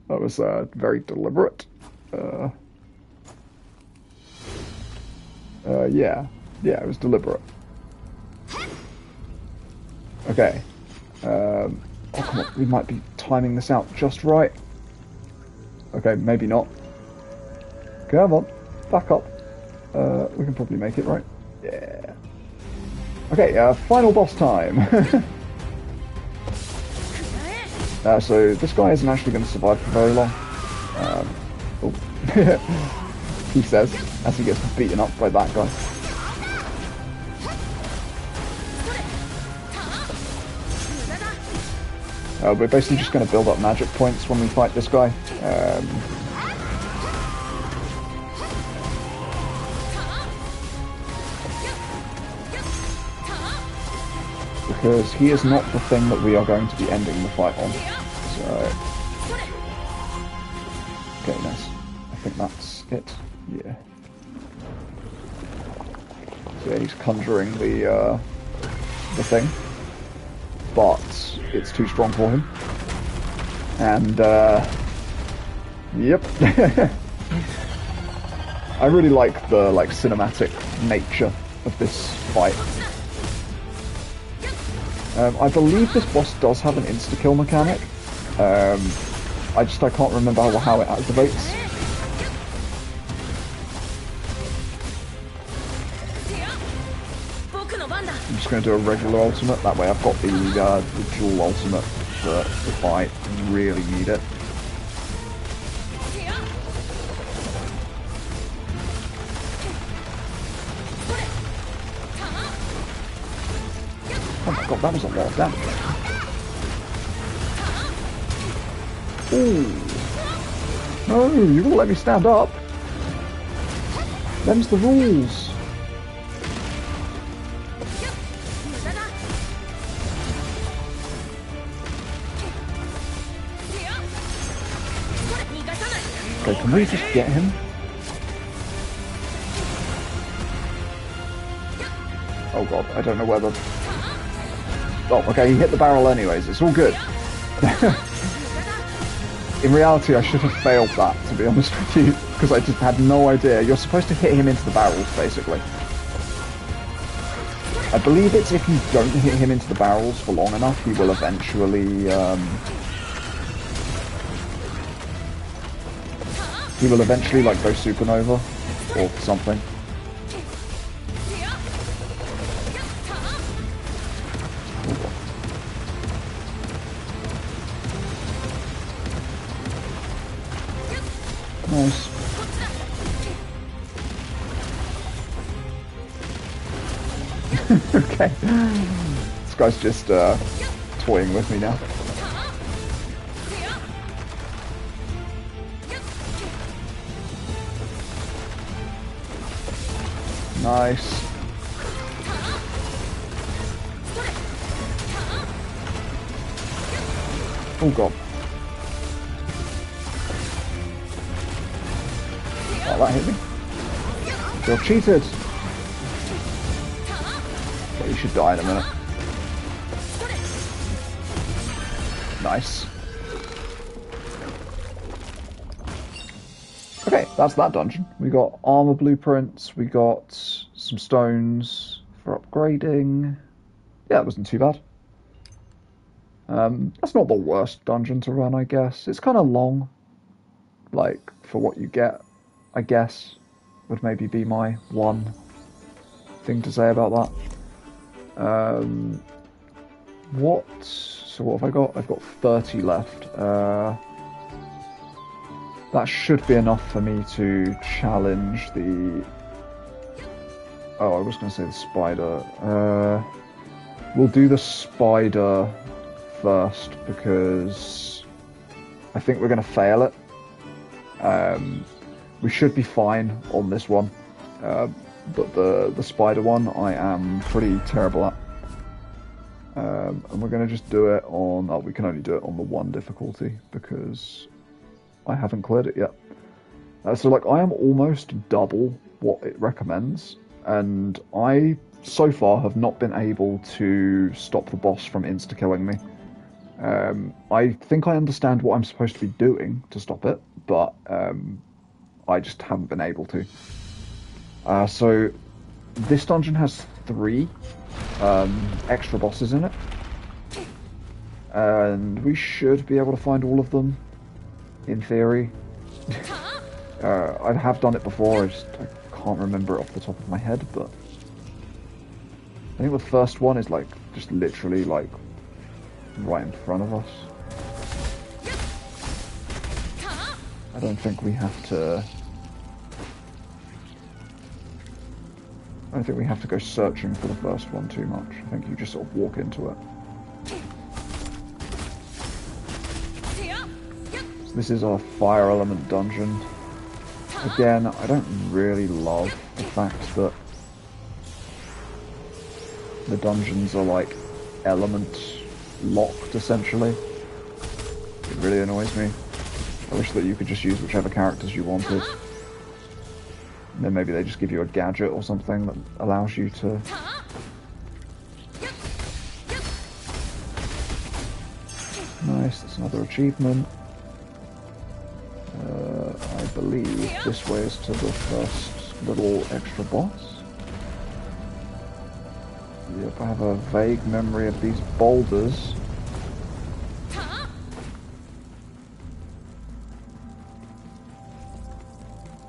That was very deliberate. Yeah, it was deliberate. Okay. Oh, come on. We might be timing this out just right. Okay, maybe not. Come on. Back up. We can probably make it, right? Yeah. Okay, final boss time. So this guy isn't actually going to survive for very long. He says, as he gets beaten up by that guy. We're basically just going to build up magic points when we fight this guy. Because he is not the thing that we are going to be ending the fight on. So... Okay, nice. I think that's it. Yeah. So yeah, he's conjuring the thing. But it's too strong for him. And, yep. I really like the, cinematic nature of this fight. I believe this boss does have an insta-kill mechanic. I can't remember how it activates. I'm just going to do a regular ultimate, that way I've got the dual ultimate for if I really need it. Oh my god, that was a lot of damage. Ooh. No, you won't let me stand up. Them's the rules. Okay, can we just get him? Oh god, I don't know whether... Oh, okay, he hit the barrel anyways, it's all good. In reality, I should have failed that, to be honest with you, because I just had no idea. You're supposed to hit him into the barrels, basically. I believe it's if you don't hit him into the barrels for long enough, he will eventually, like, go supernova, or something. Nice. Okay. This guy's just toying with me now. Nice. Oh god. Oh, that hit me. You're cheated. Okay, you should die in a minute. Nice. Okay, that's that dungeon. We got armor blueprints, we got some stones for upgrading. Yeah, it wasn't too bad. That's not the worst dungeon to run, I guess. It's kind of long, like, for what you get, I guess, would maybe be my one thing to say about that. So what have I got? I've got 30 left. That should be enough for me to challenge the... Oh, I was going to say the spider. We'll do the spider first, because I think we're going to fail it. We should be fine on this one. But the spider one, I am pretty terrible at. And we're going to just do it on... Oh, we can only do it on the 1 difficulty, because I haven't cleared it yet. So, like, I am almost double what it recommends, and I, so far, have not been able to stop the boss from insta-killing me. I think I understand what I'm supposed to be doing to stop it, but I just haven't been able to. So, this dungeon has 3 extra bosses in it, and we should be able to find all of them, in theory. I have done it before, I can't remember it off the top of my head, but I think the first one is like just literally like right in front of us. I don't think we have to... I don't think we have to go searching for the first one too much. I think you just sort of walk into it. So this is our fire element dungeon. Again, I don't really love the fact that the dungeons are like element locked, essentially. It really annoys me. I wish that you could just use whichever characters you wanted. And then maybe they just give you a gadget or something that allows you to... Nice, that's another achievement. I believe this way is to the first little extra boss. Yep, I have a vague memory of these boulders.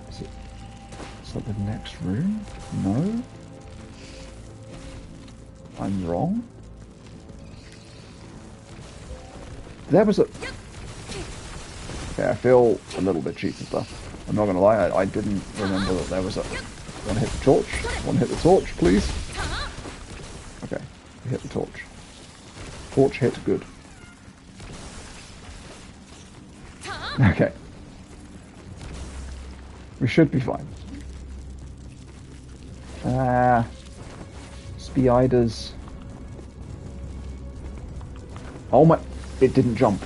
Is that the next room? No? I'm wrong? There was a... Okay, I feel a little bit cheated there. I'm not gonna lie, I didn't remember that there was a... Wanna hit the torch? Wanna hit the torch, please? Okay, we hit the torch. Torch hit good. Okay. We should be fine. Spiders. Oh my... It didn't jump.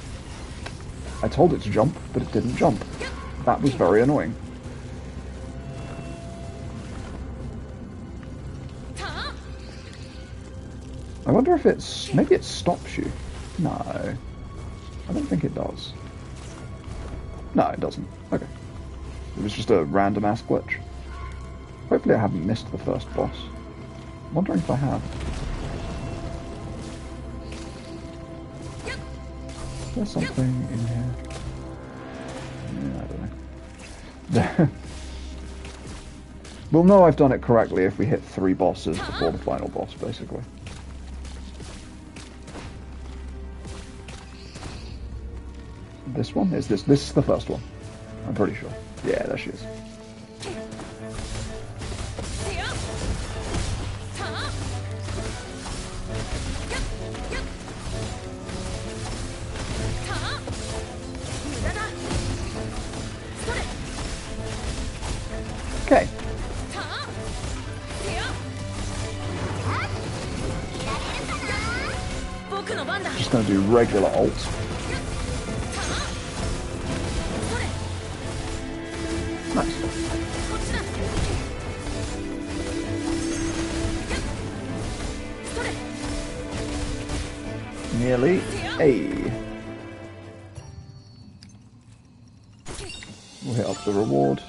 I told it to jump, but it didn't jump. That was very annoying. I wonder if it's... Maybe it stops you. No. I don't think it does. No, it doesn't. Okay. It was just a random ass glitch. Hopefully I haven't missed the first boss. I'm wondering if I have. Is there something in here? Yeah, I don't know. We'll know I've done it correctly if we hit 3 bosses before the final boss, basically. This one? Is this is the first one? I'm pretty sure. Yeah, there she is. Okay. Just gonna do regular ult. nearly. A. We'll hit up the reward.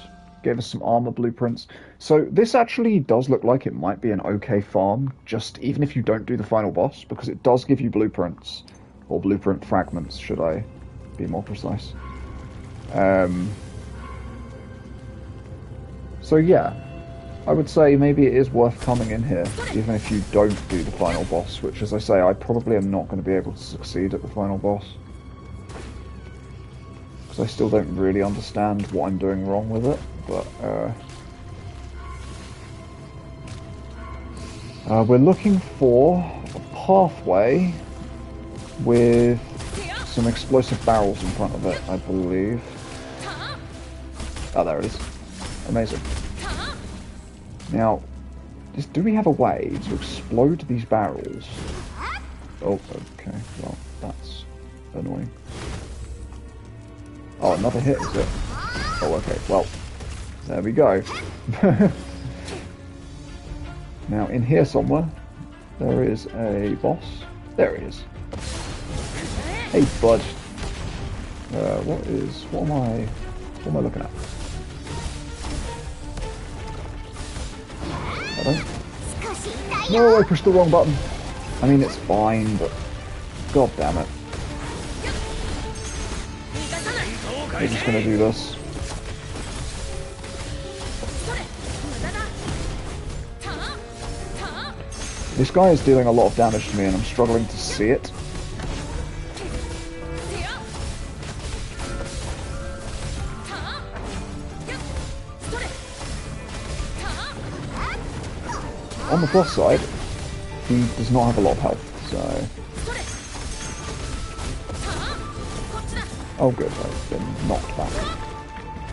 Gave us some armor blueprints. So this actually does look like it might be an okay farm, just even if you don't do the final boss, because it does give you blueprints, or blueprint fragments, should I be more precise. So yeah, I would say maybe it is worth coming in here, even if you don't do the final boss, which, as I say, I probably am not going to be able to succeed at the final boss. Because I still don't really understand what I'm doing wrong with it, but we're looking for a pathway with some explosive barrels in front of it, I believe. Oh, there it is. Amazing. Now, do we have a way to explode these barrels? Oh, okay. Well, that's annoying. Oh, another hit, is it? Oh, okay. Well, there we go. Now, in here somewhere, there is a boss. There he is. Hey, bud. What am I looking at? No, I pushed the wrong button. I mean, it's fine, but god damn it. We're just gonna do this. This guy is dealing a lot of damage to me and I'm struggling to see it. On the plus side, he does not have a lot of health, so... Oh good, I've been knocked back.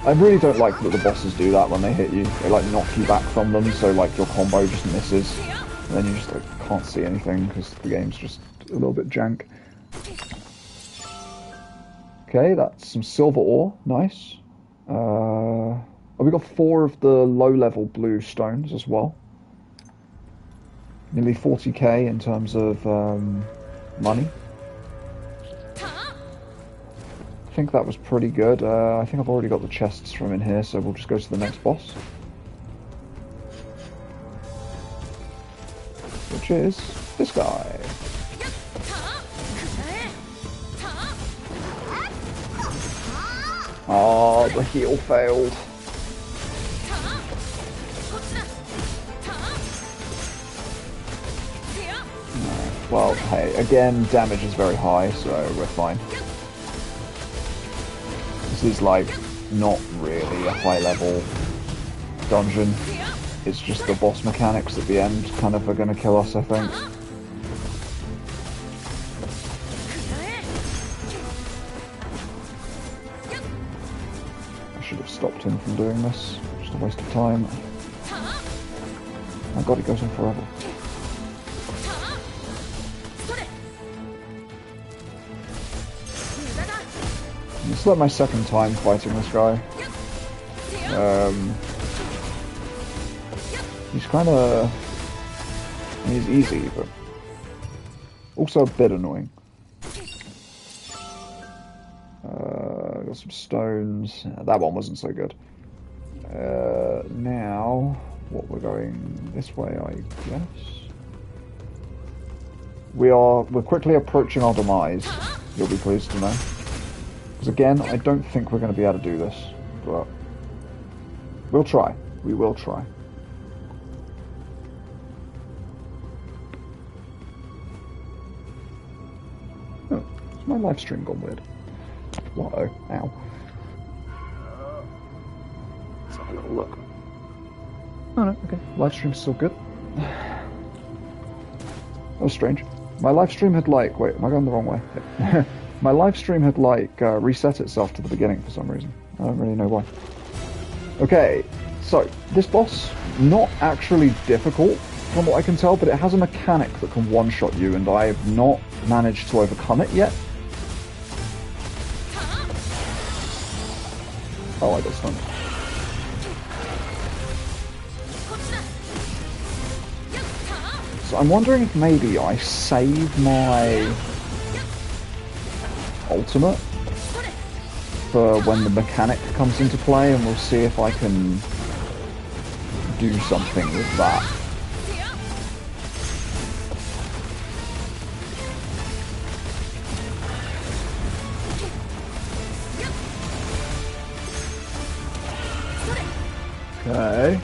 I really don't like that the bosses do that when they hit you. They like knock you back from them, so like your combo just misses. And then you just like can't see anything because the game's just a little bit jank. Okay, that's some silver ore, nice. Oh, we got 4 of the low-level blue stones as well. Nearly 40k in terms of money. I think that was pretty good. I think I've already got the chests from in here, so we'll just go to the next boss. Which is this guy. Oh, the heal failed. Well, hey, again, damage is very high, so we're fine. This is, like, not really a high-level dungeon. It's just the boss mechanics at the end kind of are going to kill us, I think. I should have stopped him from doing this. Just a waste of time. My god, it goes on forever. It's like my second time fighting this guy. He's kind of... I mean, he's easy, but also a bit annoying. Got some stones. That one wasn't so good. Now, what we're going this way, I guess. We're quickly approaching our demise. You'll be pleased to know. Because again, I don't think we're going to be able to do this, but we'll try. We will try. Oh, is my live stream gone weird? Uh-oh, ow. Let's have a little look. Oh no, okay. Live stream's still good. That was strange. My live stream had like... Wait, am I going the wrong way? Yeah. My live stream had like reset itself to the beginning for some reason. I don't really know why. Okay, so this boss, not actually difficult from what I can tell, but it has a mechanic that can one-shot you, and I have not managed to overcome it yet. Oh, I got stunned. So I'm wondering if maybe I save my ultimate for when the mechanic comes into play, and we'll see if I can do something with that. Okay.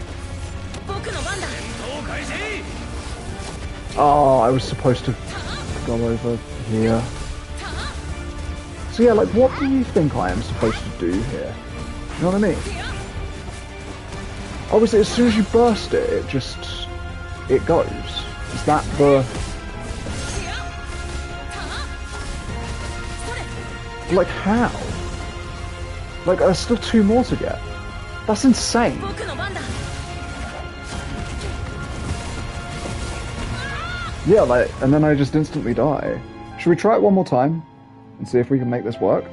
Oh, I was supposed to go over here. So yeah, like, what do you think I am supposed to do here? You know what I mean? Obviously, as soon as you burst it, it goes. Is that the... Like, how? Like, there's still 2 more to get. That's insane. Yeah, like, and then I just instantly die. Should we try it one more time? And see if we can make this work?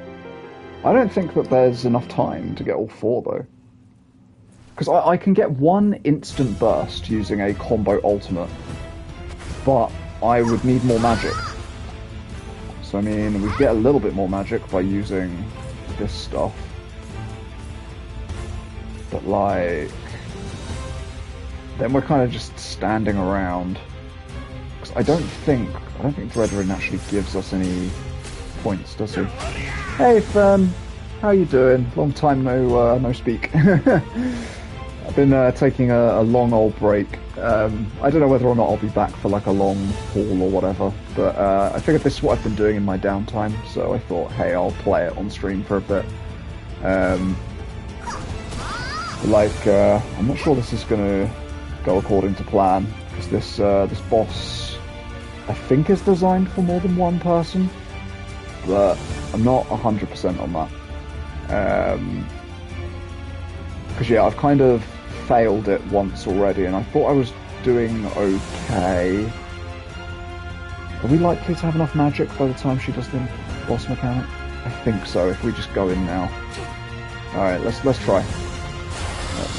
I don't think that there's enough time to get all 4, though. Because I can get 1 instant burst using a combo ultimate. But I would need more magic. So, I mean, we get a little bit more magic by using this stuff. But, like... then we're kind of just standing around. Because I don't think Dreadrin actually gives us any points, does he? Hey, Fern! How you doing? Long time no speak. I've been taking a long old break. I don't know whether or not I'll be back for like a long haul or whatever, but I figured this is what I've been doing in my downtime, so I thought, hey, I'll play it on stream for a bit. I'm not sure this is gonna go according to plan, because this boss, I think, is designed for more than 1 person, but I'm not 100% on that. Because yeah, I've kind of failed it once already, and I thought I was doing okay. Are we likely to have enough magic by the time she does the boss mechanic? I think so, if we just go in now. Alright, let's try. Oh,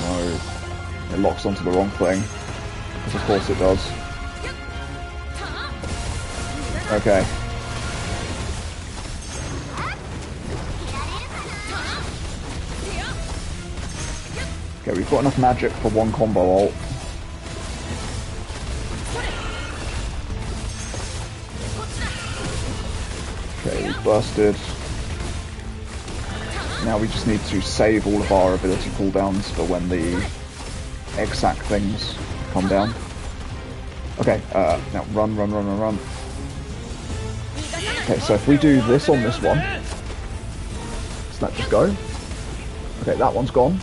no. It locks onto the wrong thing. Because of course it does. Okay. Okay, we've got enough magic for 1 combo ult. Okay, we've bursted. Now we just need to save all of our ability cooldowns for when the exact things come down. Okay, now run. Okay, so if we do this on this one, does that just go? Okay, that one's gone.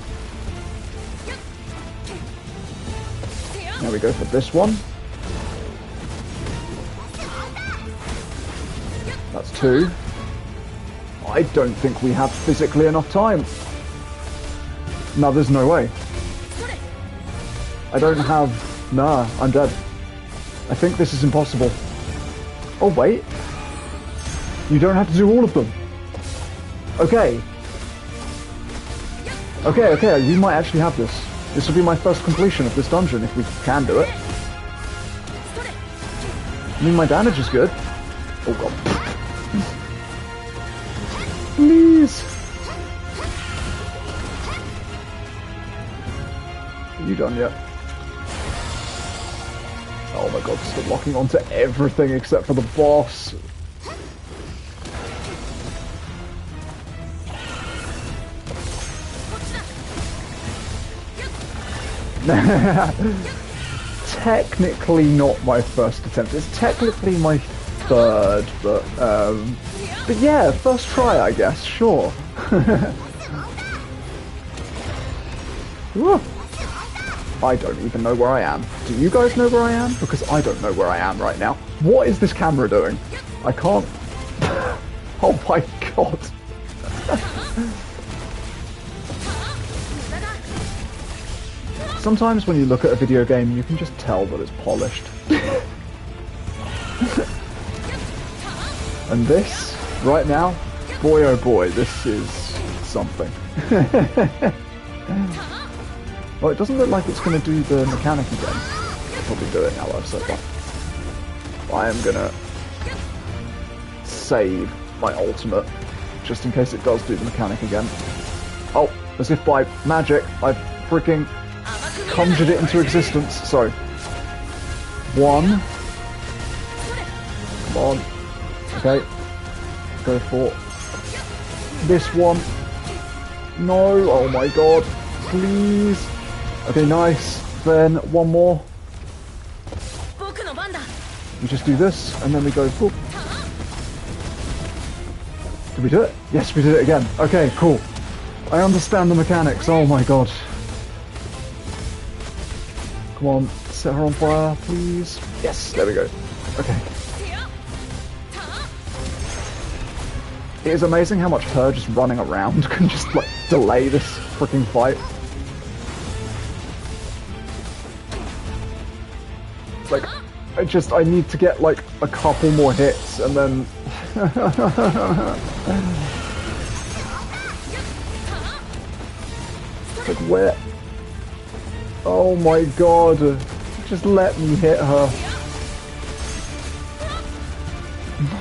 Now we go for this one. That's 2. I don't think we have physically enough time. No, there's no way. I don't have... Nah, I'm dead. I think this is impossible. Oh, wait. You don't have to do all of them. Okay. Okay, we might actually have this. This will be my first completion of this dungeon, if we can do it. I mean, my damage is good. Oh, God. Please! Are you done yet? Oh my God, still locking onto everything except for the boss. Technically not my first attempt. It's technically my 3rd, but yeah, first try, I guess. Sure. I don't even know where I am. Do you guys know where I am? Because I don't know where I am right now. What is this camera doing? I can't... Oh my God. Sometimes when you look at a video game, you can just tell that it's polished. And this, right now, boy oh boy, this is something. Well, it doesn't look like it's going to do the mechanic again. I'll probably do it now that I've said that. I am going to save my ultimate just in case it does do the mechanic again. Oh, as if by magic, I've freaking conjured it into existence. Sorry. 1. Come on. Okay. Go for this one. No. Oh my god. Please. Okay, nice. Then one more. We just do this, and then we go... Whoop. Did we do it? Yes, we did it again. Okay, cool. I understand the mechanics. Oh my god. Come on, set her on fire, please. Yes, there we go. Okay. It is amazing how much her just running around can just, like, delay this freaking fight. Like, I need to get, like, a couple more hits, and then... like, where... Oh my god. Just let me hit her.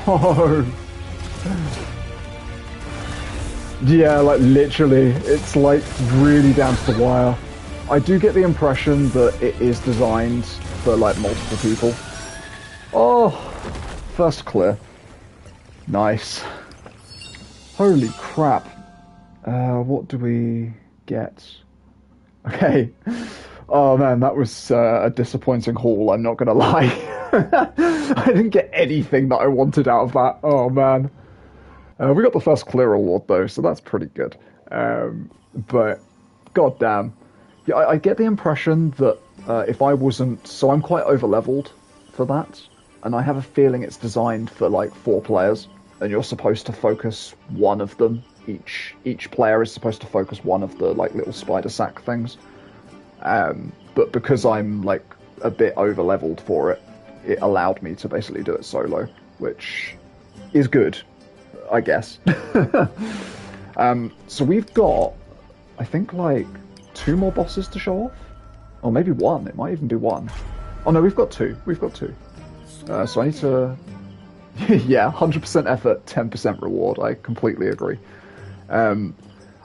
No. Yeah, like, literally, it's, like, really down to the wire. I do get the impression that it is designed for, like, multiple people. Oh, first clear. Nice. Holy crap. What do we get? Okay. Oh man, that was a disappointing haul, I'm not gonna lie. I didn't get anything that I wanted out of that. Oh man. We got the first clear award though, so that's pretty good. But, goddamn. Yeah, I get the impression that if I wasn't... So I'm quite over-leveled for that, and I have a feeling it's designed for, like, 4 players, and you're supposed to focus one of them. Each player is supposed to focus one of the, like, little spider sack things. But because I'm, like, a bit over-leveled for it, it allowed me to basically do it solo, which is good, I guess. So we've got, I think, like, 2 more bosses to show off? Or maybe 1, it might even be 1. Oh no, we've got 2, so I need to... yeah, 100% effort, 10% reward, I completely agree. I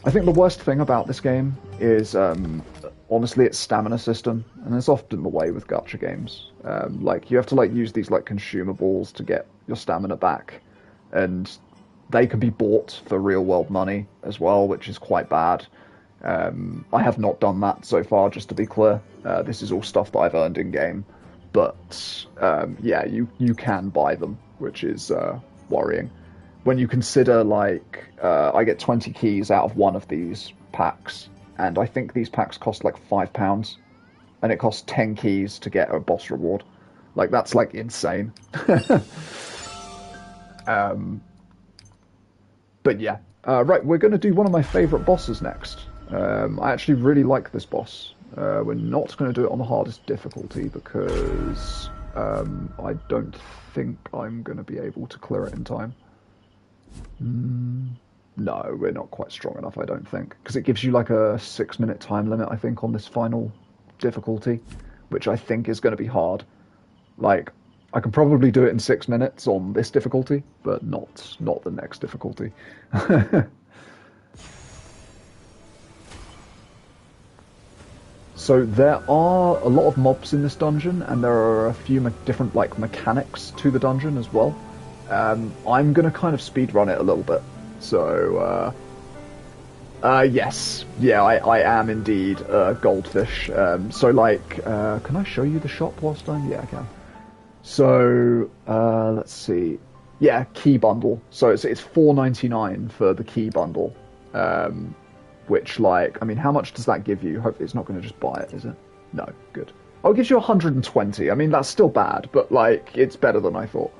think the worst thing about this game is, honestly, its stamina system, and it's often the way with gacha games. Like, you have to, like, use these, like, consumables to get your stamina back, and they can be bought for real-world money as well, which is quite bad. I have not done that so far, just to be clear. This is all stuff that I've earned in-game, but, yeah, you can buy them, which is worrying. When you consider, like, I get 20 keys out of one of these packs, and I think these packs cost, like, £5, and it costs 10 keys to get a boss reward. Like, that's, like, insane. But yeah. Right, we're going to do one of my favourite bosses next. I actually really like this boss. We're not going to do it on the hardest difficulty because I don't think I'm going to be able to clear it in time. No, we're not quite strong enough, I don't think. Because it gives you like a 6-minute time limit, I think, on this final difficulty, which I think is going to be hard. Like, I can probably do it in 6 minutes on this difficulty, but not the next difficulty. So there are a lot of mobs in this dungeon, and there are a few different, like, mechanics to the dungeon as well. I'm going to kind of speedrun it a little bit. So, yes. Yeah, I am indeed a goldfish. So, like, can I show you the shop whilst I'm... Yeah, I can. So, let's see. Yeah, key bundle. So it's $4.99 for the key bundle. Which, like, I mean, how much does that give you? Hopefully it's not going to just buy it, is it? No, good. Oh, it gives you 120. I mean, that's still bad, but, like, it's better than I thought.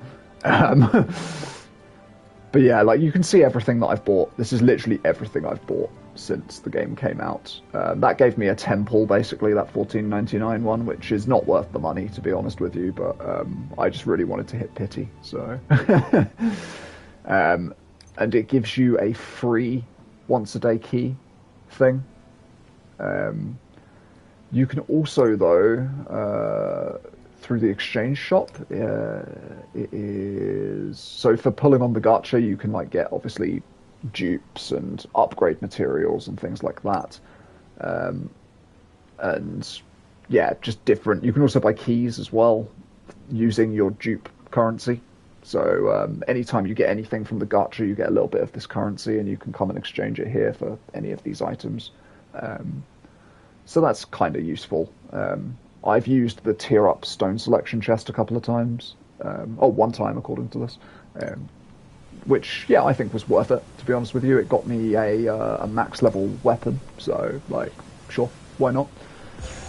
But yeah, like, you can see everything that I've bought. This is literally everything I've bought since the game came out. That gave me a temple, basically, that $14.99 one, which is not worth the money, to be honest with you, but I just really wanted to hit pity, so... and it gives you a free once-a-day key thing. You can also, though, through the exchange shop, it is... So for pulling on the gacha, you can, like, get, obviously, dupes and upgrade materials and things like that. And yeah, just different. You can also buy keys as well using your dupe currency. So anytime you get anything from the gacha, you get a little bit of this currency, and you can come and exchange it here for any of these items. So that's kind of useful. I've used the tier up stone selection chest a couple of times. One time according to this. Which, yeah, I think was worth it, to be honest with you. It got me a max level weapon, so, like, sure, why not?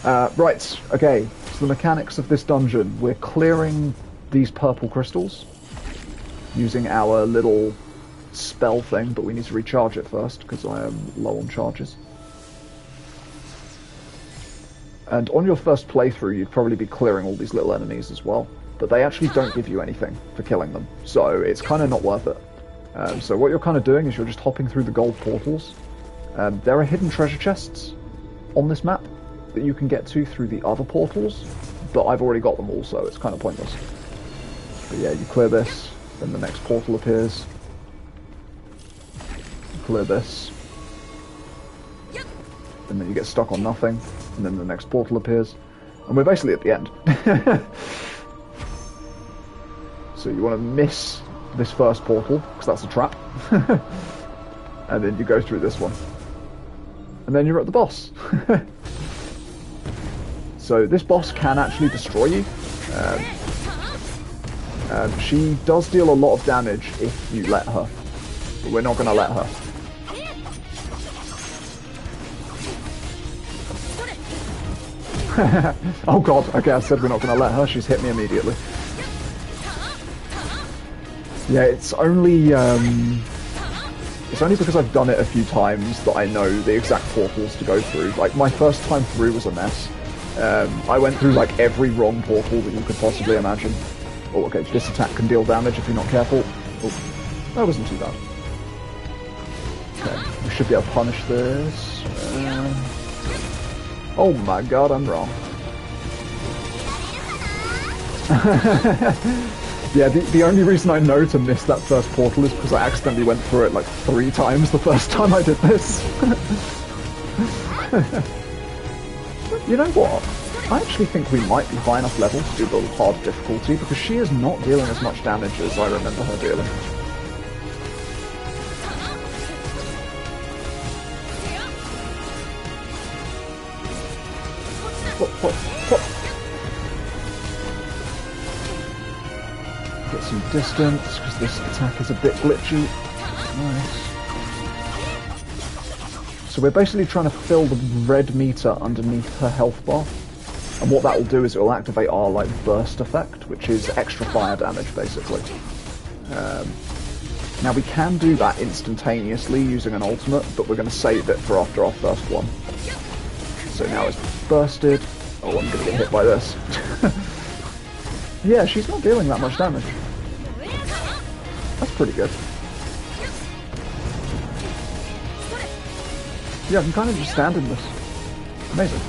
Right, okay, so the mechanics of this dungeon. We're clearing these purple crystals using our little spell thing, but we need to recharge it first, because I am low on charges. And on your first playthrough, you'd probably be clearing all these little enemies as well. But they actually don't give you anything for killing them, so it's kind of not worth it. So what you're kind of doing is you're just hopping through the gold portals. There are hidden treasure chests on this map that you can get to through the other portals, but I've already got them all, so it's kind of pointless. But yeah, you clear this, then the next portal appears. You clear this, and then you get stuck on nothing, and then the next portal appears, and we're basically at the end. So you want to miss this first portal, because that's a trap, and then you go through this one. And then you're at the boss. So this boss can actually destroy you. She does deal a lot of damage if you let her, but we're not going to let her. Oh god, okay, I said we're not going to let her, she's hit me immediately. Yeah, it's only because I've done it a few times that I know the exact portals to go through. Like, my first time through was a mess. I went through, like, every wrong portal that you could possibly imagine. Oh, okay, this attack can deal damage if you're not careful. Oh, that wasn't too bad. Okay, we should be able to punish this. Oh my god, I'm wrong. Yeah, the only reason I know to miss that first portal is because I accidentally went through it like 3 times the first time I did this. You know what? I actually think we might be high enough level to do the hard difficulty, because she is not dealing as much damage as I remember her dealing. What? Get some distance, because this attack is a bit glitchy. Nice. So we're basically trying to fill the red meter underneath her health bar. And what that will do is it will activate our, like, burst effect, which is extra fire damage, basically. Now we can do that instantaneously using an ultimate, but we're going to save it for after our first one. So now it's bursted. Oh, I'm going to get hit by this. Yeah, she's not dealing that much damage. That's pretty good. Yeah, I can kind of just stand in this. Amazing.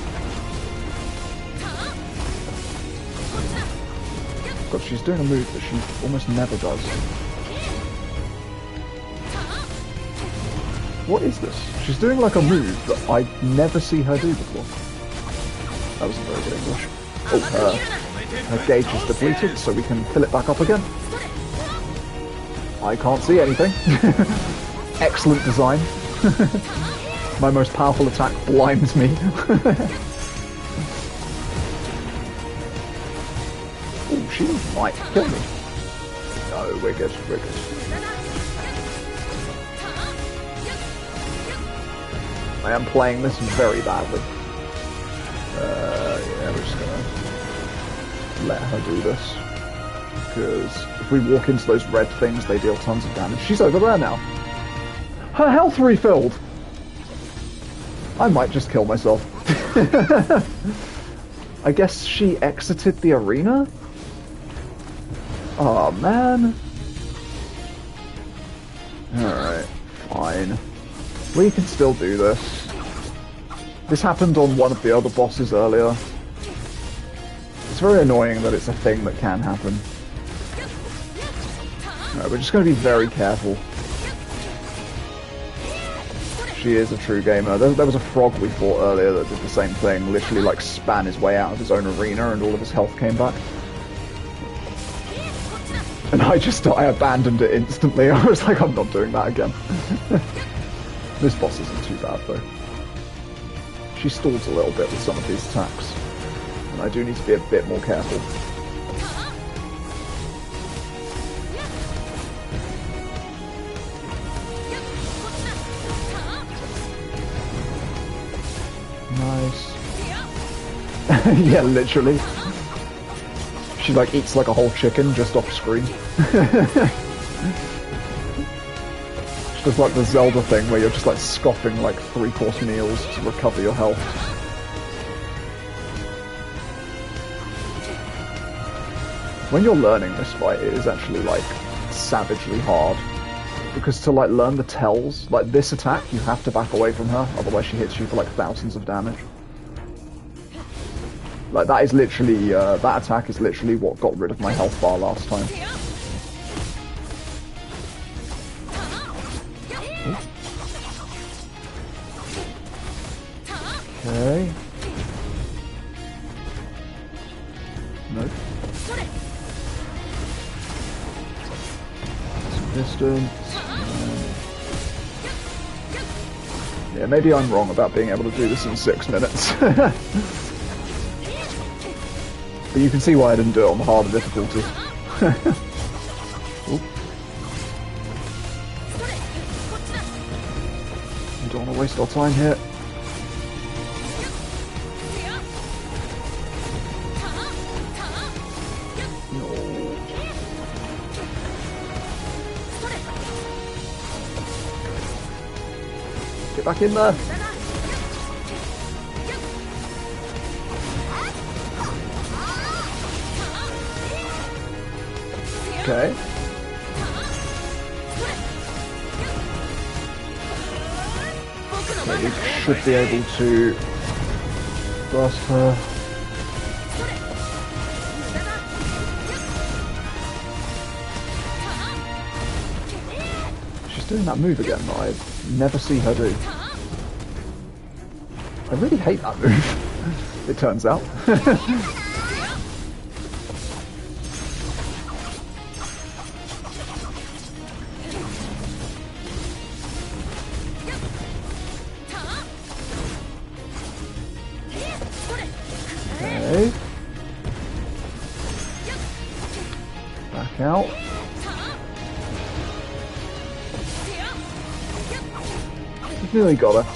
God, she's doing a move that she almost never does. What is this? She's doing like a move that I never see her do before. That wasn't very good English. Oh, her gauge is depleted, so we can fill it back up again. I can't see anything. Excellent design. My most powerful attack blinds me. Oh, she might kill me. No, we're good, we're good. I am playing this very badly. Yeah, we're just gonna let her do this. Because if we walk into those red things, they deal tons of damage. She's over there now. Her health refilled! I might just kill myself. I guess she exited the arena? Oh man. Alright, fine. We can still do this. This happened on one of the other bosses earlier. It's very annoying that it's a thing that can happen. Alright, we're just going to be very careful. She is a true gamer. There was a frog we fought earlier that did the same thing. Literally, like, span his way out of his own arena and all of his health came back. And I abandoned it instantly. I was like, I'm not doing that again. This boss isn't too bad, though. She stalls a little bit with some of these attacks. And I do need to be a bit more careful. Nice. Yeah, literally. She like eats like a whole chicken just off screen. It's just like the Zelda thing where you're just like scoffing like 3-course meals to recover your health. When you're learning this fight, it is actually like savagely hard. Because to like learn the tells, like this attack, you have to back away from her, otherwise she hits you for like thousands of damage. Like that is literally, that attack is literally what got rid of my health bar last time. Okay. Nope. Some distance. Yeah, maybe I'm wrong about being able to do this in 6 minutes. But you can see why I didn't do it on the harder difficulty. We don't want to waste our time here. No. Get back in there. Okay. Maybe should be able to burst her. She's doing that move again that I never see her do. I really hate that move, it turns out. Okay. Back out. You've nearly got her.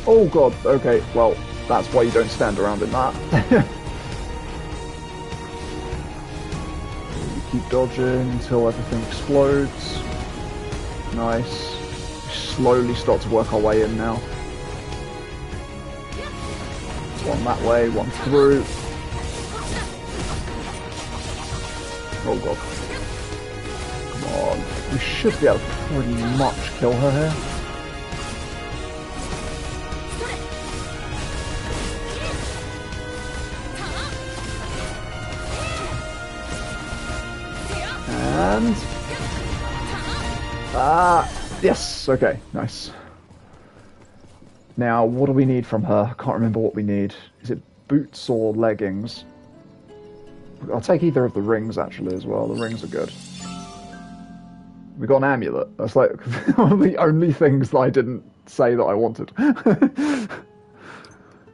Oh god, okay, well, that's why you don't stand around in that. You keep dodging until everything explodes. Nice. We slowly start to work our way in now. One that way, one through. Oh god. Come on. We should be able to pretty much kill her here. And... yes, okay, nice. Now, what do we need from her? I can't remember what we need. Is it boots or leggings? I'll take either of the rings, actually, as well. The rings are good. We got an amulet. That's like one of the only things that I didn't say that I wanted.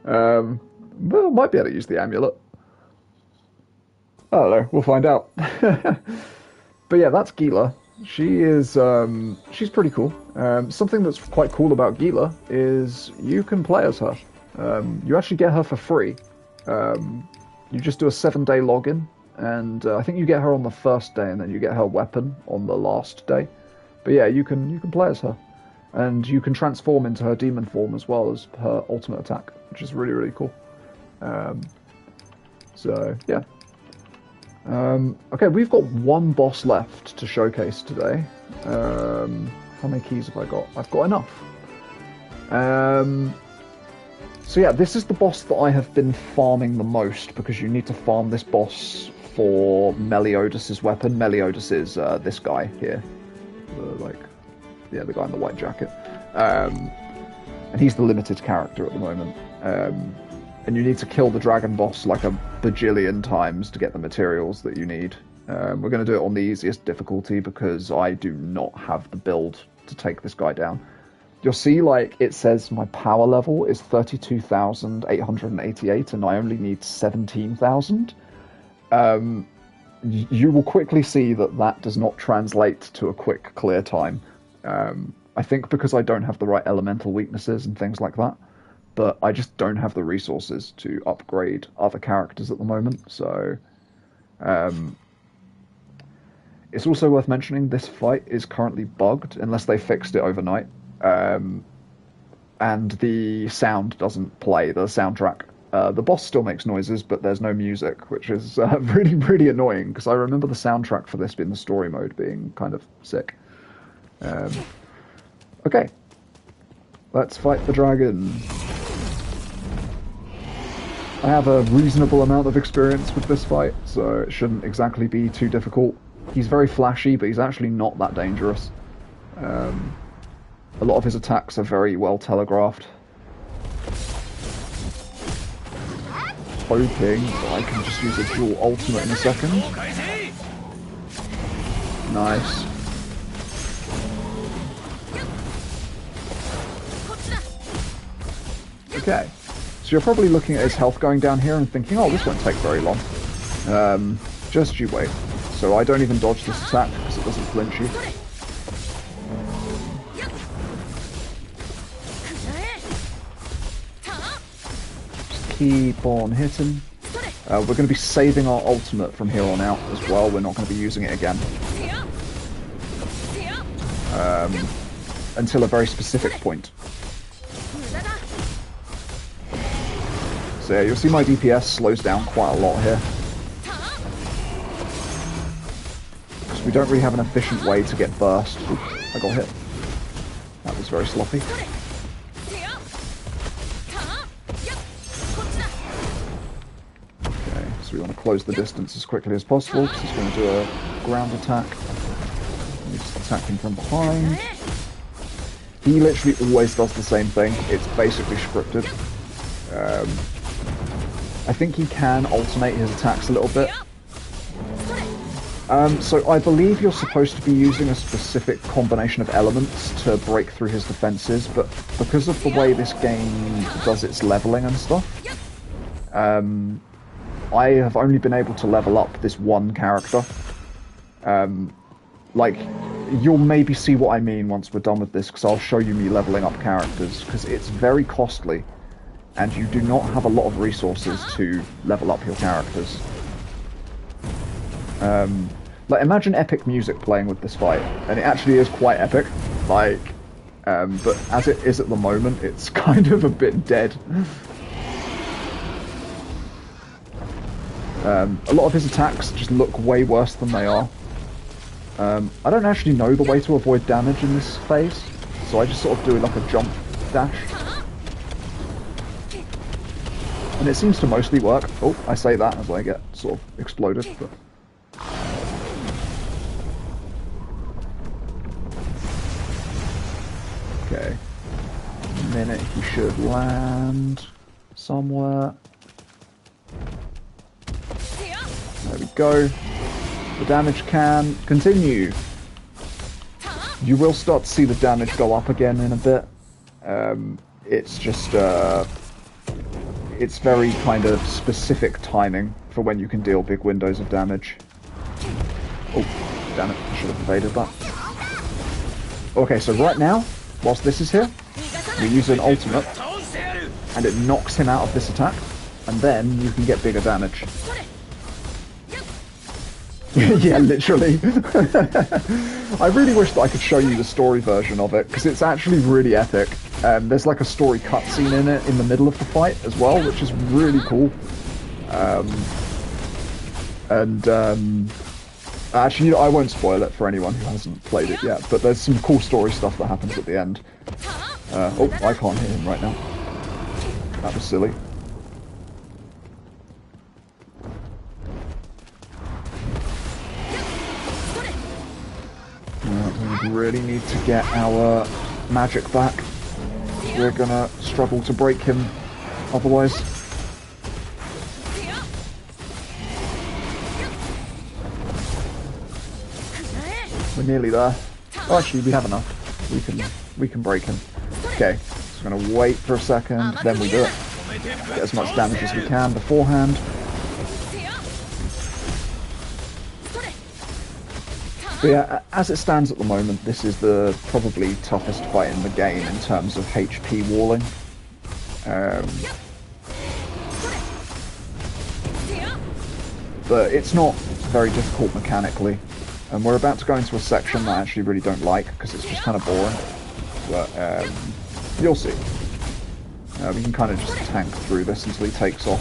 Well, might be able to use the amulet. I don't know, we'll find out. But yeah, that's Gila. She is, she's pretty cool. Something that's quite cool about Gila is you can play as her. You actually get her for free. You just do a 7-day login, and I think you get her on the first day, and then you get her weapon on the last day. But yeah, you can play as her. And you can transform into her demon form as well as her ultimate attack, which is really, really cool. So, yeah. Okay, we've got one boss left to showcase today. How many keys have I got? I've got enough. So yeah, this is the boss that I have been farming the most, because you need to farm this boss for Meliodas' weapon. Meliodas is this guy here. The guy in the white jacket. And he's the limited character at the moment. And you need to kill the dragon boss like a bajillion times to get the materials that you need. We're going to do it on the easiest difficulty because I do not have the build to take this guy down. You'll see, like, it says my power level is 32,888 and I only need 17,000. You will quickly see that that does not translate to a quick clear time. I think because I don't have the right elemental weaknesses and things like that, but I just don't have the resources to upgrade other characters at the moment, so... It's also worth mentioning this fight is currently bugged, unless they fixed it overnight. And the sound doesn't play, the soundtrack. The boss still makes noises, but there's no music, which is really, really annoying, because I remember the soundtrack for this being the story mode being kind of sick. Okay. Let's fight the dragon. I have a reasonable amount of experience with this fight, so it shouldn't exactly be too difficult. He's very flashy, but he's actually not that dangerous. A lot of his attacks are very well telegraphed. Hoping that I can just use a dual ultimate in a second. Nice. Okay. So you're probably looking at his health going down here and thinking, oh, this won't take very long. Just you wait. So I don't even dodge this attack because it doesn't flinch you. Just keep on hitting. We're going to be saving our ultimate from here on out as well. We're not going to be using it again. Until a very specific point. So yeah, you'll see my DPS slows down quite a lot here. Because we don't really have an efficient way to get burst. Ooh, I got hit. That was very sloppy. Okay, so we want to close the distance as quickly as possible, because he's going to do a ground attack. We just attack him from behind. He literally always does the same thing. It's basically scripted. I think he can alternate his attacks a little bit. So I believe you're supposed to be using a specific combination of elements to break through his defenses, but because of the way this game does its leveling and stuff, I have only been able to level up this one character. Like, you'll maybe see what I mean once we're done with this, because I'll show you me leveling up characters, because it's very costly. And you do not have a lot of resources to level up your characters. Like, imagine epic music playing with this fight, and it actually is quite epic. Like, but as it is at the moment, it's kind of a bit dead. A lot of his attacks just look way worse than they are. I don't actually know the way to avoid damage in this phase, so I just sort of do like a jump dash. And it seems to mostly work. Oh, I say that as I get sort of exploded, but... Okay. In a minute he should land somewhere. There we go. The damage can continue. You will start to see the damage go up again in a bit. It's just... it's very kind of specific timing for when you can deal big windows of damage. Oh, damn it, I should have evaded that. Okay, so right now, whilst this is here, we use an ultimate, and it knocks him out of this attack, and then you can get bigger damage. Yeah, literally. I really wish that I could show you the story version of it, because it's actually really epic. There's like a story cutscene in it in the middle of the fight as well, which is really cool. Actually, you know, I won't spoil it for anyone who hasn't played it yet, but there's some cool story stuff that happens at the end. Oh, I can't hear him right now. That was silly. We really need to get our magic back. We're gonna struggle to break him otherwise. We're nearly there. Oh, actually, we have enough. We can break him. Okay, so we're gonna wait for a second, then we do it. Get as much damage as we can beforehand. But yeah, as it stands at the moment, this is the probably toughest fight in the game in terms of HP walling. But it's not very difficult mechanically. And we're about to go into a section that I actually really don't like, because it's just kind of boring. But you'll see. We can kind of just tank through this until he takes off.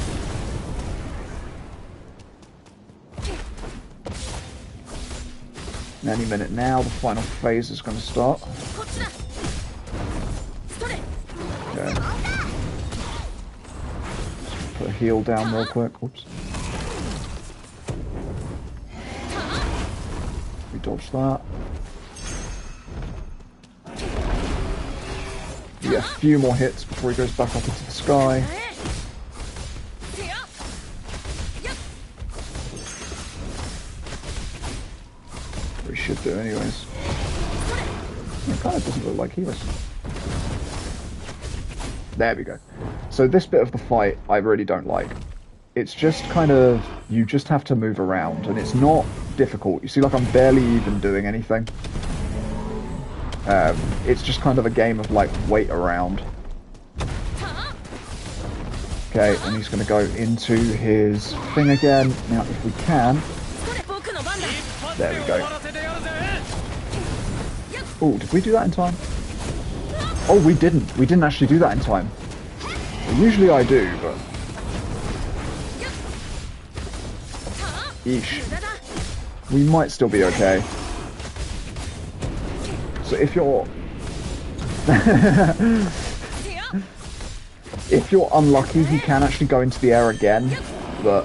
Any minute now, the final phase is going to start. Okay. Put a heal down real quick. Oops. We dodge that. Yeah, a few more hits before he goes back up into the sky. He should do anyways. It kind of doesn't look like he was. There we go. So this bit of the fight I really don't like. It's just kind of, you just have to move around, and it's not difficult. You see, like, I'm barely even doing anything. It's just kind of a game of, like, wait around. Okay, and he's going to go into his thing again. Now, if we can... There we go. Oh, did we do that in time? Oh, we didn't. We didn't actually do that in time. Well, usually I do, but... Eesh. We might still be okay. So if you're... if you're unlucky, he can actually go into the air again, but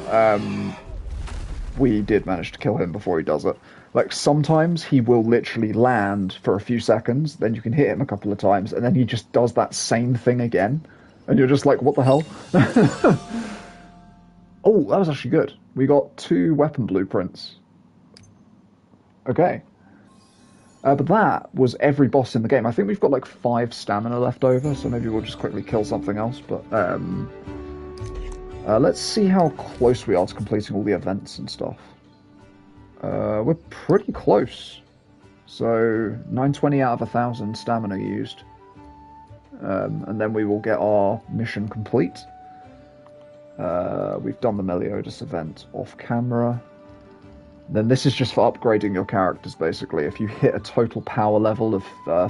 we did manage to kill him before he does it. Like, sometimes he will literally land for a few seconds, then you can hit him a couple of times, and then he just does that same thing again, and you're just like, what the hell? Oh, that was actually good. We got 2 weapon blueprints. Okay. But that was every boss in the game. I think we've got like 5 stamina left over, so maybe we'll just quickly kill something else, but let's see how close we are to completing all the events and stuff. We're pretty close. So 920 out of 1,000 stamina used. And then we will get our mission complete. We've done the Meliodas event off camera. Then this is just for upgrading your characters, basically. If you hit a total power level of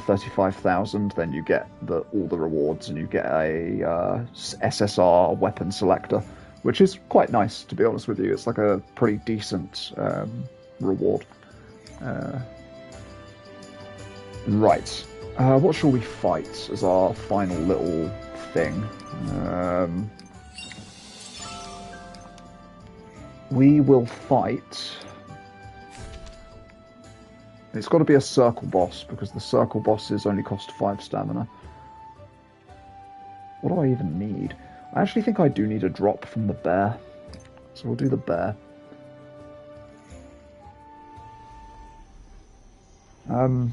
35,000, then you get all the rewards, and you get a SSR weapon selector, which is quite nice, to be honest with you. It's like a pretty decent reward. Right. What shall we fight as our final little thing? We will fight... It's got to be a circle boss, because the circle bosses only cost 5 stamina. What do I even need? I actually think I do need a drop from the bear. So we'll do the bear. I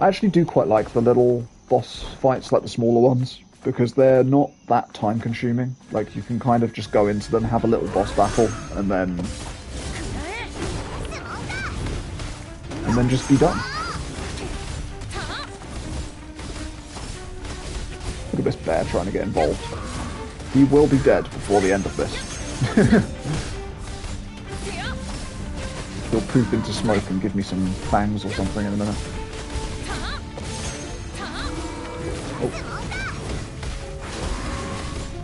actually do quite like the little boss fights, like the smaller ones, because they're not that time consuming. Like, you can kind of just go into them, have a little boss battle, and then just be done. Look at this bear trying to get involved. He will be dead before the end of this. He'll poop into smoke and give me some fangs or something in a minute. Oh.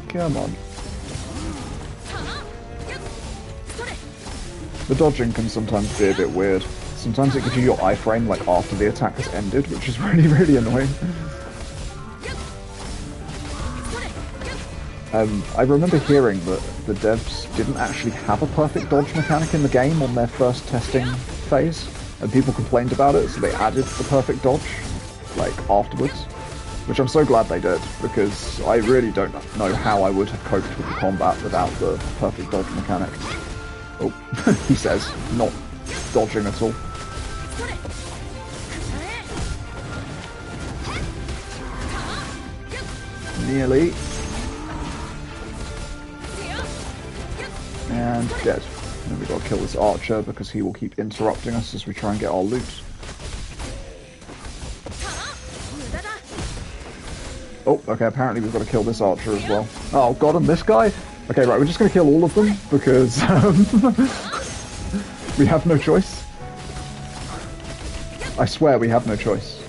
Come on. The dodging can sometimes be a bit weird. Sometimes it gives you your iframe like after the attack has ended, which is really, really annoying. I remember hearing that the devs didn't actually have a perfect dodge mechanic in the game on their first testing phase, and people complained about it, so they added the perfect dodge, like, afterwards. Which I'm so glad they did, because I really don't know how I would have coped with the combat without the perfect dodge mechanic. Oh, he says, not dodging at all. Nearly. And dead. And we've got to kill this archer because he will keep interrupting us as we try and get our loot. Oh, okay, apparently we've got to kill this archer as well. Oh, God, and this guy? Okay, right, we're just going to kill all of them because we have no choice. I swear we have no choice.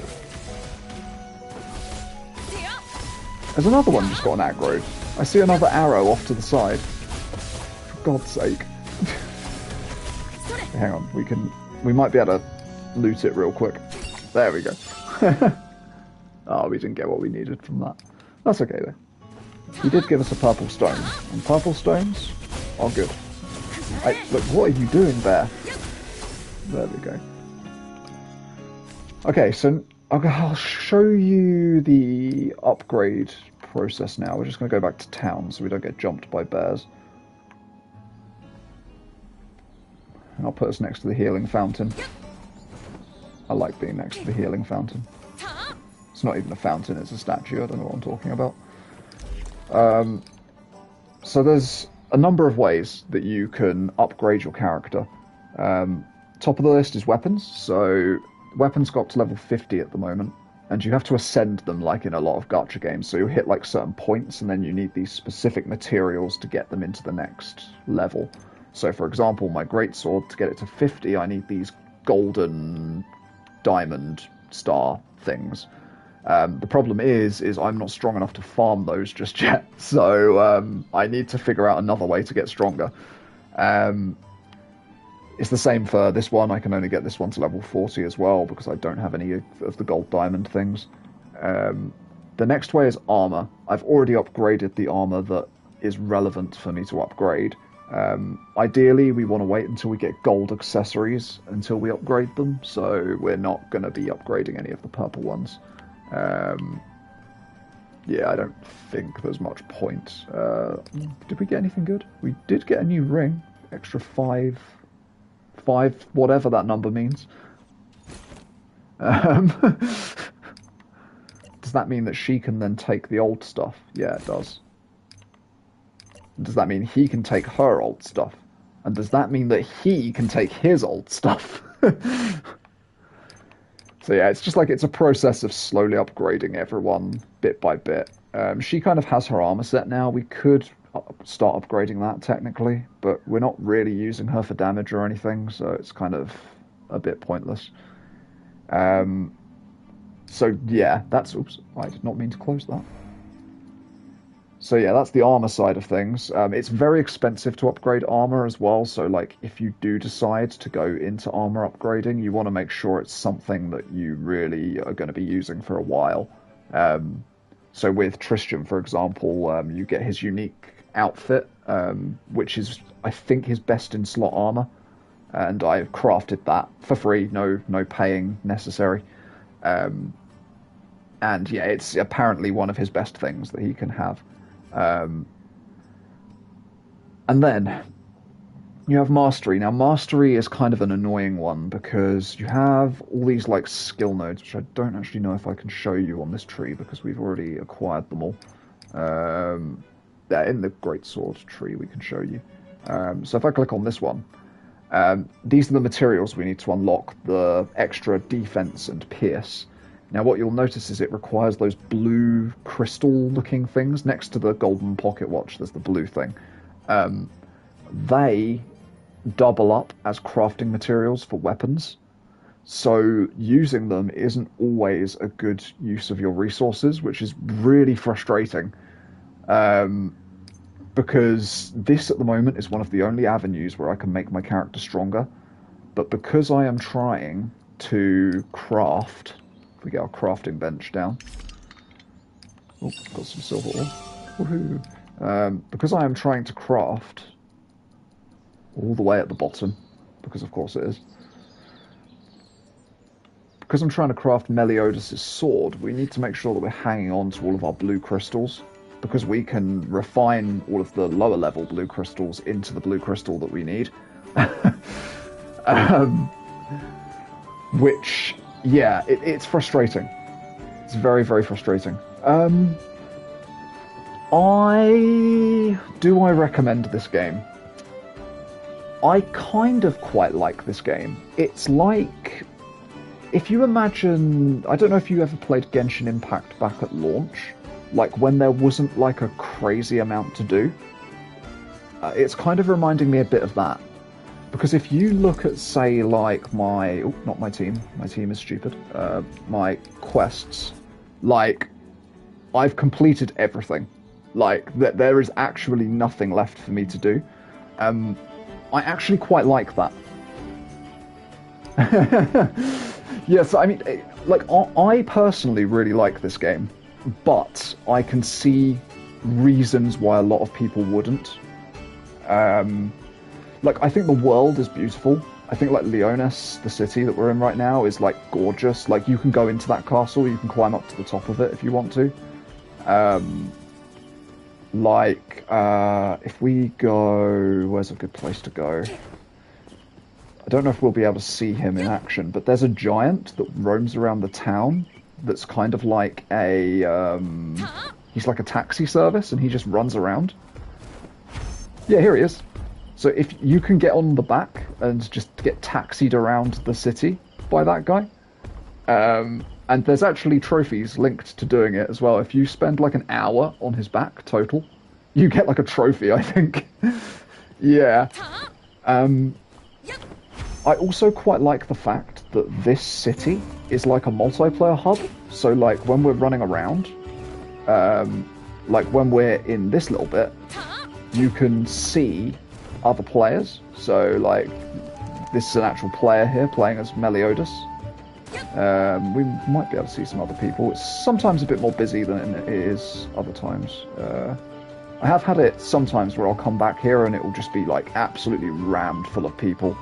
There's another one just got an aggro. I see another arrow off to the side. For God's sake. Hang on, we might be able to loot it real quick. There we go. Oh, we didn't get what we needed from that. That's okay though. He did give us a purple stone, and purple stones are good. Look, what are you doing there? There we go. Okay, so I'll show you the upgrade process now. We're just going to go back to town so we don't get jumped by bears. And I'll put us next to the healing fountain. I like being next to the healing fountain. It's not even a fountain, it's a statue. I don't know what I'm talking about. So there's a number of ways that you can upgrade your character. Top of the list is weapons. So weapons go up to level 50 at the moment, and you have to ascend them like in a lot of gacha games. So you hit like certain points, and then you need these specific materials to get them into the next level. So for example, my greatsword, to get it to 50, I need these golden diamond star things. The problem is I'm not strong enough to farm those just yet, so I need to figure out another way to get stronger. It's the same for this one. I can only get this one to level 40 as well, because I don't have any of the gold diamond things. The next way is armor. I've already upgraded the armor that is relevant for me to upgrade. Ideally, we want to wait until we get gold accessories until we upgrade them, so we're not going to be upgrading any of the purple ones. Yeah, I don't think there's much point. Did we get anything good? We did get a new ring. Extra 5, whatever that number means. Does that mean that she can then take the old stuff? Yeah, it does. Does that mean he can take her old stuff? And does that mean that he can take his old stuff? So yeah, it's just like it's a process of slowly upgrading everyone bit by bit. She kind of has her armor set now. We could start upgrading that technically, but we're not really using her for damage or anything, so it's kind of a bit pointless. So yeah, that's... Oops, I did not mean to close that. So yeah, that's the armor side of things. It's very expensive to upgrade armor as well, so like if you do decide to go into armor upgrading, you want to make sure it's something that you really are going to be using for a while. So with Tristan, for example, you get his unique outfit, which is, I think, his best in slot armor, and I've crafted that for free, no paying necessary. And yeah, it's apparently one of his best things that he can have. And then you have Mastery. Now, Mastery is kind of an annoying one because you have all these like skill nodes, which I don't actually know if I can show you on this tree because we've already acquired them all. Yeah, in the Greatsword tree we can show you. So if I click on this one, these are the materials we need to unlock the extra defense and pierce. Now what you'll notice is it requires those blue crystal-looking things next to the golden pocket watch. There's the blue thing. They double up as crafting materials for weapons. So using them isn't always a good use of your resources, which is really frustrating. Because this at the moment is one of the only avenues where I can make my character stronger. But because I am trying to craft... If we get our crafting bench down. Oh, got some silver ore. Woohoo! Because I am trying to craft all the way at the bottom, because of course it is. Because I'm trying to craft Meliodas' sword, we need to make sure that we're hanging on to all of our blue crystals, because we can refine all of the lower level blue crystals into the blue crystal that we need. Which, yeah, it's frustrating. It's very, very frustrating. I recommend this game? I kind of quite like this game. It's like, if you imagine, I don't know if you ever played Genshin Impact back at launch, like when there wasn't like a crazy amount to do. It's kind of reminding me a bit of that. Because if you look at, say, like not my team is stupid, my quests, like, I've completed everything. Like, there is actually nothing left for me to do. I actually quite like that. Yes, I mean, like, I personally really like this game, but I can see reasons why a lot of people wouldn't. Like, I think the world is beautiful. I think, like, Leonis, the city that we're in right now, is, like, gorgeous. Like, you can go into that castle, you can climb up to the top of it if you want to. If we go... Where's a good place to go? I don't know if we'll be able to see him in action, but there's a giant that roams around the town that's kind of like a... he's like a taxi service, and he just runs around. Yeah, here he is. So if you can get on the back and just get taxied around the city by that guy, and there's actually trophies linked to doing it as well. If you spend like an hour on his back total, you get like a trophy, I think. Yeah. I also quite like the fact that this city is like a multiplayer hub. So like when we're running around, like when we're in this little bit, you can see other players. So like this is an actual player here playing as Meliodas. We might be able to see some other people. It's sometimes a bit more busy than it is other times. I have had it sometimes where I'll come back here and it will just be like absolutely rammed full of people.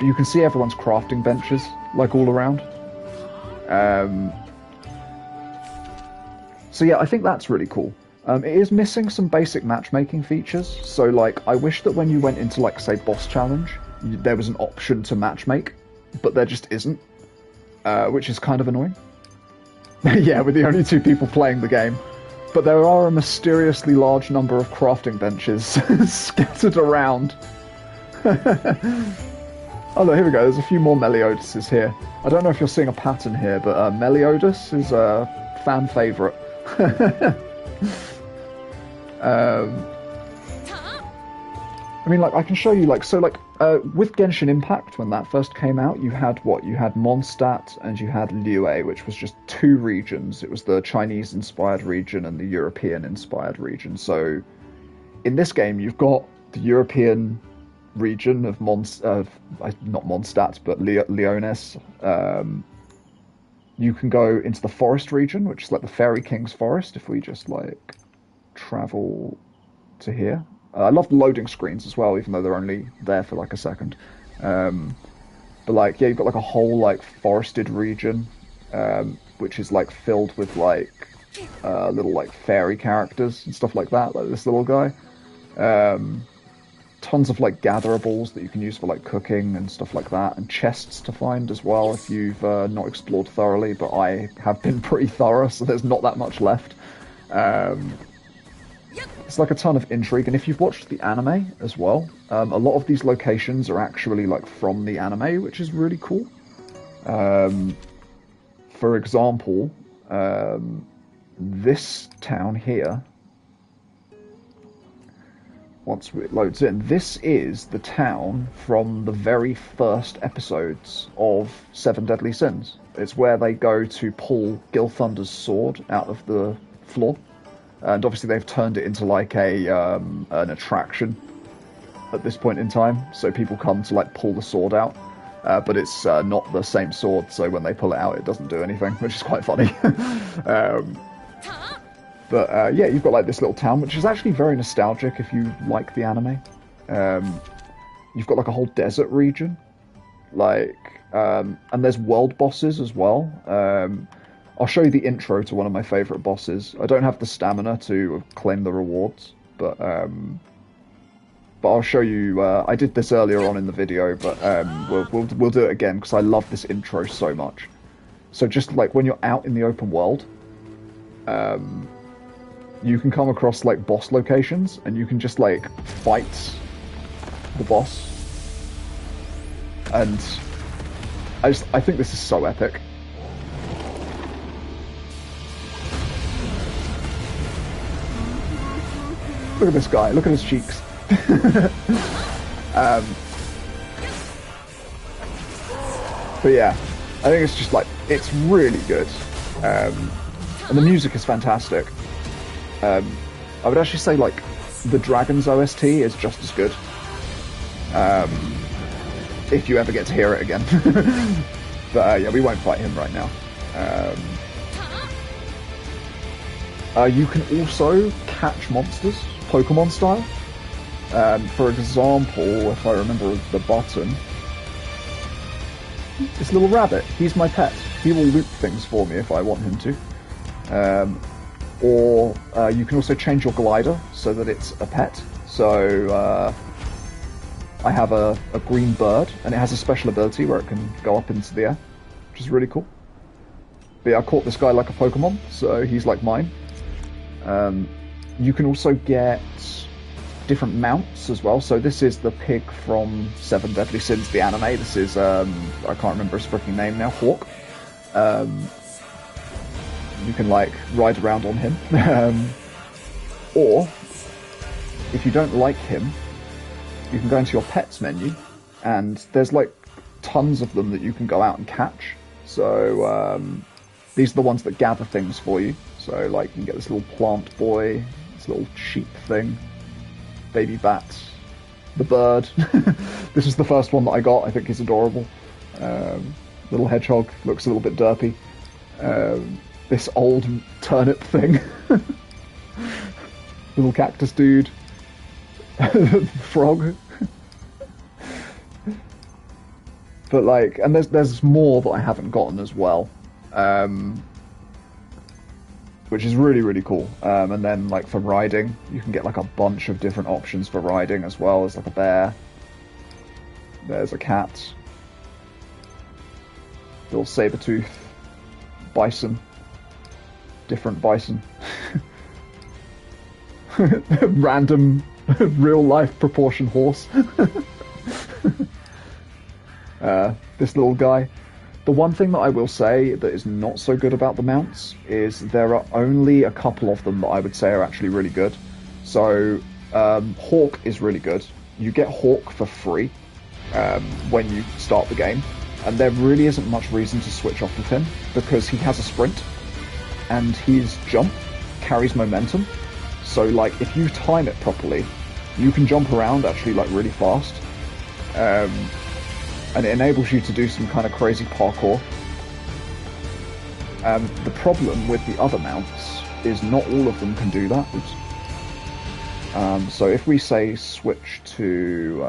But you can see everyone's crafting benches like all around. So yeah, I think that's really cool. It is missing some basic matchmaking features. So like, I wish that when you went into like, say, boss challenge, there was an option to matchmake, but there just isn't. Which is kind of annoying. Yeah, we're the only two people playing the game. But there are a mysteriously large number of crafting benches scattered around. Oh no, here we go, there's a few more Meliodases here. I don't know if you're seeing a pattern here, but Meliodas is a fan favourite. I mean, like, I can show you, like, so, like, with Genshin Impact, when that first came out, you had what? You had Mondstadt and you had Liyue, which was just two regions. It was the Chinese-inspired region and the European-inspired region. So, in this game, you've got the European region of not Mondstadt, but Leonis. You can go into the forest region, which is like the Fairy King's forest, if we just, like, travel to here. I love the loading screens as well, even though they're only there for like a second. But like, yeah, you've got like a whole like forested region, which is like filled with like little like fairy characters and stuff like that, like this little guy. Tons of like gatherables that you can use for like cooking and stuff like that, and chests to find as well if you've not explored thoroughly, but I have been pretty thorough, so there's not that much left. It's like a ton of intrigue, and if you've watched the anime as well, a lot of these locations are actually like from the anime, which is really cool. For example, this town here, once it loads in, this is the town from the very first episodes of Seven Deadly Sins. It's where they go to pull Gilthunder's sword out of the floor. And obviously they've turned it into like an attraction at this point in time, so people come to like pull the sword out, but it's not the same sword, so when they pull it out it doesn't do anything, which is quite funny. But Yeah, you've got like this little town, which is actually very nostalgic if you like the anime. You've got like a whole desert region, and there's world bosses as well. I'll show you the intro to one of my favorite bosses. I don't have the stamina to claim the rewards, but I'll show you. I did this earlier on in the video, but we'll do it again because I love this intro so much. So just like when you're out in the open world, you can come across like boss locations, and you can just like fight the boss. And I think this is so epic. Look at this guy. Look at his cheeks. But yeah, I think it's just like, it's really good. And the music is fantastic. I would actually say like the Dragon's OST is just as good. If you ever get to hear it again. But yeah, we won't fight him right now. You can also catch monsters, Pokemon style. For example, if I remember the button, this little rabbit, he's my pet. He will loot things for me if I want him to. Or you can also change your glider so that it's a pet. So I have a green bird, and it has a special ability where it can go up into the air, which is really cool. But yeah, I caught this guy like a Pokemon, so he's like mine. You can also get different mounts as well. So this is the pig from Seven Deadly Sins, the anime. This is, I can't remember his freaking name now, Hawk. You can like ride around on him. Or, if you don't like him, you can go into your pets menu, and there's like tons of them that you can go out and catch. So these are the ones that gather things for you. So like you can get this little plant boy, this little sheep thing, baby bat, the bird. This is the first one that I got. I think he's adorable. Little hedgehog, looks a little bit derpy. This old turnip thing. Little cactus dude. Frog. But like, and there's more that I haven't gotten as well, which is really, really cool. And then like for riding, you can get like a bunch of different options for riding as well. There's like a bear, there's a cat, little saber-tooth, bison, different bison, random real-life proportion horse. This little guy. The one thing that I will say that is not so good about the mounts is there are only a couple of them that I would say are actually really good. So Hawk is really good. You get Hawk for free when you start the game, and there really isn't much reason to switch off of him because he has a sprint and his jump carries momentum. So like if you time it properly, you can jump around actually like really fast. And it enables you to do some kind of crazy parkour. The problem with the other mounts is not all of them can do that. So if we say switch to...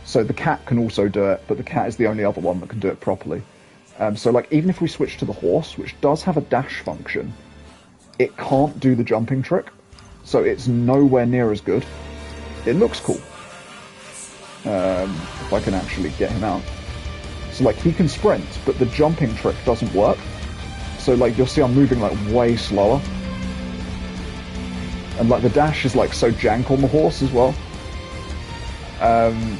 so the cat can also do it, but the cat is the only other one that can do it properly. So like even if we switch to the horse, which does have a dash function, it can't do the jumping trick. So it's nowhere near as good. It looks cool. If I can actually get him out. So like he can sprint, but the jumping trick doesn't work. So like you'll see I'm moving like way slower. And like the dash is like so jank on the horse as well. And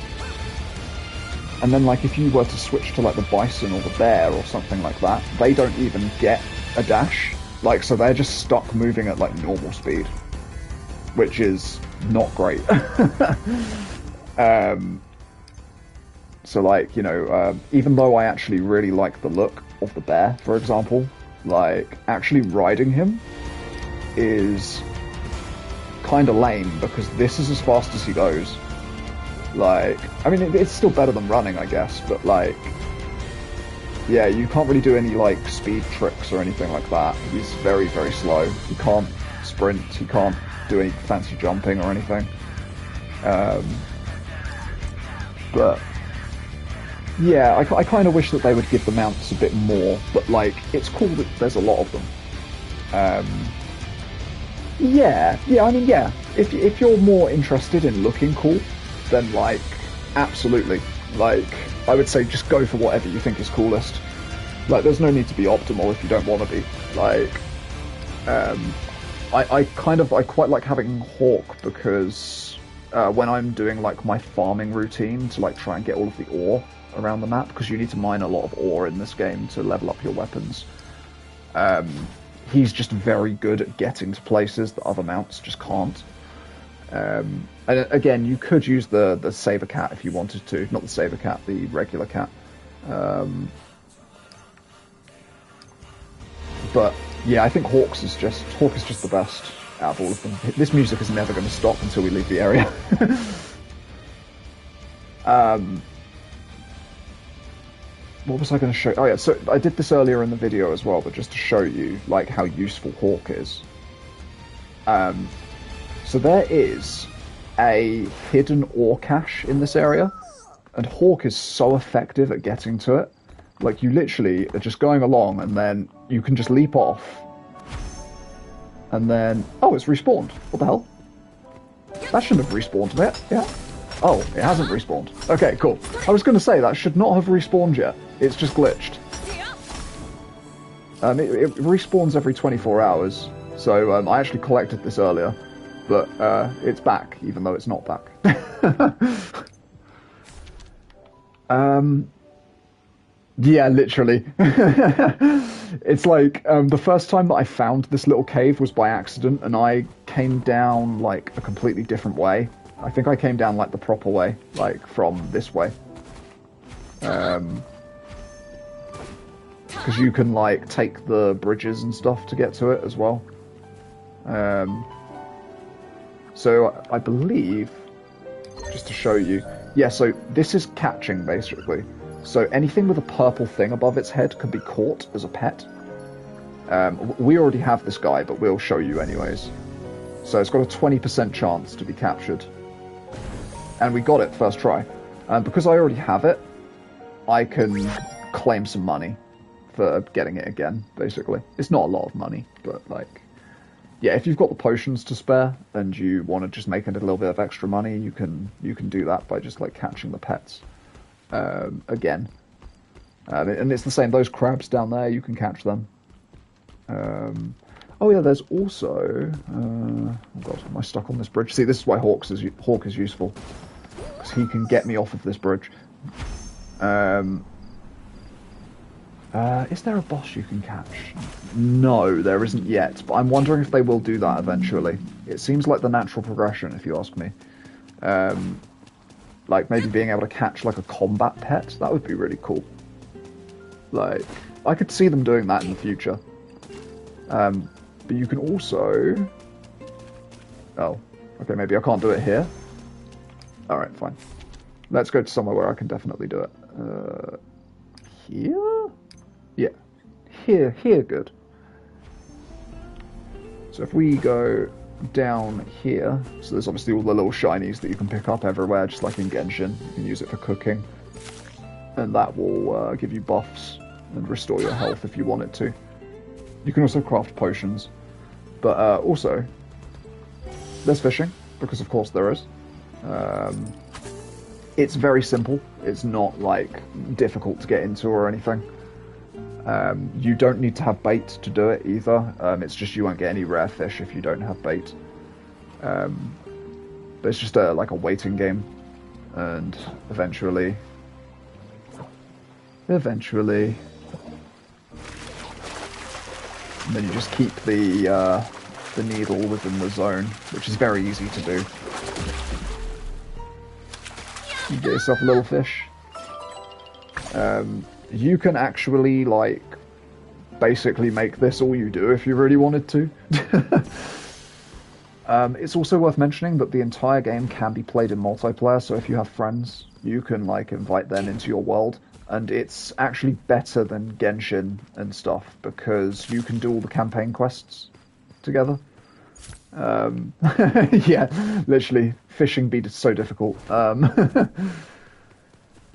then like if you were to switch to like the bison or the bear or something like that, they don't even get a dash. Like so they're just stuck moving at like normal speed, which is not great. So like, you know, even though I actually really like the look of the bear, for example, like actually riding him is kind of lame because this is as fast as he goes. Like, I mean, it's still better than running, I guess, but like, Yeah, you can't really do any like speed tricks or anything like that. He's very, very slow. He can't sprint. He can't do any fancy jumping or anything. But yeah, I kind of wish that they would give the mounts a bit more. But like, it's cool that there's a lot of them. Yeah, I mean, yeah. If you're more interested in looking cool, then like, absolutely. Like, I would say just go for whatever you think is coolest. Like, there's no need to be optimal if you don't want to be. Like, I quite like having Hawk because when I'm doing like my farming routine to like try and get all of the ore around the map, because you need to mine a lot of ore in this game to level up your weapons. He's just very good at getting to places that other mounts just can't. And again, you could use the saber cat if you wanted to. Not the saber cat, the regular cat. But yeah, I think Hawk is just the best out of all of them. This music is never going to stop until we leave the area. What was I going to show? Oh yeah, so I did this earlier in the video as well, but just to show you like how useful Hawk is. So there is a hidden ore cache in this area, and Hawk is so effective at getting to it. Like, you literally are just going along, and then you can just leap off, and then... Oh, it's respawned. What the hell? That shouldn't have respawned yet. Yeah. Oh, it hasn't respawned. Okay, cool. I was going to say, that should not have respawned yet. It's just glitched. It respawns every 24 hours, so I actually collected this earlier, but it's back, even though it's not back. Yeah, literally. It's like, the first time that I found this little cave was by accident, and I came down, like, a completely different way. I think I came down, like, the proper way, like, from this way. Because you can, like, take the bridges and stuff to get to it as well. So, I believe, just to show you, yeah, so this is catching, basically. So anything with a purple thing above its head can be caught as a pet. We already have this guy, but we'll show you anyways. So it's got a 20% chance to be captured. And we got it first try. Because I already have it, I can claim some money for getting it again, basically. It's not a lot of money, but like... Yeah, if you've got the potions to spare, and you want to just make a little bit of extra money, you can do that by just like catching the pets. Again. And it's the same, those crabs down there, you can catch them. Oh yeah, there's also... oh god, am I stuck on this bridge? See, this is why Hawk is useful. Because he can get me off of this bridge. Is there a boss you can catch? No, there isn't yet, but I'm wondering if they will do that eventually. It seems like the natural progression, if you ask me. Like, maybe being able to catch, like, a combat pet, that would be really cool. Like, I could see them doing that in the future. But you can also... Oh, okay, maybe I can't do it here. Alright, fine. Let's go to somewhere where I can definitely do it. Here? Yeah. Here, good. So if we go down here, so there's obviously all the little shinies that you can pick up everywhere, just like in Genshin. You can use it for cooking. And that will give you buffs and restore your health if you want it to. You can also craft potions. But also, there's fishing, because of course there is. It's very simple. It's not, like, difficult to get into or anything. You don't need to have bait to do it either. It's just you won't get any rare fish if you don't have bait. But it's just like a waiting game. And eventually... And then you just keep the needle within the zone, which is very easy to do. You get yourself a little fish. You can actually, like, basically make this all you do if you really wanted to. It's also worth mentioning that the entire game can be played in multiplayer, so if you have friends, you can, like, invite them into your world, and it's actually better than Genshin and stuff because you can do all the campaign quests together. Yeah, literally, fishing beat is so difficult.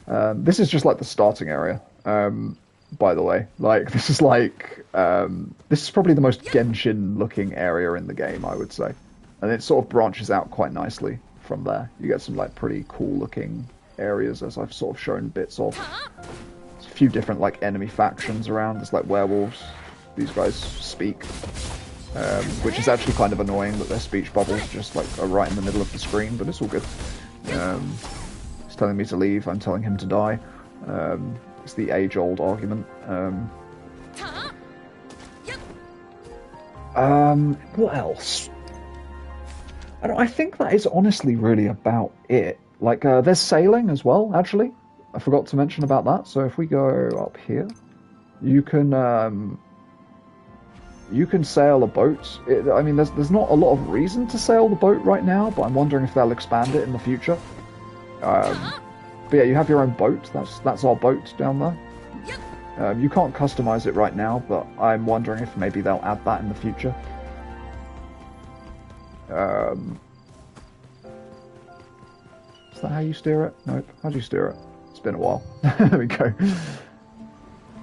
This is just like the starting area. By the way, like this is this is probably the most Genshin-looking area in the game, I would say, and it sort of branches out quite nicely from there. You get some like pretty cool-looking areas, as I've sort of shown bits of. There's a few different like enemy factions around. There's like werewolves. These guys speak, which is actually kind of annoying that their speech bubbles just like are right in the middle of the screen, but it's all good. He's telling me to leave. I'm telling him to die. It's the age-old argument. What else? I think that is honestly really about it. Like, there's sailing as well, actually. I forgot to mention about that. So if we go up here, you can sail a boat. I mean, there's not a lot of reason to sail the boat right now, but I'm wondering if they'll expand it in the future. But yeah, you have your own boat. That's our boat down there. You can't customize it right now, but I'm wondering if maybe they'll add that in the future. Is that how you steer it? Nope. How do you steer it? It's been a while. There we go.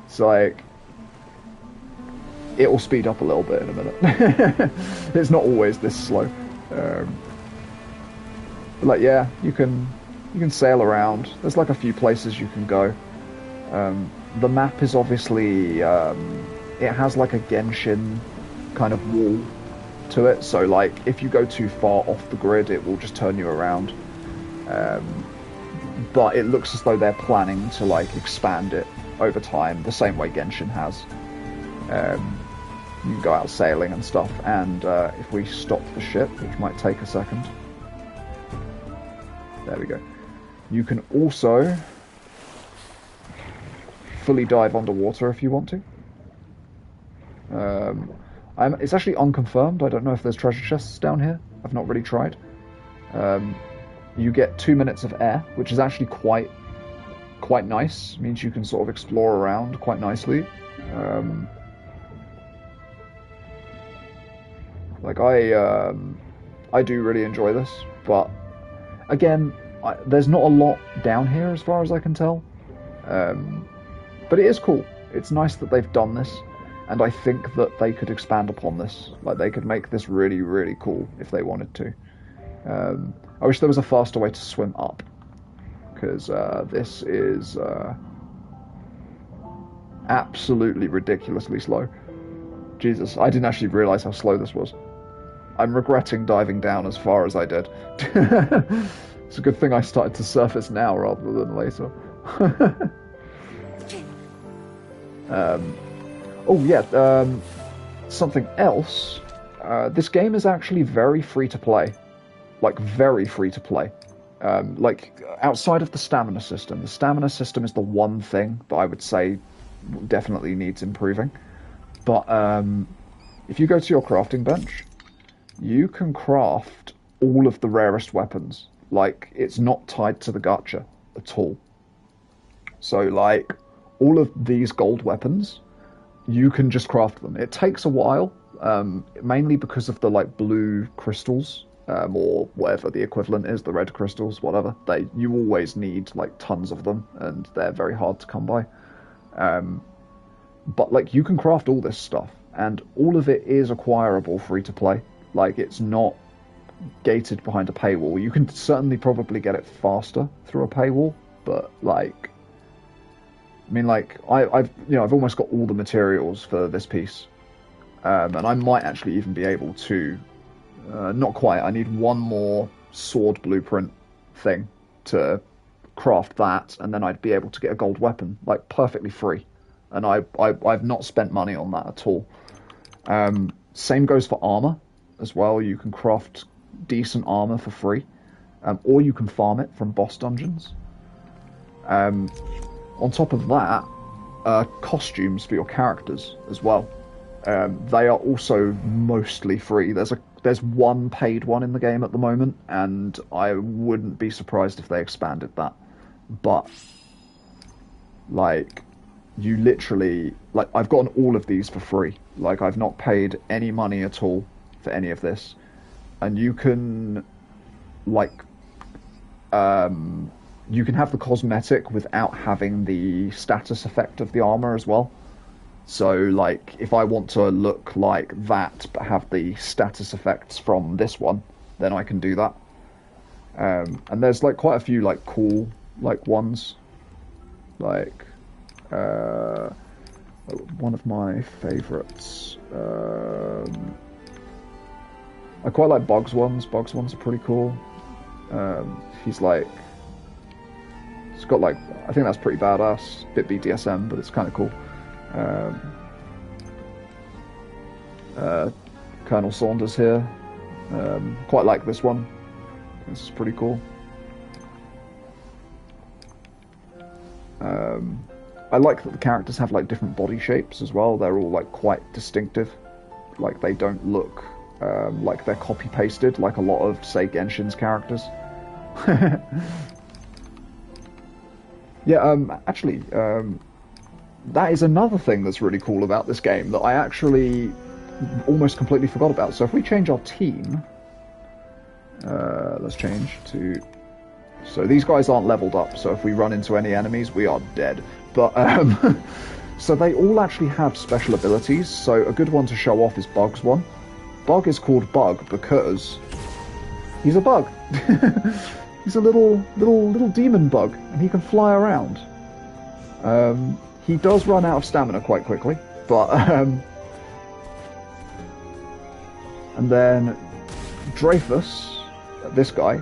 It's like, it will speed up a little bit in a minute. It's not always this slow. But like, yeah, you can sail around. There's like a few places you can go. The map is obviously, it has like a Genshin kind of wall to it. So like, if you go too far off the grid, it will just turn you around. But it looks as though they're planning to like expand it over time, the same way Genshin has. You can go out sailing and stuff, and if we stop the ship, which might take a second. There we go. You can also fully dive underwater if you want to. It's actually unconfirmed. I don't know if there's treasure chests down here. I've not really tried. You get 2 minutes of air, which is actually quite nice. It means you can sort of explore around quite nicely. Like I do really enjoy this, but again, there's not a lot down here as far as I can tell. But it is cool. It's nice that they've done this, and I think that they could expand upon this. Like, they could make this really, really cool if they wanted to. I wish there was a faster way to swim up, because this is absolutely ridiculously slow. Jesus, I didn't actually realise how slow this was. I'm regretting diving down as far as I did. It's a good thing I started to surface now rather than later. Something else. This game is actually very free to play. Like, very free to play. Like, outside of the stamina system. The stamina system is the one thing that I would say definitely needs improving. But if you go to your crafting bench, you can craft all of the rarest weapons. Like, it's not tied to the gacha at all. So, like, all of these gold weapons, you can just craft them. It takes a while, mainly because of the, like, blue crystals, or whatever the equivalent is, the red crystals, whatever. You always need, like, tons of them, and they're very hard to come by. But, like, you can craft all this stuff, and all of it is acquirable free to play. Like, it's not gated behind a paywall. You can certainly probably get it faster through a paywall, but, like, I mean, like, I've almost got all the materials for this piece, and I might actually even be able to, not quite, I need one more sword blueprint thing to craft that, and then I'd be able to get a gold weapon, like, perfectly free. And I've not spent money on that at all. Same goes for armor as well. You can craft decent armor for free, or you can farm it from boss dungeons. On top of that, costumes for your characters as well. They are also mostly free. There's one paid one in the game at the moment, and I wouldn't be surprised if they expanded that. But Like, you literally, like, I've gotten all of these for free. Like, I've not paid any money at all for any of this. And you can, like, you can have the cosmetic without having the status effect of the armor as well. So, like, if I want to look like that, but have the status effects from this one, then I can do that. And there's, like, quite a few, like, cool, like, ones. Like, one of my favourites. I quite like Bog's ones. Bog's ones are pretty cool. He's, like... It's got, like... I think that's pretty badass. Bit BDSM, but it's kind of cool. Colonel Saunders here. Quite like this one. This is pretty cool. I like that the characters have like different body shapes as well. They're all like quite distinctive. Like they don't look like they're copy pasted like a lot of, say, Genshin's characters. Yeah, actually, that is another thing that's really cool about this game that I actually almost completely forgot about. So if we change our team, let's change to... So these guys aren't leveled up, so if we run into any enemies, we are dead. But, so they all actually have special abilities, so a good one to show off is Bug's one. Bug is called Bug because he's a bug. He's a little demon bug, and he can fly around. He does run out of stamina quite quickly, but and then Dreyfus, this guy.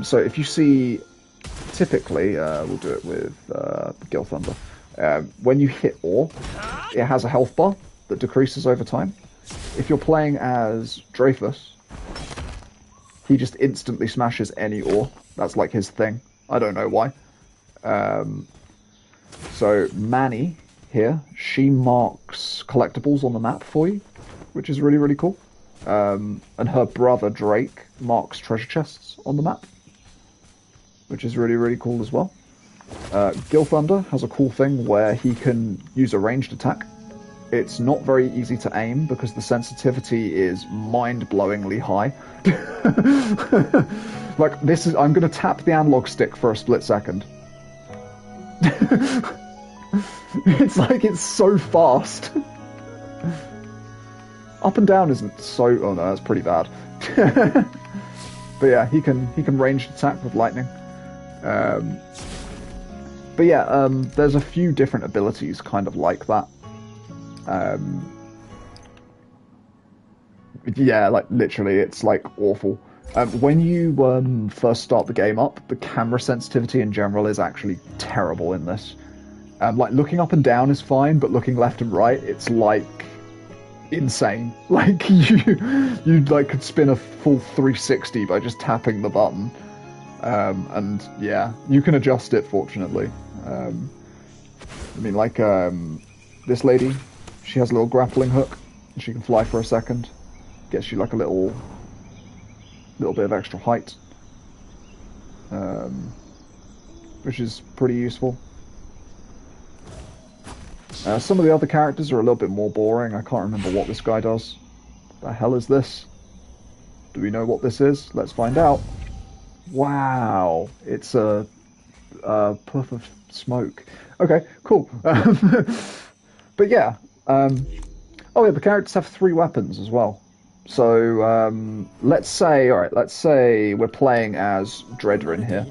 So if you see, typically, we'll do it with Gil Thunder. When you hit ore, it has a health bar that decreases over time. If you're playing as Dreyfus, he just instantly smashes any ore. That's like his thing. I don't know why. So Manny here, she marks collectibles on the map for you, which is really, really cool. And her brother Drake marks treasure chests on the map, which is really, really cool as well. Gil Thunder has a cool thing where he can use a ranged attack. It's not very easy to aim because the sensitivity is mind-blowingly high. Like, this is... I'm going to tap the analog stick for a split second. It's like it's so fast. Up and down isn't so... Oh no, that's pretty bad. But yeah, he can ranged attack with lightning. But yeah, there's a few different abilities kind of like that. Yeah, like literally, it's like awful. When you first start the game up, the camera sensitivity in general is actually terrible in this. Like looking up and down is fine, but looking left and right, it's like insane. Like you like could spin a full 360 by just tapping the button. And yeah, you can adjust it, fortunately. I mean, like this lady, she has a little grappling hook, and she can fly for a second. Gets you like a little bit of extra height, which is pretty useful. Some of the other characters are a little bit more boring. I can't remember what this guy does. The hell is this? Do we know what this is? Let's find out. Wow, it's a puff of smoke. Okay, cool. But yeah, oh yeah, the characters have 3 weapons as well. So let's say we're playing as Dreadrin here,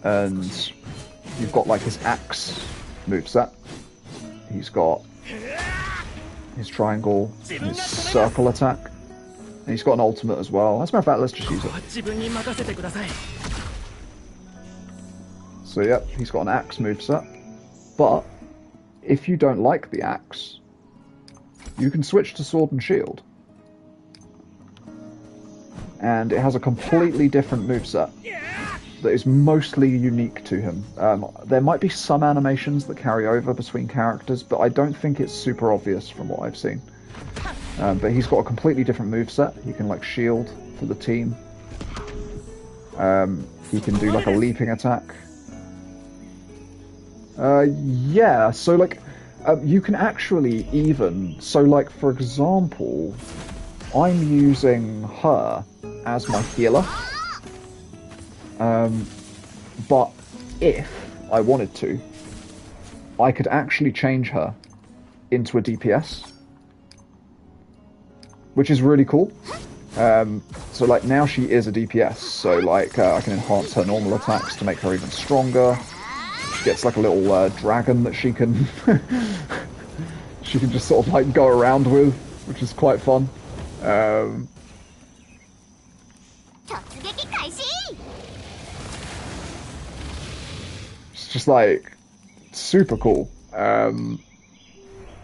and you've got like his axe moveset. He's got his triangle, his circle attack, and he's got an ultimate as well. As a matter of fact, let's just use it. So yep, he's got an axe moveset. But if you don't like the axe, you can switch to sword and shield. And it has a completely different moveset that is mostly unique to him. There might be some animations that carry over between characters, but I don't think it's super obvious from what I've seen. But he's got a completely different moveset. He can like shield for the team. He can do like a leaping attack. Yeah, so like, you can actually even, so like, for example, I'm using her as my healer, but if I wanted to, I could actually change her into a DPS, which is really cool. So like now she is a DPS, so like I can enhance her normal attacks to make her even stronger. She gets like a little dragon that she can she can just sort of like go around with, which is quite fun. It's just like super cool.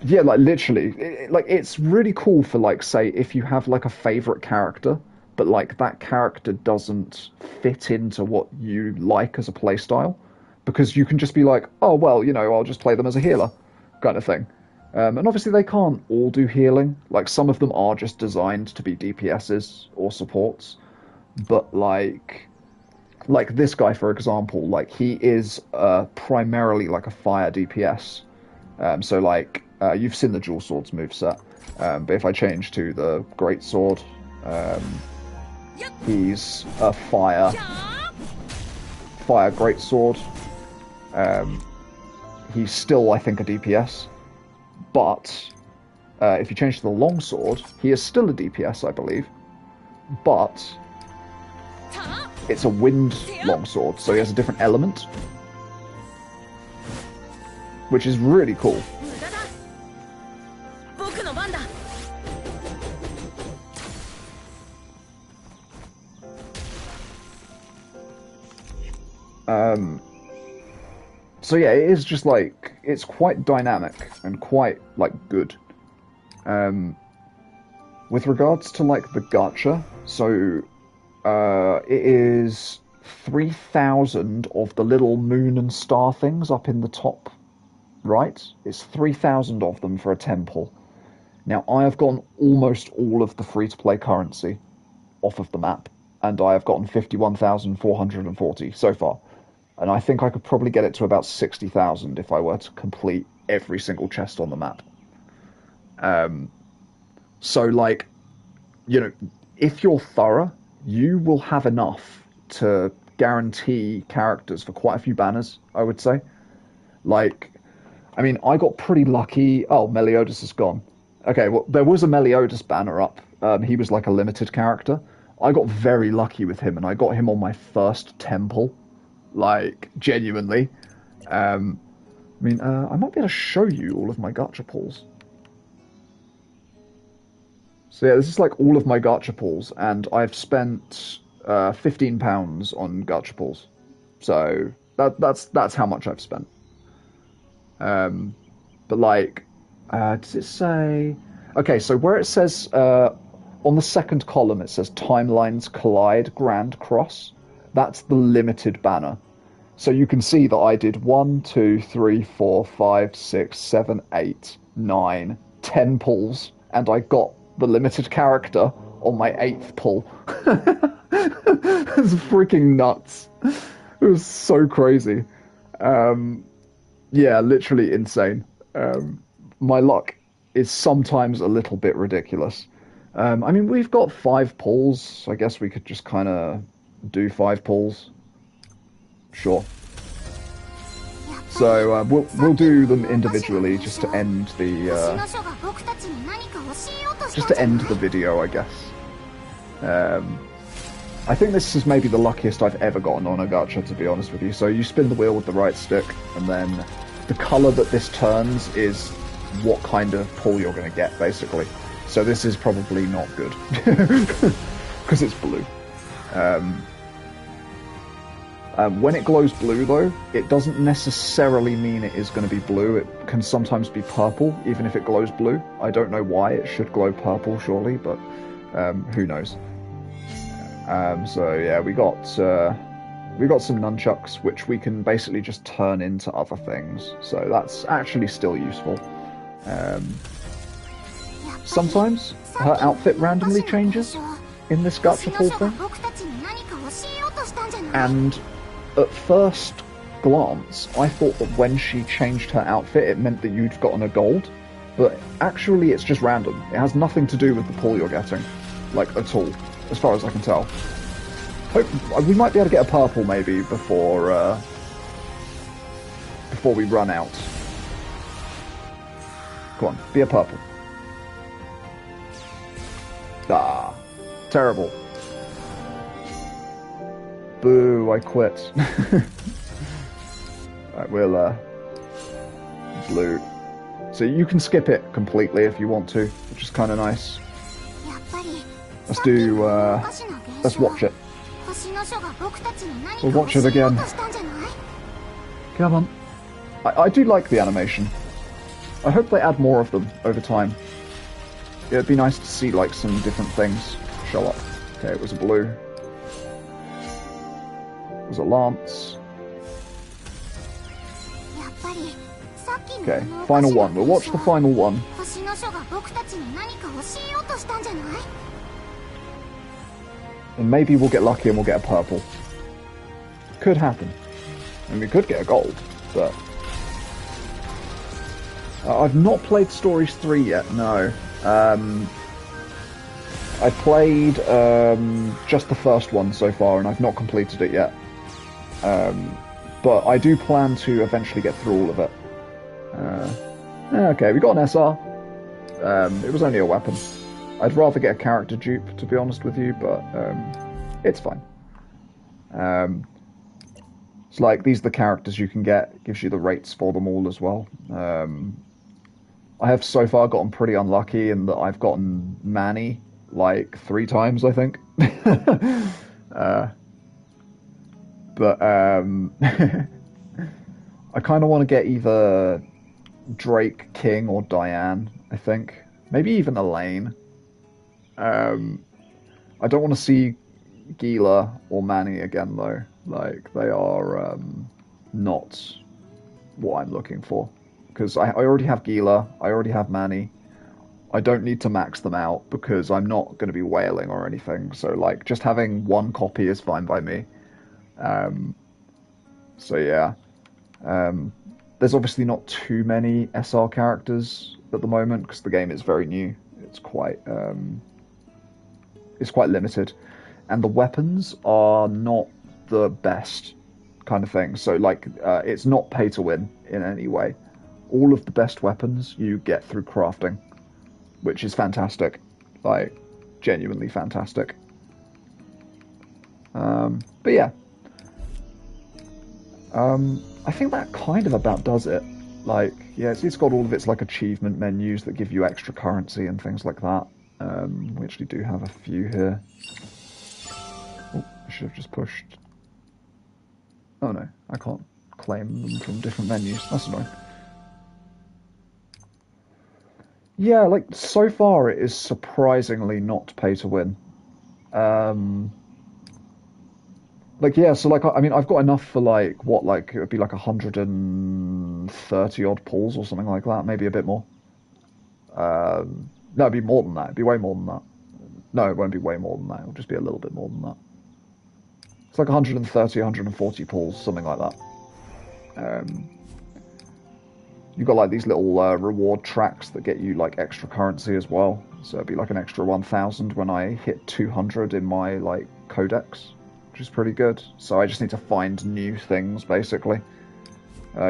Yeah, like literally, like it's really cool for like say if you have like a favorite character, but like that character doesn't fit into what you like as a playstyle, because you can just be like, oh well, you know, I'll just play them as a healer, kind of thing. And obviously they can't all do healing. Like some of them are just designed to be DPSs or supports, but like this guy for example, like he is primarily like a fire DPS. So like you've seen the dual swords moveset, but if I change to the great sword, he's a fire great sword. He's still, I think, a DPS, but if you change to the long sword, he is still a DPS, I believe, but it's a wind longsword, so he has a different element, which is really cool. So yeah, it is just like, it's quite dynamic and quite like good. With regards to like the gacha, so it is 3,000 of the little moon and star things up in the top right. It's 3,000 of them for a temple. Now I have gotten almost all of the free-to-play currency off of the map, and I have gotten 51,440 so far. And I think I could probably get it to about 60,000 if I were to complete every single chest on the map. So, like, you know, if you're thorough, you will have enough to guarantee characters for quite a few banners, I would say. Like, I mean, I got pretty lucky. Oh, Meliodas is gone. Okay, well, there was a Meliodas banner up. He was like a limited character. I got very lucky with him, and I got him on my first temple. Like, genuinely. I mean, I might be able to show you all of my gacha pulls. So yeah, this is like all of my gacha pulls, and I've spent £15 on gacha pulls. So that's how much I've spent. But like, does it say? Okay, so where it says on the second column, it says Timelines Collide Grand Cross. That's the limited banner. So you can see that I did 1, 2, 3, 4, 5, 6, 7, 8, 9, 10 pulls, and I got the limited character on my 8th pull. It's freaking nuts. It was so crazy. Yeah, literally insane. My luck is sometimes a little bit ridiculous. I mean, we've got 5 pulls. I guess we could just kind of do 5 pulls. Sure. So we'll do them individually just to end the video, I guess. I think this is maybe the luckiest I've ever gotten on a gacha, to be honest with you. So you spin the wheel with the right stick, and then the color that this turns is what kind of pull you're going to get, basically. So this is probably not good because it's blue. When it glows blue, though, it doesn't necessarily mean it is going to be blue. It can sometimes be purple, even if it glows blue. I don't know why it should glow purple, surely, but who knows. So yeah, we got some nunchucks, which we can basically just turn into other things. So that's actually still useful. Sometimes her outfit randomly changes in this gacha pull thing. And at first, glance, I thought that when she changed her outfit, it meant that you'd gotten a gold. But actually, it's just random. It has nothing to do with the pull you're getting, like, at all, as far as I can tell. We might be able to get a purple, maybe, before we run out. Come on, be a purple. Ah, terrible. Boo, I quit. Alright, we'll, blue. So you can skip it completely if you want to, which is kind of nice. Let's do, let's watch it. We'll watch it again. Come on. I do like the animation. I hope they add more of them over time. Yeah, it'd be nice to see, like, some different things show up. Okay, it was a blue. It was a lance. Okay, final one. We'll watch the final one. And maybe we'll get lucky and we'll get a purple. Could happen. And we could get a gold, but... I've not played Stories 3 yet, no. I played just the first one so far, and I've not completed it yet. But I do plan to eventually get through all of it. Okay, we got an SR. It was only a weapon. I'd rather get a character dupe, to be honest with you, but it's fine. It's like, these are the characters you can get. It gives you the rates for them all as well. I have so far gotten pretty unlucky in that I've gotten Manny like 3 times, I think. But I kind of want to get either Drake, King, or Diane, I think. Maybe even Elaine. I don't want to see Gila or Manny again, though. Like, they are not what I'm looking for. Because I already have Gila, I already have Manny. I don't need to max them out because I'm not going to be whaling or anything. So, like, just having 1 copy is fine by me. So, yeah. There's obviously not too many SR characters at the moment because the game is very new. It's quite limited. And the weapons are not the best kind of thing. So, like, it's not pay to win in any way. All of the best weapons you get through crafting, which is fantastic. Like, genuinely fantastic. But yeah. I think that kind of about does it. Like, yeah, it's got all of its, like, achievement menus that give you extra currency and things like that. We actually do have a few here. Oh, I should have just pushed... Oh no, I can't claim them from different menus. That's annoying. Yeah, like, so far it is surprisingly not pay to win. Like, yeah, so, like, I mean, I've got enough for, like, what, like, it would be, like, 130 odd pulls or something like that, maybe a bit more. No, it'd be more than that. It'd be way more than that. No, it won't be way more than that. It'll just be a little bit more than that. It's like 130, 140 pulls, something like that. You've got, like, these little reward tracks that get you, like, extra currency as well. So it'd be, like, an extra 1,000 when I hit 200 in my, like, codex, which is pretty good. So I just need to find new things, basically.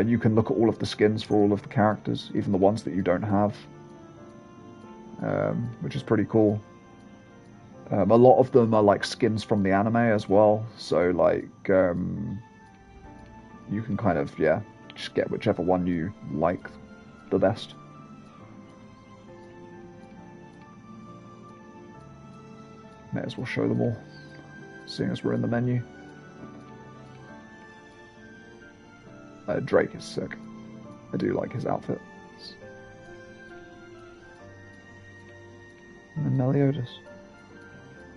You can look at all of the skins for all of the characters, even the ones that you don't have, which is pretty cool. A lot of them are, like, skins from the anime as well. So, like, you can kind of, yeah, just get whichever one you like the best. May as well show them all, seeing as we're in the menu. Drake is sick. I do like his outfit. And then Meliodas.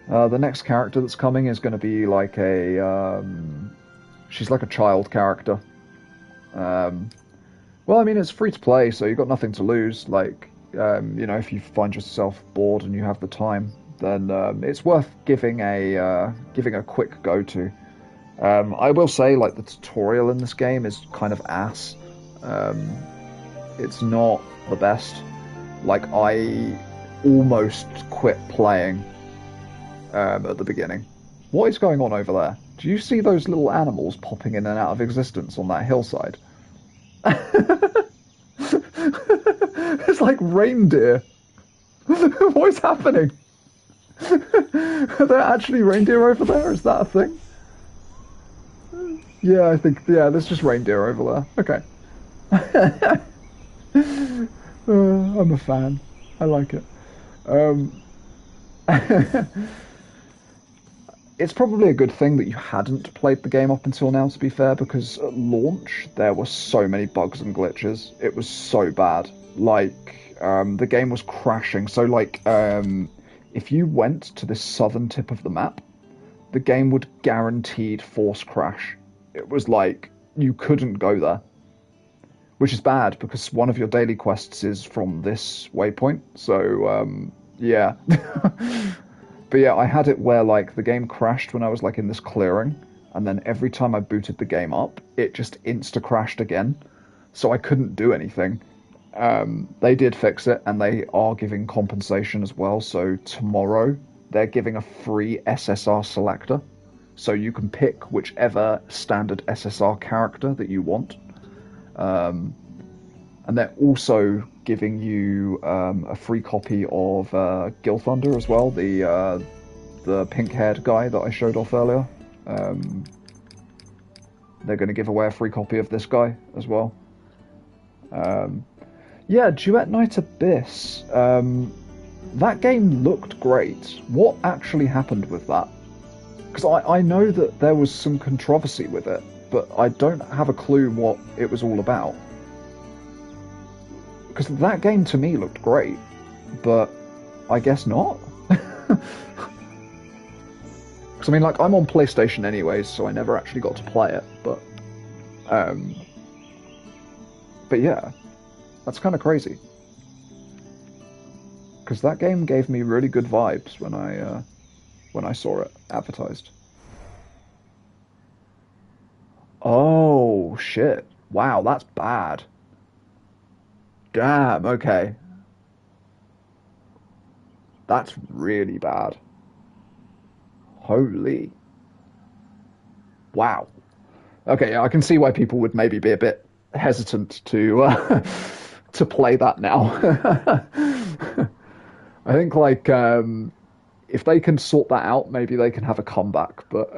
The next character that's coming is going to be like a... she's like a child character. Well, I mean, it's free to play, so you've got nothing to lose. Like, you know, if you find yourself bored and you have the time, then it's worth giving a quick go to. I will say, like, the tutorial in this game is kind of ass. Um, it's not the best. Like, I almost quit playing at the beginning. What is going on over there? Do you see those little animals popping in and out of existence on that hillside? It's like reindeer. What is happening? Are there actually reindeer over there? Is that a thing? Yeah, I think, yeah, there's just reindeer over there. Okay. I'm a fan. I like it. Um, it's probably a good thing that you hadn't played the game up until now, to be fair, because at launch there were so many bugs and glitches. It was so bad. Like, the game was crashing. So, like, if you went to the southern tip of the map, the game would guaranteed force crash. It was like you couldn't go there, which is bad because one of your daily quests is from this waypoint. So, yeah. But yeah, I had it where like the game crashed when I was like in this clearing, and then every time I booted the game up, it just insta crashed again. So I couldn't do anything. They did fix it, and they are giving compensation as well. So tomorrow they're giving a free SSR selector, so you can pick whichever standard SSR character that you want. Um, and they're also giving you a free copy of Gil Thunder as well, the pink-haired guy that I showed off earlier. Um, they're going to give away a free copy of this guy as well. Um, yeah, Duet Night Abyss. That game looked great. What actually happened with that? Because I know that there was some controversy with it, but I don't have a clue what it was all about. Because that game to me looked great, but I guess not. Because I mean, like, I'm on PlayStation anyways, so I never actually got to play it. Um, but yeah, that's kind of crazy. Because that game gave me really good vibes when I saw it advertised. Oh shit! Wow, that's bad. Damn. Okay, that's really bad. Holy. Wow. Okay, yeah, I can see why people would maybe be a bit hesitant to to play that now. I think like if they can sort that out, maybe they can have a comeback. But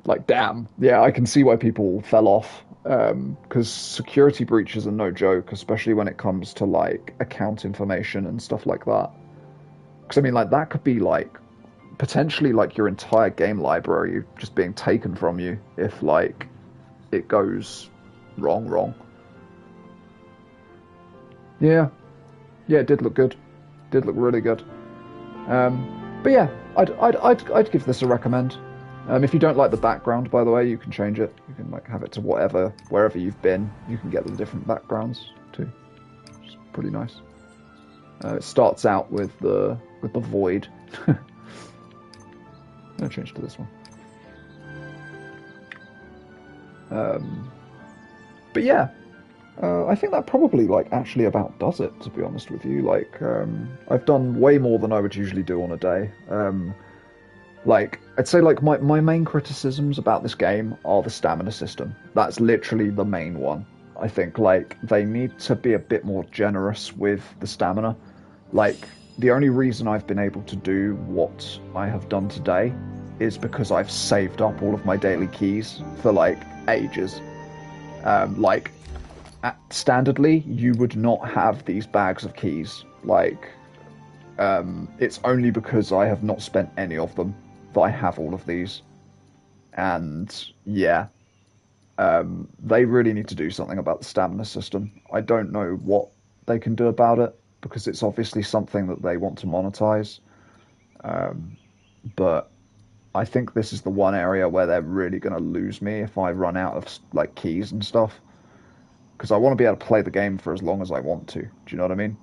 like, damn, yeah, I can see why people fell off because security breaches are no joke, especially when it comes to like account information and stuff like that. Because I mean, like that could be like potentially like your entire game library just being taken from you if like it goes wrong. Yeah, yeah, it did look good. Did look really good. But yeah, I'd give this a recommend. If you don't like the background, by the way, you can change it. You can like have it to wherever you've been. You can get the different backgrounds too. It's pretty nice. It starts out with the void. I'll change to this one. But yeah, I think that probably like actually about does it. To be honest with you, like I've done way more than I would usually do on a day. Like I'd say like my main criticisms about this game are the stamina system. That's literally the main one. I think like they need to be a bit more generous with the stamina. Like the only reason I've been able to do what I have done today is because I've saved up all of my daily keys for like ages. Like standardly, you would not have these bags of keys. Like, it's only because I have not spent any of them that I have all of these. And yeah, they really need to do something about the stamina system. I don't know what they can do about it because it's obviously something that they want to monetize. But I think this is the one area where they're really going to lose me if I run out of like keys and stuff. Because I want to be able to play the game for as long as I want to. Do you know what I mean?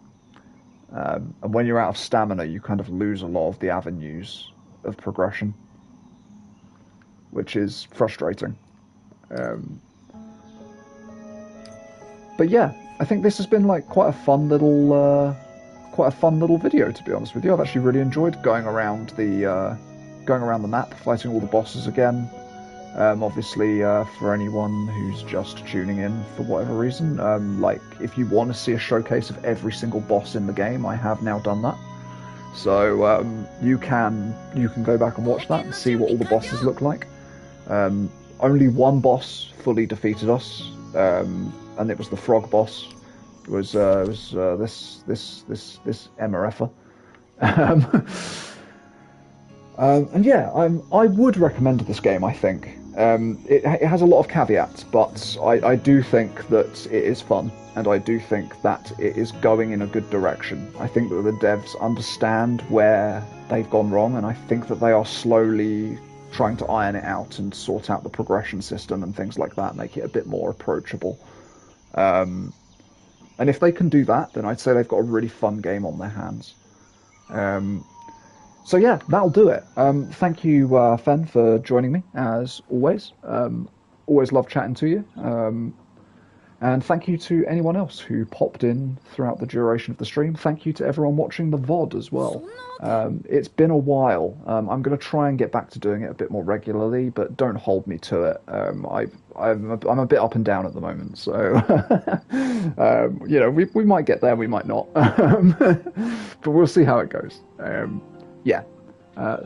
And when you're out of stamina, you kind of lose a lot of the avenues of progression. which is frustrating. But yeah, I think this has been like quite a fun little video, to be honest with you. I've actually really enjoyed going around the map, fighting all the bosses again. Obviously, for anyone who's just tuning in for whatever reason, like if you want to see a showcase of every single boss in the game, I have now done that. So you can go back and watch that and see what all the bosses look like. Only one boss fully defeated us, and it was the frog boss. It was this Emerefa. And yeah, I would recommend this game. I think it has a lot of caveats, but I do think that it is fun, and I do think that it is going in a good direction. I think that the devs understand where they've gone wrong, and I think that they are slowly trying to iron it out and sort out the progression system and things like that, make it a bit more approachable. And if they can do that, then I'd say they've got a really fun game on their hands. So yeah, that'll do it. Thank you, Fen, for joining me, as always. Always love chatting to you. And thank you to anyone else who popped in throughout the duration of the stream. Thank you to everyone watching the VOD as well. It's been a while. I'm going to try and get back to doing it a bit more regularly, but don't hold me to it. I'm a bit up and down at the moment, so you know, we might get there, we might not, but we'll see how it goes. Yeah,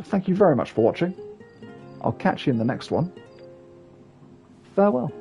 thank you very much for watching. I'll catch you in the next one. Farewell.